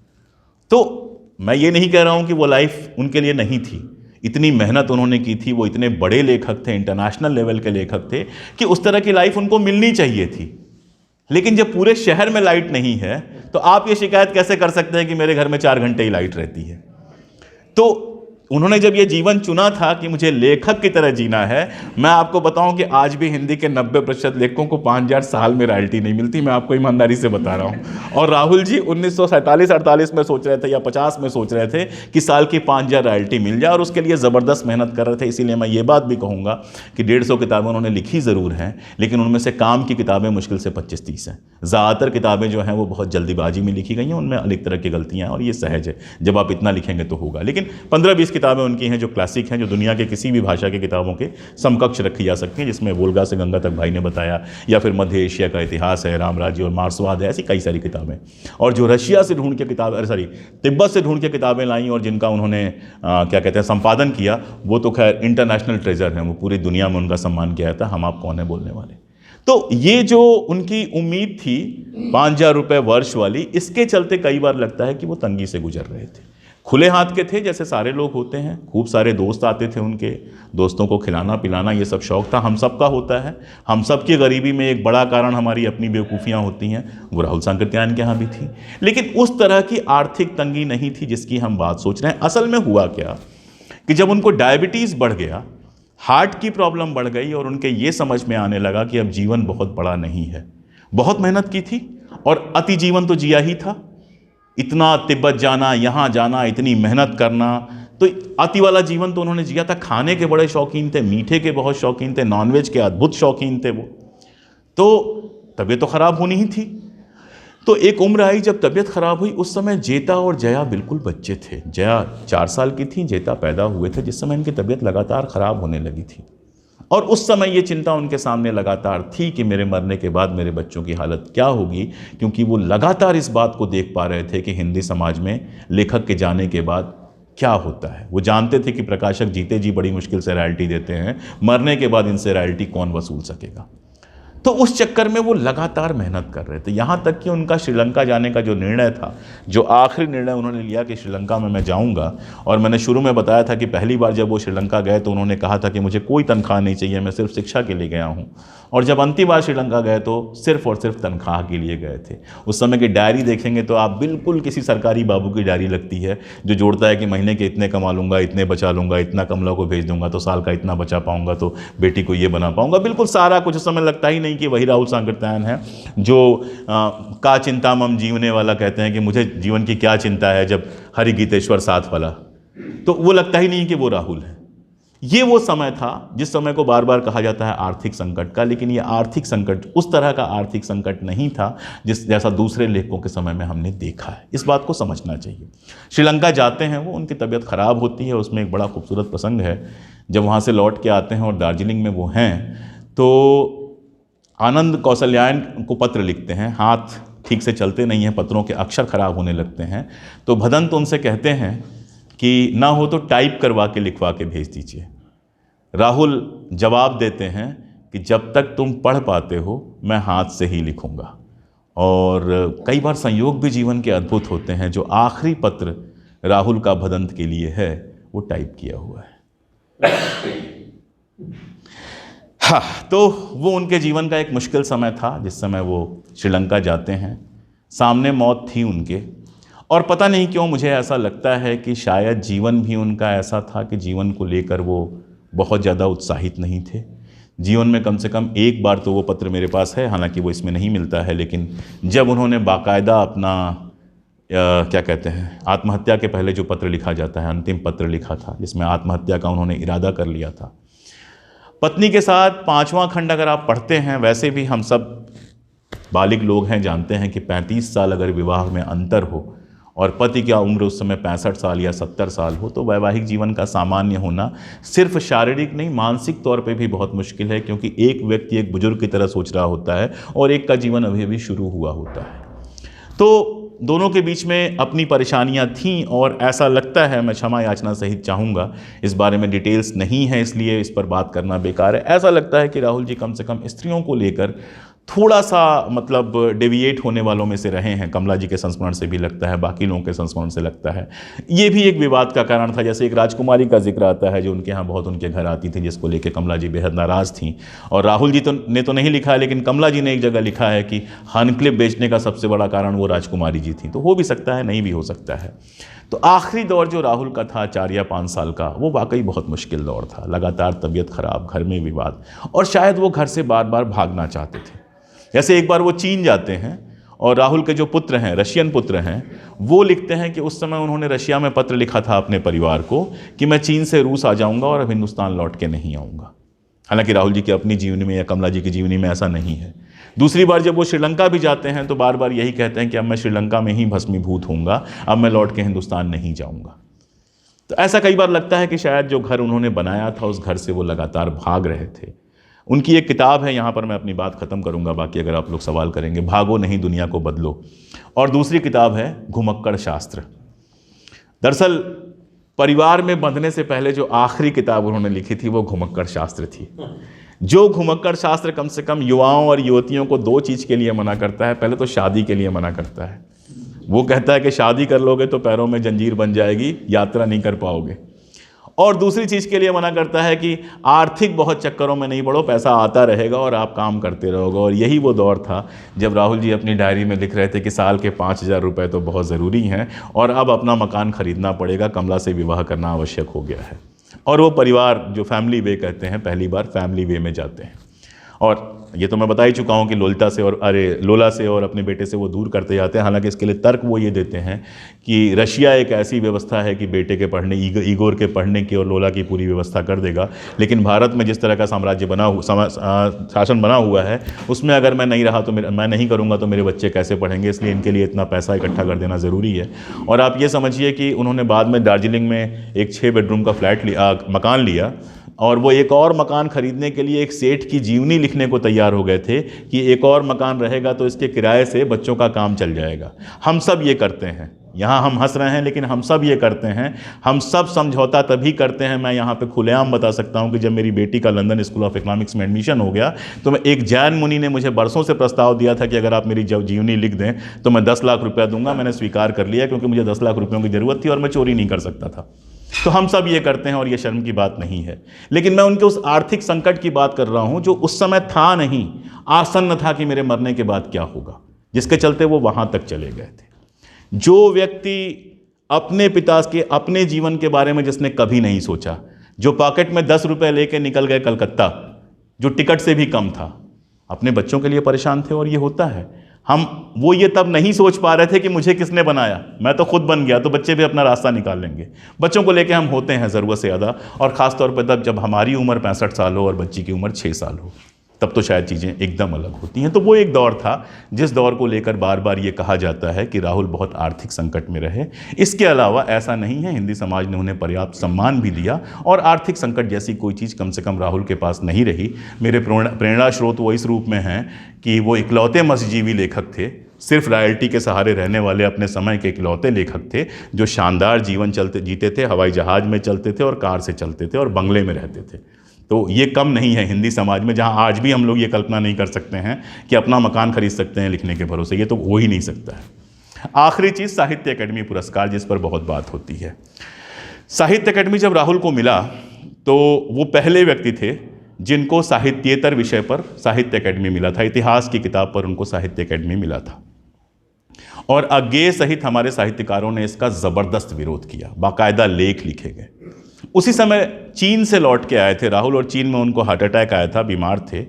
तो मैं ये नहीं कह रहा हूँ कि वो लाइफ उनके लिए नहीं थी, इतनी मेहनत उन्होंने की थी, वो इतने बड़े लेखक थे, इंटरनेशनल लेवल के लेखक थे कि उस तरह की लाइफ उनको मिलनी चाहिए थी। लेकिन जब पूरे शहर में लाइट नहीं है तो आप ये शिकायत कैसे कर सकते हैं कि मेरे घर में 4 घंटे ही लाइट रहती है। तो उन्होंने जब ये जीवन चुना था कि मुझे लेखक की तरह जीना है, मैं आपको बताऊं कि आज भी हिंदी के 90% लेखकों को 5,000 साल में रॉयल्टी नहीं मिलती। मैं आपको ईमानदारी से बता रहा हूं। और राहुल जी 1947-48 में सोच रहे थे या 50 में सोच रहे थे कि साल की 5,000 रॉयल्टी मिल जाए, और उसके लिए ज़बरदस्त मेहनत कर रहे थे। इसीलिए मैं ये बात भी कहूँगा कि 150 किताबें उन्होंने लिखी ज़रूर हैं, लेकिन उनमें से काम की किताबें मुश्किल से 25-30 हैं। ज़्यादातर किताबें जो हैं वो बहुत जल्दीबाजी में लिखी गई हैं, उनमें अलग तरह की गलतियाँ हैं, और ये सहज है, जब आप इतना लिखेंगे तो होगा। लेकिन 15-20 किताबें उनकी हैं जो क्लासिक हैं, जो दुनिया के किसी भी भाषा की किताबों के समकक्ष रखी जा सकती हैं, जिसमें वोल्गा से गंगा तक भाई ने बताया, या फिर मध्य एशिया का इतिहास है, राम राज्य और मार्क्सवाद है, ऐसी कई सारी किताबें। और जो रशिया से ढूंढ के किताबें, तिब्बत से ढूंढ के किताबें लाई और जिनका उन्होंने क्या कहते हैं संपादन किया, वो तो खैर इंटरनेशनल ट्रेजर हैं, वो पूरी दुनिया में उनका सम्मान किया था। हम आप कौन है बोलने वाले। तो ये जो उनकी उम्मीद थी 5,000 रुपये वर्ष वाली, इसके चलते कई बार लगता है कि वो तंगी से गुजर रहे थे। खुले हाथ के थे जैसे सारे लोग होते हैं, खूब सारे दोस्त आते थे उनके, दोस्तों को खिलाना पिलाना ये सब शौक था, हम सब का होता है। हम सब की गरीबी में एक बड़ा कारण हमारी अपनी बेवकूफ़ियाँ होती हैं, वो राहुल सांकृत्यायन के यहाँ भी थी। लेकिन उस तरह की आर्थिक तंगी नहीं थी जिसकी हम बात सोच रहे हैं। असल में हुआ क्या कि जब उनको डायबिटीज़ बढ़ गया, हार्ट की प्रॉब्लम बढ़ गई, और उनके ये समझ में आने लगा कि अब जीवन बहुत बड़ा नहीं है। बहुत मेहनत की थी और अति जीवन तो जिया ही था, इतना तिब्बत जाना, यहाँ जाना, इतनी मेहनत करना, तो अति वाला जीवन तो उन्होंने जिया था। खाने के बड़े शौकीन थे, मीठे के बहुत शौकीन थे, नॉनवेज के अद्भुत शौकीन थे वो। तो तबीयत तो ख़राब होनी ही थी। तो एक उम्र आई जब तबीयत ख़राब हुई। उस समय जेता और जया बिल्कुल बच्चे थे। जया 4 साल की थी, जेता पैदा हुए थे, जिस समय इनकी तबीयत लगातार ख़राब होने लगी थी। और उस समय ये चिंता उनके सामने लगातार थी कि मेरे मरने के बाद मेरे बच्चों की हालत क्या होगी, क्योंकि वो लगातार इस बात को देख पा रहे थे कि हिंदी समाज में लेखक के जाने के बाद क्या होता है। वो जानते थे कि प्रकाशक जीते जी बड़ी मुश्किल से रॉयल्टी देते हैं, मरने के बाद इनसे रॉयल्टी कौन वसूल सकेगा। तो उस चक्कर में वो लगातार मेहनत कर रहे थे, यहाँ तक कि उनका श्रीलंका जाने का जो निर्णय था, जो आखिरी निर्णय उन्होंने लिया कि श्रीलंका में मैं जाऊँगा। और मैंने शुरू में बताया था कि पहली बार जब वो श्रीलंका गए तो उन्होंने कहा था कि मुझे कोई तनख्वाह नहीं चाहिए, मैं सिर्फ शिक्षा के लिए गया हूँ। और जब अंतिम बार श्रीलंका गए तो सिर्फ और सिर्फ तनख्वाह के लिए गए थे। उस समय की डायरी देखेंगे तो आप बिल्कुल किसी सरकारी बाबू की डायरी लगती है, जो जोड़ता है कि महीने के इतने कमा लूँगा, इतने बचा लूँगा, इतना कमला को भेज दूंगा तो साल का इतना बचा पाऊँगा, तो बेटी को ये बना पाऊँगा। बिल्कुल सारा कुछ। उस समय लगता ही नहीं कि वही राहुल सांकृत्यायन है जो का चिंता मम जीवने वाला कहते हैं कि मुझे जीवन की क्या चिंता है जब हरि गीतेश्वर साथ वाला। तो वो लगता ही नहीं कि वो राहुल है। ये वो समय था जिस समय को बार बार कहा जाता है आर्थिक संकट का, लेकिन ये आर्थिक संकट उस तरह का आर्थिक संकट नहीं था जैसा दूसरे लेखकों के समय में हमने देखा है। इस बात को समझना चाहिए। श्रीलंका जाते हैं वो, उनकी तबीयत खराब होती है। उसमें एक बड़ा खूबसूरत प्रसंग है, जब वहाँ से लौट के आते हैं और दार्जिलिंग में वो हैं तो आनंद कौशल्यायन को पत्र लिखते हैं। हाथ ठीक से चलते नहीं हैं, पत्रों के अक्षर खराब होने लगते हैं। तो भदंत उनसे कहते हैं कि ना हो तो टाइप करवा के लिखवा के भेज दीजिए। राहुल जवाब देते हैं कि जब तक तुम पढ़ पाते हो मैं हाथ से ही लिखूंगा। और कई बार संयोग भी जीवन के अद्भुत होते हैं। जो आखिरी पत्र राहुल का भदंत के लिए है वो टाइप किया हुआ है। हाँ, तो वो उनके जीवन का एक मुश्किल समय था जिस समय वो श्रीलंका जाते हैं। सामने मौत थी उनके, और पता नहीं क्यों मुझे ऐसा लगता है कि शायद जीवन भी उनका ऐसा था कि जीवन को लेकर वो बहुत ज़्यादा उत्साहित नहीं थे। जीवन में कम से कम एक बार तो वो पत्र मेरे पास है, हालांकि वो इसमें नहीं मिलता है, लेकिन जब उन्होंने बाकायदा अपना क्या कहते हैं आत्महत्या के पहले जो पत्र लिखा जाता है, अंतिम पत्र लिखा था जिसमें आत्महत्या का उन्होंने इरादा कर लिया था। पत्नी के साथ 5वां खंड अगर आप पढ़ते हैं, वैसे भी हम सब बालिग लोग हैं, जानते हैं कि 35 साल अगर विवाह में अंतर हो और पति की उम्र उस समय 65 साल या 70 साल हो, तो वैवाहिक जीवन का सामान्य होना सिर्फ शारीरिक नहीं मानसिक तौर पे भी बहुत मुश्किल है, क्योंकि एक व्यक्ति एक बुजुर्ग की तरह सोच रहा होता है और एक का जीवन अभी अभी शुरू हुआ होता है। तो दोनों के बीच में अपनी परेशानियां थीं, और ऐसा लगता है, मैं क्षमा याचना सहित चाहूँगा, इस बारे में डिटेल्स नहीं है इसलिए इस पर बात करना बेकार है। ऐसा लगता है कि राहुल जी कम से कम स्त्रियों को लेकर थोड़ा सा मतलब डेविएट होने वालों में से रहे हैं। कमला जी के संस्मरण से भी लगता है, बाकी लोगों के संस्मरण से लगता है। ये भी एक विवाद का कारण था। जैसे एक राजकुमारी का जिक्र आता है जो उनके यहाँ बहुत उनके घर आती थी, जिसको लेकर कमला जी बेहद नाराज़ थीं। और राहुल जी ने तो नहीं लिखा है, लेकिन कमला जी ने एक जगह लिखा है कि हनक्लिप बेचने का सबसे बड़ा कारण वो राजकुमारी जी थी। तो हो भी सकता है, नहीं भी हो सकता है। तो आखिरी दौर जो राहुल का था 4 या 5 साल का, वो वाकई बहुत मुश्किल दौर था। लगातार तबीयत खराब, घर में विवाद, और शायद वो घर से बार बार भागना चाहते थे। जैसे एक बार वो चीन जाते हैं और राहुल के जो पुत्र हैं, रशियन पुत्र हैं, वो लिखते हैं कि उस समय उन्होंने रशिया में पत्र लिखा था अपने परिवार को कि मैं चीन से रूस आ जाऊंगा और अब हिंदुस्तान लौट के नहीं आऊँगा। हालांकि राहुल जी की अपनी जीवनी में या कमला जी की जीवनी में ऐसा नहीं है। दूसरी बार जब वो श्रीलंका भी जाते हैं तो बार बार यही कहते हैं कि अब मैं श्रीलंका में ही भस्मीभूत होऊंगा, अब मैं लौट के हिंदुस्तान नहीं जाऊँगा। तो ऐसा कई बार लगता है कि शायद जो घर उन्होंने बनाया था उस घर से वो लगातार भाग रहे थे। उनकी एक किताब है, यहाँ पर मैं अपनी बात ख़त्म करूँगा, बाकी अगर आप लोग सवाल करेंगे, भागो नहीं दुनिया को बदलो। और दूसरी किताब है घुमक्कड़ शास्त्र। दरअसल परिवार में बंधने से पहले जो आखिरी किताब उन्होंने लिखी थी वो घुमक्कड़ शास्त्र थी। जो घुमक्कड़ शास्त्र कम से कम युवाओं और युवतियों को 2 चीज़ के लिए मना करता है। पहले तो शादी के लिए मना करता है। वो कहता है कि शादी कर लोगे तो पैरों में जंजीर बन जाएगी, यात्रा नहीं कर पाओगे। और दूसरी चीज़ के लिए मना करता है कि आर्थिक बहुत चक्करों में नहीं पड़ो, पैसा आता रहेगा और आप काम करते रहोगे। और यही वो दौर था जब राहुल जी अपनी डायरी में लिख रहे थे कि साल के 5,000 रुपये तो बहुत ज़रूरी हैं और अब अपना मकान ख़रीदना पड़ेगा, कमला से विवाह करना आवश्यक हो गया है। और वो परिवार जो फैमिली वे कहते हैं, पहली बार फैमिली वे में जाते हैं। और ये तो मैं बता ही चुका हूँ कि लोला से और अपने बेटे से वो दूर करते जाते हैं। हालांकि इसके लिए तर्क वो ये देते हैं कि रशिया एक ऐसी व्यवस्था है कि बेटे के पढ़ने, ईगोर के पढ़ने की और लोला की पूरी व्यवस्था कर देगा, लेकिन भारत में जिस तरह का साम्राज्य शासन बना हुआ है उसमें अगर मैं नहीं रहा तो मैं नहीं करूँगा तो मेरे बच्चे कैसे पढ़ेंगे, इसलिए इनके लिए इतना पैसा इकट्ठा कर देना ज़रूरी है। और आप ये समझिए कि उन्होंने बाद में दार्जिलिंग में एक 6 बेडरूम का मकान लिया, और वो एक और मकान खरीदने के लिए एक सेठ की जीवनी लिखने को तैयार हो गए थे कि एक और मकान रहेगा तो इसके किराए से बच्चों का काम चल जाएगा। हम सब ये करते हैं, यहाँ हम हंस रहे हैं लेकिन हम सब ये करते हैं। हम सब समझौता तभी करते हैं। मैं यहाँ पे खुलेआम बता सकता हूँ कि जब मेरी बेटी का लंदन स्कूल ऑफ इकोनॉमिक्स में एडमिशन हो गया तो मैं एक जैन मुनि ने मुझे बरसों से प्रस्ताव दिया था कि अगर आप मेरी जीवनी लिख दें तो मैं 10 लाख रुपया दूंगा। मैंने स्वीकार कर लिया क्योंकि मुझे 10 लाख रुपयों की ज़रूरत थी और मैं चोरी नहीं कर सकता था। तो हम सब ये करते हैं और ये शर्म की बात नहीं है। लेकिन मैं उनके उस आर्थिक संकट की बात कर रहा हूँ जो उस समय था नहीं, आसन्न था कि मेरे मरने के बाद क्या होगा, जिसके चलते वो वहाँ तक चले गए थे। जो व्यक्ति अपने पिता के अपने जीवन के बारे में जिसने कभी नहीं सोचा, जो पॉकेट में 10 रुपये लेके निकल गए कलकत्ता, जो टिकट से भी कम था, अपने बच्चों के लिए परेशान थे। और ये होता है, वो ये तब नहीं सोच पा रहे थे कि मुझे किसने बनाया, मैं तो खुद बन गया तो बच्चे भी अपना रास्ता निकाल लेंगे। बच्चों को लेके हम होते हैं ज़रूरत से ज़्यादा, और ख़ासतौर पर तब जब हमारी उम्र 65 साल हो और बच्ची की उम्र 6 साल हो, तब तो शायद चीज़ें एकदम अलग होती हैं। तो वो एक दौर था जिस दौर को लेकर बार बार ये कहा जाता है कि राहुल बहुत आर्थिक संकट में रहे। इसके अलावा ऐसा नहीं है, हिंदी समाज ने उन्हें पर्याप्त सम्मान भी दिया और आर्थिक संकट जैसी कोई चीज़ कम से कम राहुल के पास नहीं रही। मेरे प्रेरणा स्रोत वो इस रूप में हैं कि वो इकलौते मस्जीवी लेखक थे, सिर्फ रॉयल्टी के सहारे रहने वाले अपने समय के इकलौते लेखक थे जो शानदार जीवन जीते थे, हवाई जहाज़ में चलते थे और कार से चलते थे और बंगले में रहते थे। तो ये कम नहीं है हिंदी समाज में, जहाँ आज भी हम लोग ये कल्पना नहीं कर सकते हैं कि अपना मकान खरीद सकते हैं लिखने के भरोसे। ये तो हो ही नहीं सकता है। आखिरी चीज़, साहित्य अकेडमी पुरस्कार, जिस पर बहुत बात होती है। साहित्य अकेडमी जब राहुल को मिला तो वो पहले व्यक्ति थे जिनको साहित्येतर विषय पर साहित्य अकेडमी मिला था। इतिहास की किताब पर उनको साहित्य अकेडमी मिला था और अज्ञेय सहित हमारे साहित्यकारों ने इसका ज़बरदस्त विरोध किया, बाकायदा लेख लिखे गए। उसी समय चीन से लौट के आए थे राहुल और चीन में उनको हार्ट अटैक आया था, बीमार थे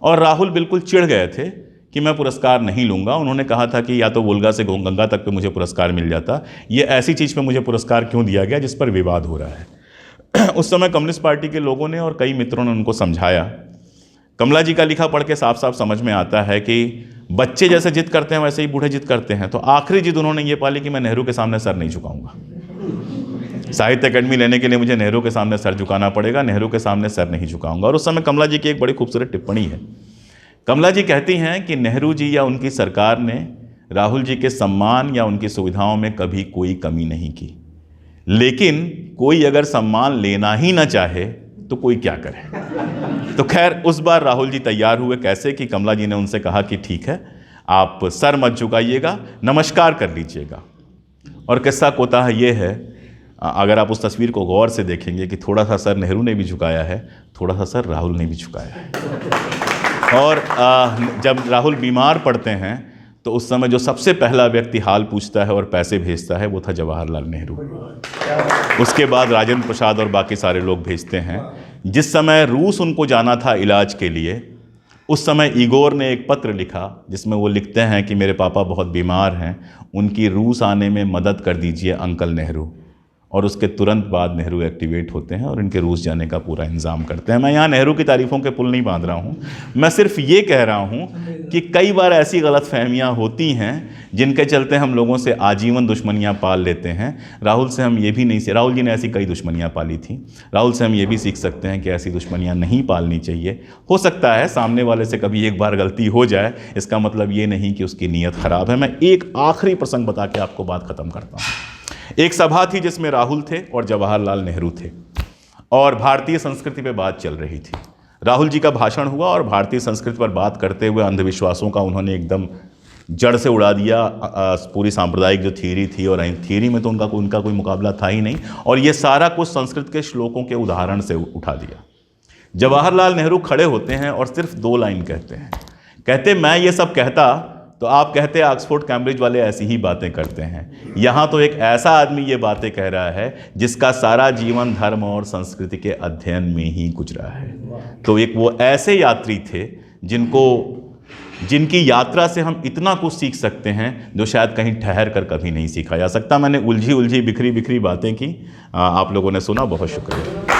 और राहुल बिल्कुल चिढ़ गए थे कि मैं पुरस्कार नहीं लूँगा। उन्होंने कहा था कि या तो वोल्गा से गंगा तक पे मुझे पुरस्कार मिल जाता, ये ऐसी चीज़ पे मुझे पुरस्कार क्यों दिया गया जिस पर विवाद हो रहा है। उस समय कम्युनिस्ट पार्टी के लोगों ने और कई मित्रों ने उनको समझाया। कमला जी का लिखा पढ़ के साफ साफ समझ में आता है कि बच्चे जैसे जिद करते हैं वैसे ही बूढ़े जिद करते हैं। तो आखिरी जिद उन्होंने ये पाली कि मैं नेहरू के सामने सर नहीं झुकाऊंगा, साहित्य अकेडमी लेने के लिए मुझे नेहरू के सामने सर झुकाना पड़ेगा, नेहरू के सामने सर नहीं झुकाऊंगा। और उस समय कमला जी की एक बड़ी खूबसूरत टिप्पणी है। कमला जी कहती हैं कि नेहरू जी या उनकी सरकार ने राहुल जी के सम्मान या उनकी सुविधाओं में कभी कोई कमी नहीं की, लेकिन कोई अगर सम्मान लेना ही ना चाहे तो कोई क्या करे। तो खैर उस बार राहुल जी तैयार हुए कैसे कि कमला जी ने उनसे कहा कि ठीक है, आप सर मत झुकाइएगा, नमस्कार कर लीजिएगा। और किस्सा कोताह ये है, अगर आप उस तस्वीर को गौर से देखेंगे कि थोड़ा सा सर नेहरू ने भी झुकाया है, थोड़ा सा सर राहुल ने भी झुकाया है। और जब राहुल बीमार पड़ते हैं तो उस समय जो सबसे पहला व्यक्ति हाल पूछता है और पैसे भेजता है वो था जवाहरलाल नेहरू। उसके बाद राजेंद्र प्रसाद और बाकी सारे लोग भेजते हैं। जिस समय रूस उनको जाना था इलाज के लिए, उस समय इगोर ने एक पत्र लिखा जिसमें वो लिखते हैं कि मेरे पापा बहुत बीमार हैं, उनकी रूस आने में मदद कर दीजिए अंकल नेहरू। और उसके तुरंत बाद नेहरू एक्टिवेट होते हैं और इनके रूस जाने का पूरा इंतज़ाम करते हैं। मैं यहाँ नेहरू की तारीफ़ों के पुल नहीं बांध रहा हूँ, मैं सिर्फ ये कह रहा हूँ कि कई बार ऐसी गलतफहमियाँ होती हैं जिनके चलते हम लोगों से आजीवन दुश्मनियाँ पाल लेते हैं। राहुल से हम ये भी नहीं, राहुल जी ने ऐसी कई दुश्मनियाँ पाली थी, राहुल से हम ये भी सीख सकते हैं कि ऐसी दुश्मनियाँ नहीं पालनी चाहिए। हो सकता है सामने वाले से कभी एक बार गलती हो जाए, इसका मतलब ये नहीं कि उसकी नीयत ख़राब है। मैं एक आखिरी प्रसंग बता के आपको बात ख़त्म करता हूँ। एक सभा थी जिसमें राहुल थे और जवाहरलाल नेहरू थे और भारतीय संस्कृति पे बात चल रही थी। राहुल जी का भाषण हुआ और भारतीय संस्कृति पर बात करते हुए अंधविश्वासों का उन्होंने एकदम जड़ से उड़ा दिया। पूरी सांप्रदायिक जो थ्योरी थी, और थ्योरी में तो उनका कोई मुकाबला था ही नहीं, और ये सारा कुछ संस्कृत के श्लोकों के उदाहरण से उठा दिया। जवाहरलाल नेहरू खड़े होते हैं और सिर्फ 2 लाइन कहते मैं ये सब कहता तो आप कहते ऑक्सफोर्ड कैम्ब्रिज वाले ऐसी ही बातें करते हैं। यहाँ तो एक ऐसा आदमी ये बातें कह रहा है जिसका सारा जीवन धर्म और संस्कृति के अध्ययन में ही गुजरा है। तो एक वो ऐसे यात्री थे जिनकी यात्रा से हम इतना कुछ सीख सकते हैं जो शायद कहीं ठहर कर कभी नहीं सीखा जा सकता। मैंने उलझी बिखरी बातें की, आप लोगों ने सुना, बहुत शुक्रिया।